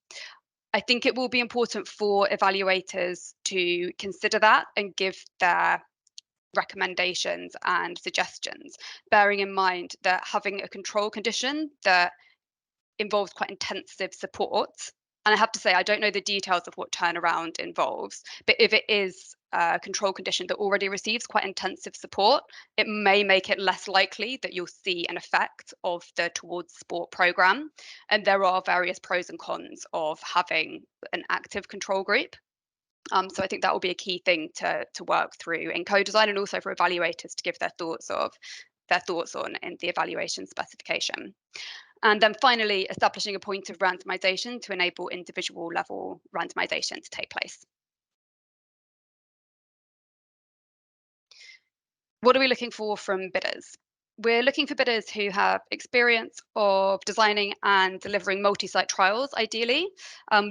I think it will be important for evaluators to consider that and give their recommendations and suggestions, bearing in mind that having a control condition that involves quite intensive support. And I have to say, I don't know the details of what turnaround involves, but if it is a control condition that already receives quite intensive support, it may make it less likely that you'll see an effect of the Towards Sport programme. And there are various pros and cons of having an active control group. So I think that will be a key thing to work through in co-design, and also for evaluators to give their thoughts on in the evaluation specification. And then finally, establishing a point of randomization to enable individual level randomization to take place. What are we looking for from bidders? We're looking for bidders who have experience of designing and delivering multi-site trials, ideally.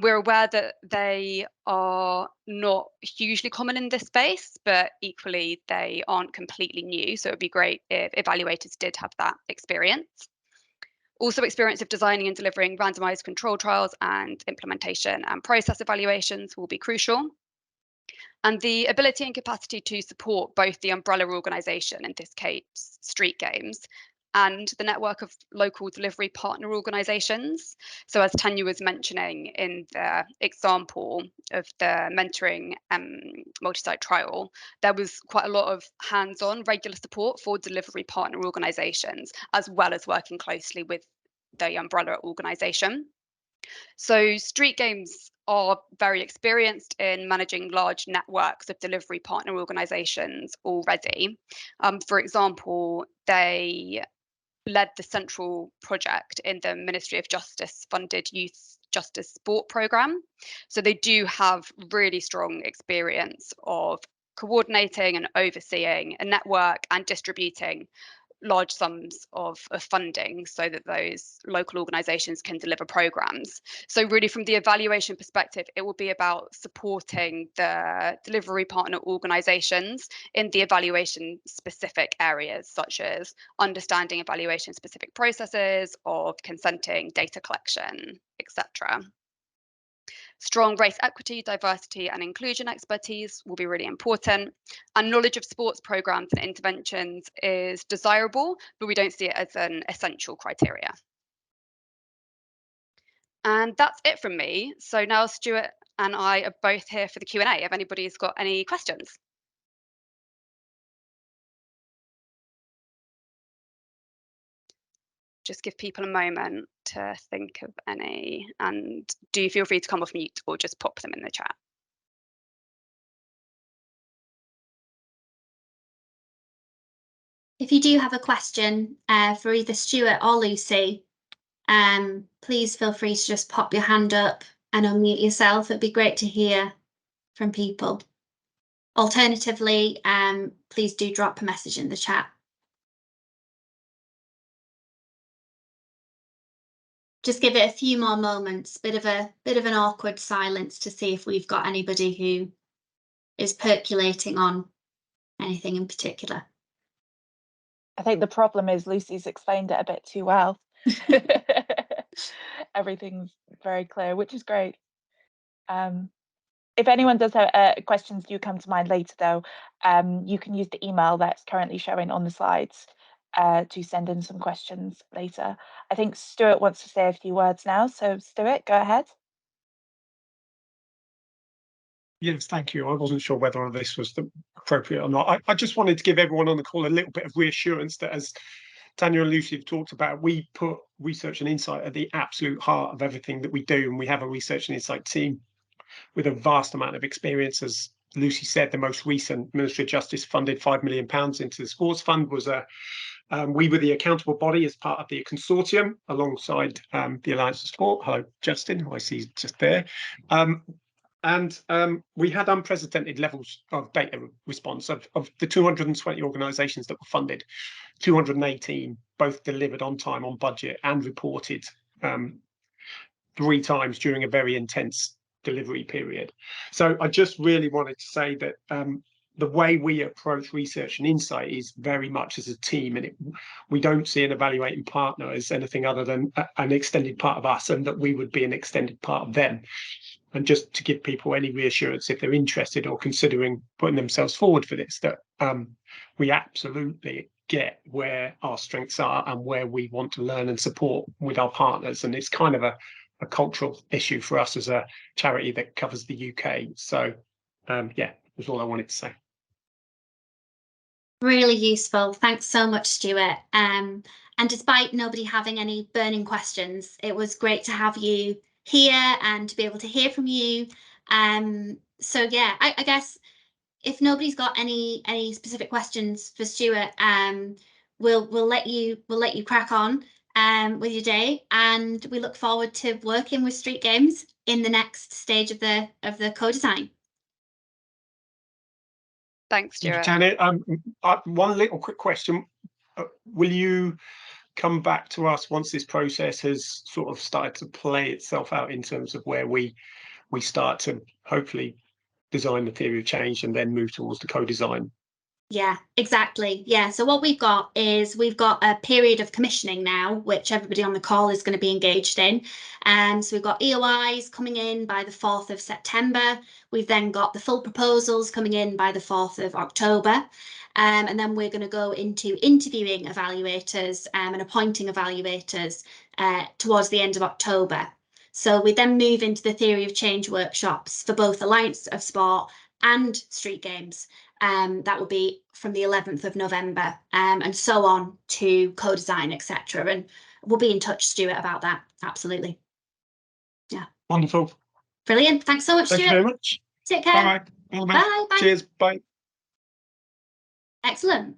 We're aware that they are not hugely common in this space, but equally they aren't completely new. So it would be great if evaluators did have that experience. Also, experience of designing and delivering randomized control trials and implementation and process evaluations will be crucial. And the ability and capacity to support both the umbrella organisation, in this case Street Games, and the network of local delivery partner organisations. So as Tanya was mentioning in the example of the mentoring multi-site trial, there was quite a lot of hands-on regular support for delivery partner organisations, as well as working closely with the umbrella organisation. So Street Games are very experienced in managing large networks of delivery partner organisations already. For example, they led the central project in the Ministry of Justice funded Youth Justice Sport programme. So they do have really strong experience of coordinating and overseeing a network and distributing large sums of funding so that those local organisations can deliver programmes. So really from the evaluation perspective, it will be about supporting the delivery partner organisations in the evaluation specific areas, such as understanding evaluation specific processes of consenting, data collection, etc. Strong race equity, diversity and inclusion expertise will be really important. And knowledge of sports programmes and interventions is desirable, but we don't see it as an essential criteria. And that's it from me. So now Stuart and I are both here for the Q&A if anybody's got any questions. Just give people a moment to think of any, and do feel free to come off mute or just pop them in the chat. If you do have a question for either Stuart or Lucy, please feel free to just pop your hand up and unmute yourself. It'd be great to hear from people. Alternatively, please do drop a message in the chat. Just give it a few more moments, bit of an awkward silence to see if we've got anybody who is percolating on anything in particular. I think the problem is Lucy's explained it a bit too well. Everything's very clear, which is great. If anyone does have questions do come to mind later, though, you can use the email that's currently showing on the slides to send in some questions later. I think Stuart wants to say a few words now. So Stuart, go ahead. Yes, thank you. I wasn't sure whether this was appropriate or not. I just wanted to give everyone on the call a little bit of reassurance that, as Tanya and Lucy have talked about, we put research and insight at the absolute heart of everything that we do. And we have a research and insight team with a vast amount of experience. As Lucy said, the most recent Ministry of Justice funded £5 million into the sports fund was we were the accountable body as part of the consortium alongside the Alliance for Sport. Hello, Justin, who I see just there. And we had unprecedented levels of data response. Of the 220 organisations that were funded, 218 both delivered on time, on budget, and reported 3 times during a very intense delivery period. So I just really wanted to say that the way we approach research and insight is very much as a team, and we don't see an evaluating partner as anything other than an extended part of us, and that we would be an extended part of them. And just to give people any reassurance if they're interested or considering putting themselves forward for this, that we absolutely get where our strengths are and where we want to learn and support with our partners. And it's kind of a cultural issue for us as a charity that covers the UK. So yeah, that's all I wanted to say. Really useful. Thanks so much, Stuart. And despite nobody having any burning questions, it was great to have you here and to be able to hear from you. So yeah, I guess if nobody's got any specific questions for Stuart, we'll let you crack on with your day, and we look forward to working with Street Games in the next stage of the co-design. Thanks, Stuart. Janet, one little quick question. Will you come back to us once this process has sort of started to play itself out in terms of where we start to hopefully design the theory of change and then move towards the co-design? Yeah, exactly. Yeah, so what we've got is we've got a period of commissioning now, which everybody on the call is going to be engaged in. So we've got EOIs coming in by the 4th of September. We've then got the full proposals coming in by the 4th of October. And then we're going to go into interviewing evaluators and appointing evaluators towards the end of October. So we then move into the theory of change workshops for both Alliance of Sport and Street Games. That will be from the 11th of November, and so on to co-design, etc. And we'll be in touch, Stuart, about that. Absolutely. Yeah. Wonderful. Brilliant. Thanks so much, Thank Stuart. you very much. Take care. Bye. Bye. Bye. Cheers. Bye. Excellent.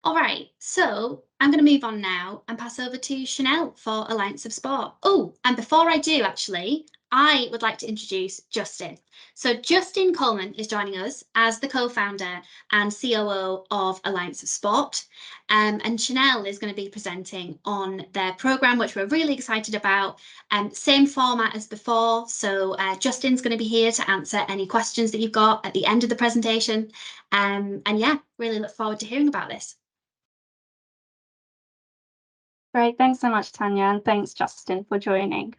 All right, so I'm going to move on now and pass over to Chanel for Alliance of Sport. Oh, and before I do, actually, I would like to introduce Justin. So Justin Coleman is joining us as the co-founder and COO of Alliance of Sport. And Chanel is going to be presenting on their programme, which we're really excited about. Same format as before. So Justin's going to be here to answer any questions that you've got at the end of the presentation. And yeah, really look forward to hearing about this. Great, thanks so much, Tanya, and thanks, Justin, for joining.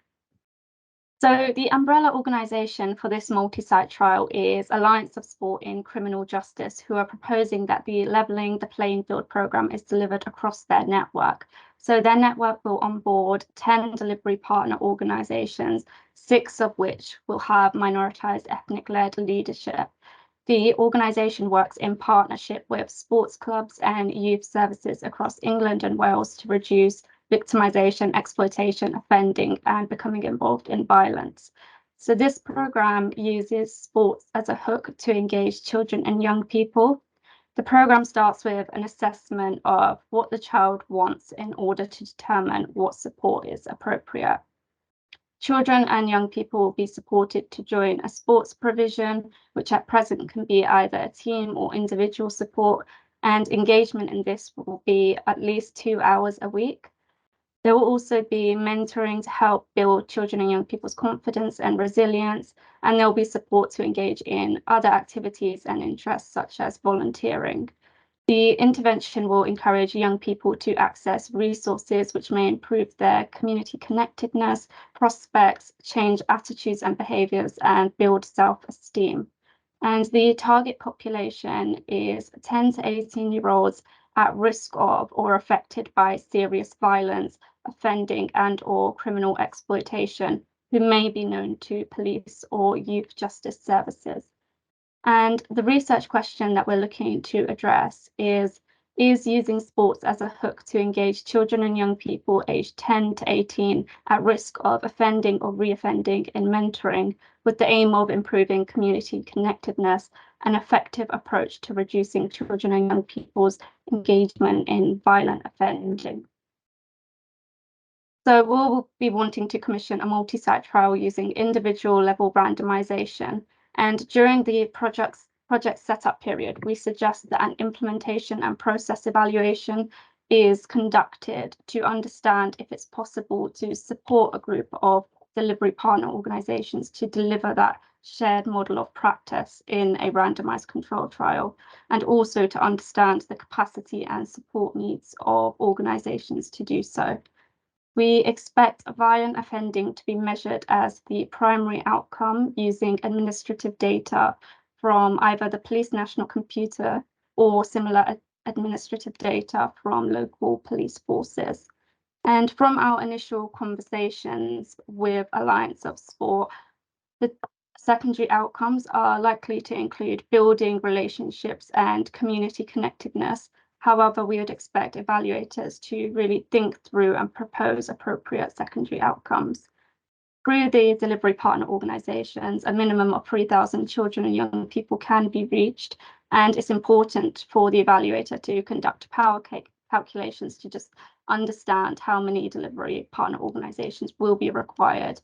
So the umbrella organisation for this multi-site trial is Alliance of Sport in Criminal Justice, who are proposing that the Levelling the Playing Field programme is delivered across their network. So their network will onboard 10 delivery partner organisations, 6 of which will have minoritized ethnic-led leadership. The organisation works in partnership with sports clubs and youth services across England and Wales to reduce victimisation, exploitation, offending, and becoming involved in violence. So this programme uses sports as a hook to engage children and young people. The programme starts with an assessment of what the child wants in order to determine what support is appropriate. Children and young people will be supported to join a sports provision, which at present can be either a team or individual support, and engagement in this will be at least 2 hours a week. There will also be mentoring to help build children and young people's confidence and resilience, and there will be support to engage in other activities and interests such as volunteering. The intervention will encourage young people to access resources which may improve their community connectedness, prospects, change attitudes and behaviours, and build self-esteem. And the target population is 10 to 18-year-olds at risk of or affected by serious violence, offending and/or criminal exploitation, who may be known to police or youth justice services. And the research question that we're looking to address is using sports as a hook to engage children and young people aged 10 to 18 at risk of offending or reoffending in mentoring, with the aim of improving community connectedness, an effective approach to reducing children and young people's engagement in violent offending. So we'll be wanting to commission a multi-site trial using individual level randomization. And during the project setup period, we suggest that an implementation and process evaluation is conducted to understand if it's possible to support a group of delivery partner organizations to deliver that shared model of practice in a randomized control trial, and also to understand the capacity and support needs of organizations to do so. We expect violent offending to be measured as the primary outcome using administrative data from either the Police National Computer or similar administrative data from local police forces. And from our initial conversations with Alliance of Sport, the secondary outcomes are likely to include building relationships and community connectedness. However, we would expect evaluators to really think through and propose appropriate secondary outcomes. Through the delivery partner organisations, a minimum of 3,000 children and young people can be reached, and it's important for the evaluator to conduct power calculations to just understand how many delivery partner organisations will be required,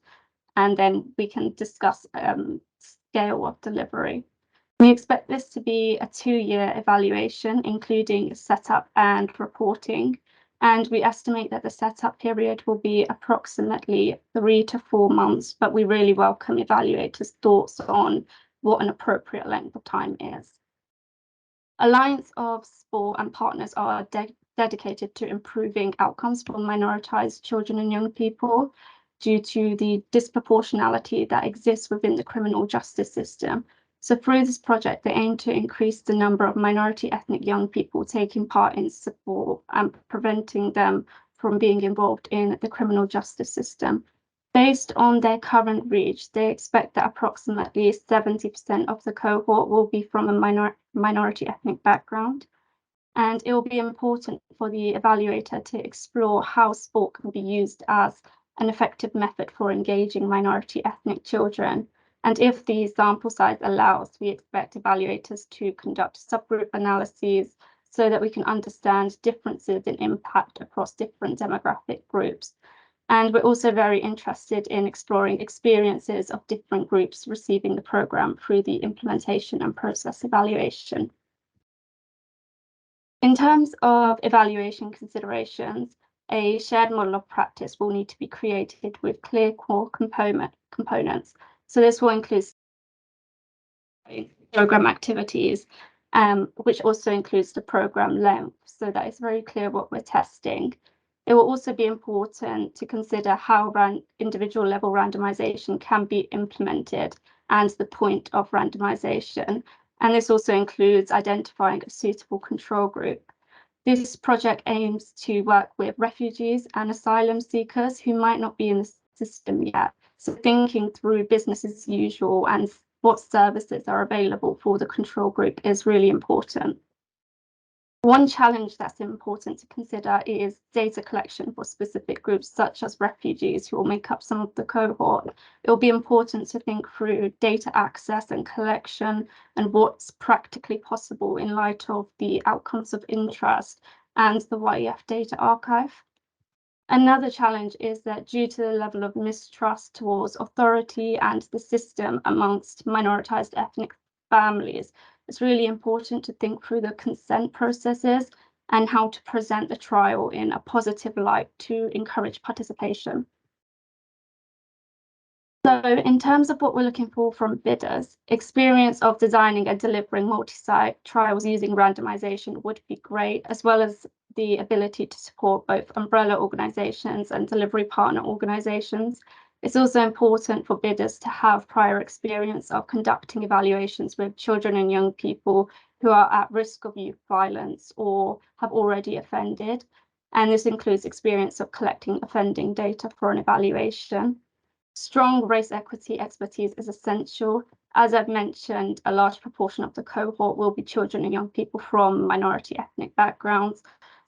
and then we can discuss scale of delivery. We expect this to be a 2-year evaluation, including setup and reporting, and we estimate that the setup period will be approximately 3 to 4 months, but we really welcome evaluators' thoughts on what an appropriate length of time is. Alliance of Sport and partners are dedicated to improving outcomes for minoritized children and young people due to the disproportionality that exists within the criminal justice system. So through this project, they aim to increase the number of minority ethnic young people taking part in support and preventing them from being involved in the criminal justice system. Based on their current reach, they expect that approximately 70% of the cohort will be from a minority ethnic background. And it will be important for the evaluator to explore how sport can be used as an effective method for engaging minority ethnic children. And if the sample size allows, we expect evaluators to conduct subgroup analyses so that we can understand differences in impact across different demographic groups. And we're also very interested in exploring experiences of different groups receiving the programme through the implementation and process evaluation. In terms of evaluation considerations, a shared model of practice will need to be created with clear core components. So this will include programme activities, which also includes the programme length, so that it's very clear what we're testing. It will also be important to consider how individual level randomization can be implemented and the point of randomization. And this also includes identifying a suitable control group. This project aims to work with refugees and asylum seekers who might not be in the system yet. So thinking through business as usual and what services are available for the control group is really important. One challenge that's important to consider is data collection for specific groups, such as refugees who will make up some of the cohort. It will be important to think through data access and collection and what's practically possible in light of the outcomes of interest and the YEF data archive. Another challenge is that due to the level of mistrust towards authority and the system amongst minoritized ethnic families, it's really important to think through the consent processes and how to present the trial in a positive light to encourage participation. So in terms of what we're looking for from bidders, experience of designing and delivering multi-site trials using randomization would be great, as well as the ability to support both umbrella organizations and delivery partner organizations. It's also important for bidders to have prior experience of conducting evaluations with children and young people who are at risk of youth violence or have already offended. And this includes experience of collecting offending data for an evaluation. Strong race equity expertise is essential. As I've mentioned, a large proportion of the cohort will be children and young people from minority ethnic backgrounds.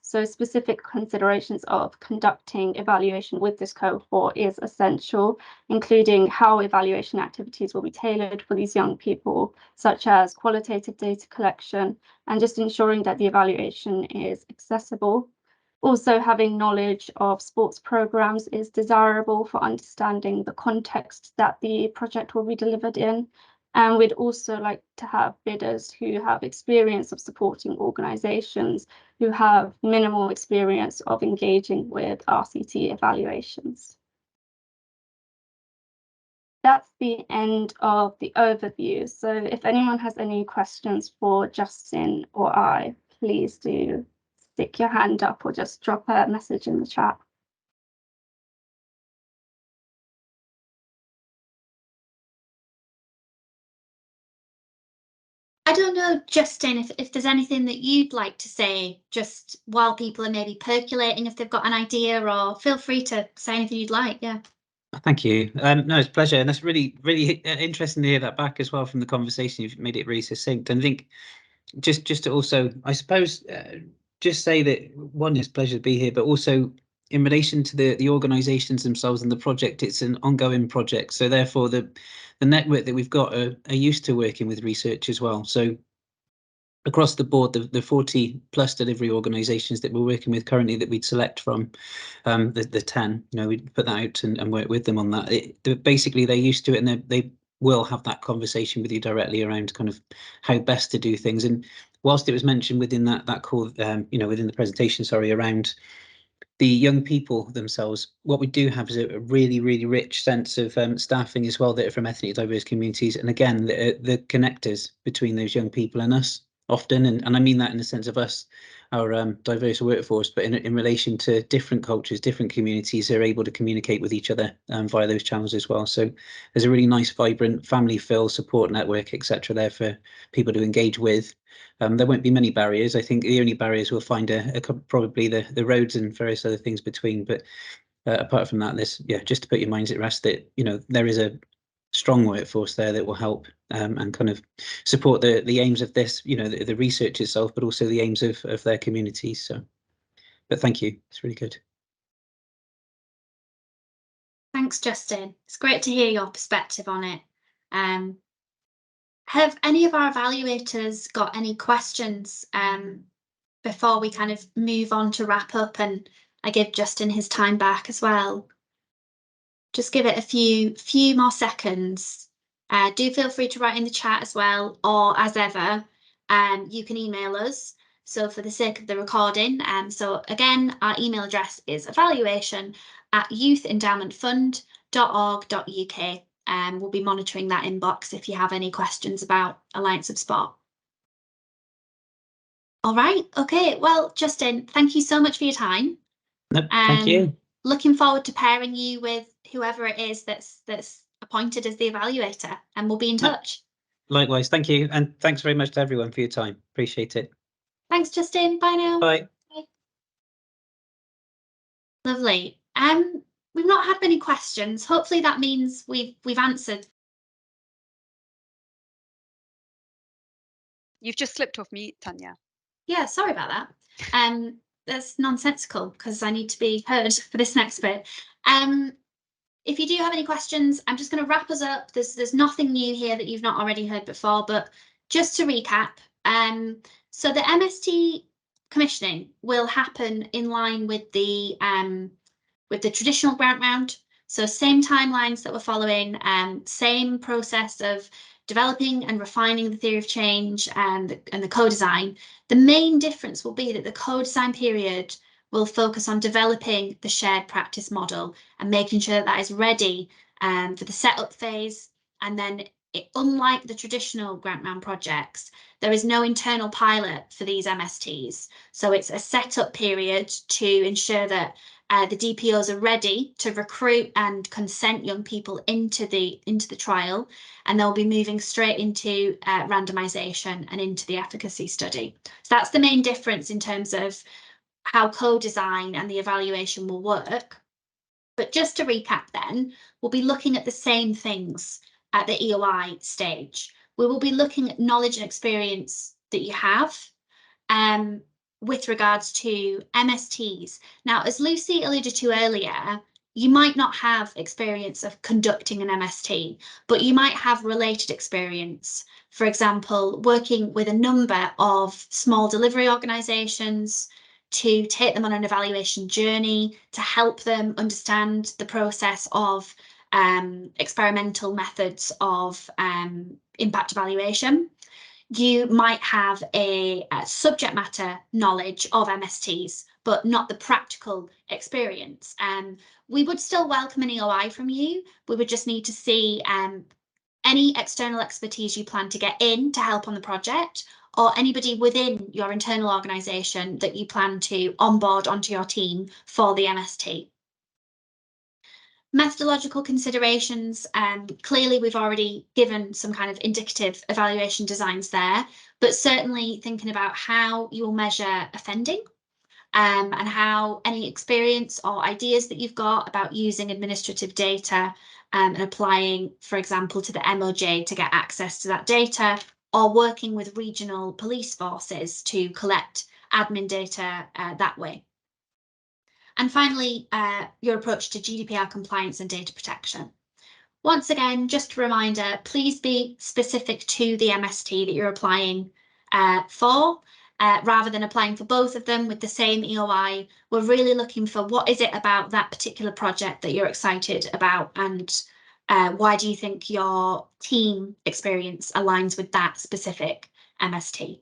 So specific considerations of conducting evaluation with this cohort is essential, including how evaluation activities will be tailored for these young people, such as qualitative data collection, and just ensuring that the evaluation is accessible. Also, having knowledge of sports programs is desirable for understanding the context that the project will be delivered in. And we'd also like to have bidders who have experience of supporting organisations who have minimal experience of engaging with RCT evaluations. That's the end of the overview. So if anyone has any questions for Justin or I, please do stick your hand up or just drop a message in the chat. I don't know, Justin, if there's anything that you'd like to say just while people are maybe percolating, if they've got an idea, or feel free to say anything you'd like. Yeah. Thank you. No, it's a pleasure. And that's really, really interesting to hear that back as well from the conversation. You've made it really succinct. And I think just to also, I suppose, just say that one, it's a pleasure to be here, but also in relation to the organisations themselves and the project, it's an ongoing project. So therefore, the network that we've got are used to working with research as well. So across the board, the 40 plus delivery organisations that we're working with currently that we'd select from, the 10, we'd put that out and work with them on that. Basically, they're used to it, and they will have that conversation with you directly around kind of how best to do things. And whilst it was mentioned within that call, within the presentation, around the young people themselves, what we do have is a really, really rich sense of staffing as well that are from ethnically diverse communities. And again, the connectors between those young people and us often, and I mean that in the sense of us diverse workforce, but in relation to different cultures, different communities, they're able to communicate with each other via those channels as well. So there's a really nice, vibrant family feel, support network, etc. there for people to engage with. There won't be many barriers. I think the only barriers we'll find are probably the roads and various other things between. But apart from that, just to put your minds at rest that there is a strong workforce there that will help and kind of support the aims of this, the research itself, but also the aims of their communities. So, but thank you, it's really good. Thanks, Justin. It's great to hear your perspective on it. Have any of our evaluators got any questions before we kind of move on to wrap up and I give Justin his time back as well? Just give it a few more seconds. Do feel free to write in the chat as well, or as ever, you can email us. So for the sake of the recording, so again, our email address is evaluation@youthendowmentfund.org.uk. We'll be monitoring that inbox if you have any questions about Alliance of Sport. All right, okay, well, Justin, thank you so much for your time. No, thank you. Looking forward to pairing you with whoever it is that's appointed as the evaluator, and we'll be in touch. Likewise, thank you, and thanks very much to everyone for your time. Appreciate it. Thanks, Justin. Bye now. Bye. Bye. Lovely. We've not had many questions. Hopefully that means we've answered. You've just slipped off mute, Tanya. Yeah, sorry about that. That's nonsensical because I need to be heard for this next bit. If you do have any questions, I'm just going to wrap us up. There's nothing new here that you've not already heard before, but just to recap, so the MST commissioning will happen in line with the traditional grant round. So same timelines that we're following, same process of developing and refining the theory of change and the co-design. The main difference will be that the co-design period will focus on developing the shared practice model and making sure that is ready for the setup phase. And then, unlike the traditional grant round projects, there is no internal pilot for these MSTs. So it's a setup period to ensure that the DPOs are ready to recruit and consent young people into the trial, and they'll be moving straight into randomization and into the efficacy study. So that's the main difference in terms of how co-design and the evaluation will work. But just to recap then, we'll be looking at the same things at the EOI stage. We will be looking at knowledge and experience that you have with regards to MSTs. Now, as Lucy alluded to earlier, you might not have experience of conducting an MST, but you might have related experience. For example, working with a number of small delivery organisations to take them on an evaluation journey, to help them understand the process of experimental methods of impact evaluation. You might have a subject matter knowledge of MSTs, but not the practical experience. We would still welcome an EOI from you. We would just need to see any external expertise you plan to get in to help on the project, or anybody within your internal organisation that you plan to onboard onto your team for the MST. Methodological considerations, clearly we've already given some kind of indicative evaluation designs there, but certainly thinking about how you will measure offending and how any experience or ideas that you've got about using administrative data and applying, for example, to the MOJ to get access to that data, or working with regional police forces to collect admin data that way. And finally, your approach to GDPR compliance and data protection. Once again, just a reminder, please be specific to the MST that you're applying for, rather than applying for both of them with the same EOI. We're really looking for what is it about that particular project that you're excited about, and why do you think your team experience aligns with that specific MST.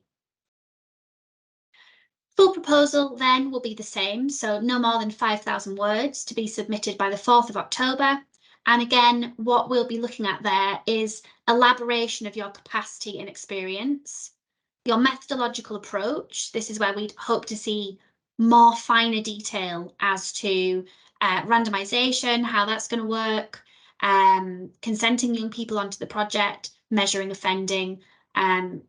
Full proposal then will be the same, so no more than 5,000 words to be submitted by the 4th of October. And again, what we'll be looking at there is elaboration of your capacity and experience, Your methodological approach, this is where we'd hope to see more finer detail as to randomization, how that's going to work, consenting young people onto the project, measuring offending, and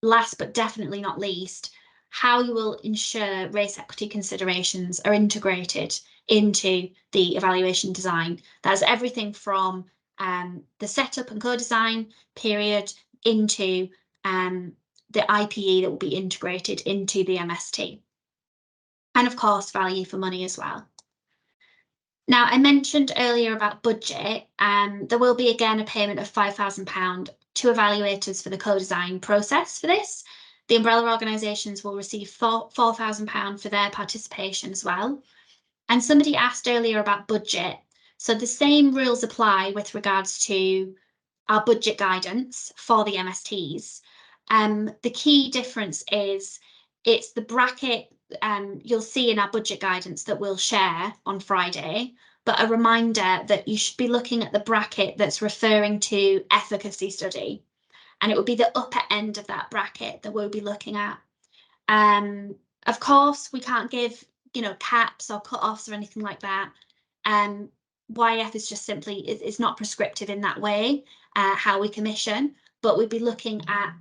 last but definitely not least, how you will ensure race equity considerations are integrated into the evaluation design. That's everything from the setup and co-design period into the IPE that will be integrated into the MST. And of course, value for money as well. Now, I mentioned earlier about budget, there will be again a payment of £5,000 to evaluators for the co-design process for this. The umbrella organisations will receive £4,000 for their participation as well. And somebody asked earlier about budget. So the same rules apply with regards to our budget guidance for the MSTs. The key difference is it's the bracket you'll see in our budget guidance that we'll share on Friday, but a reminder that you should be looking at the bracket that's referring to efficacy study. And it will be the upper end of that bracket that we'll be looking at. Of course, we can't give, caps or cut-offs or anything like that. YF is just simply, it's not prescriptive in that way, how we commission, but we'd be looking at,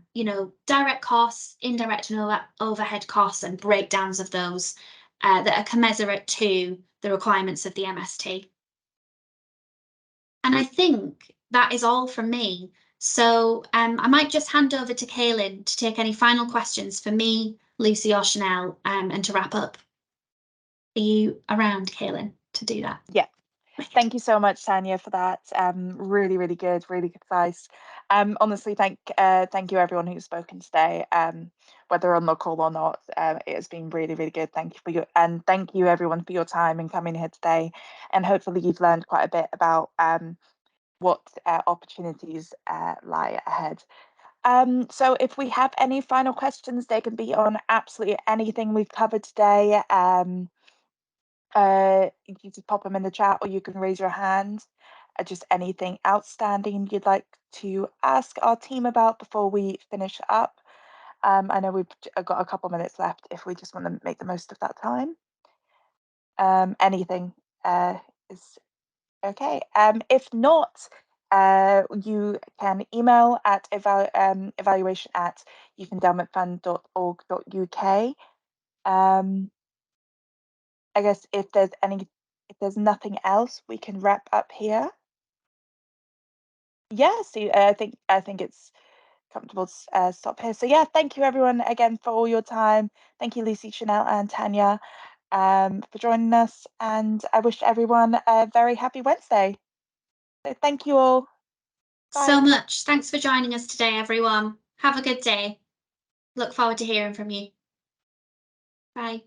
direct costs, indirect and overhead costs and breakdowns of those that are commensurate to the requirements of the MST. And I think that is all from me. So I might just hand over to Kaylin to take any final questions for me, Lucy or Chanel, and to wrap up. Are you around, Kaylin, to do that? Yeah. Thank you so much, Tanya, for that. Really, really good advice. Honestly, thank you everyone who's spoken today, whether on the call or not. It has been really, really good. Thank you thank you everyone for your time and coming here today. And hopefully you've learned quite a bit about what opportunities lie ahead. So if we have any final questions, they can be on absolutely anything we've covered today. You can just pop them in the chat or you can raise your hand. Just anything outstanding you'd like to ask our team about before we finish up. I know we've got a couple minutes left if we just want to make the most of that time. Anything is okay. If not, you can email at evaluation@youthendowmentfund.org.uk. I guess if there's nothing else, we can wrap up here. Yeah, so I think it's comfortable to stop here. So yeah, thank you everyone again for all your time. Thank you, Lucy, Chanel, and Tanya, for joining us. And I wish everyone a very happy Wednesday. So thank you all. Bye. So much. Thanks for joining us today, everyone. Have a good day. Look forward to hearing from you. Bye.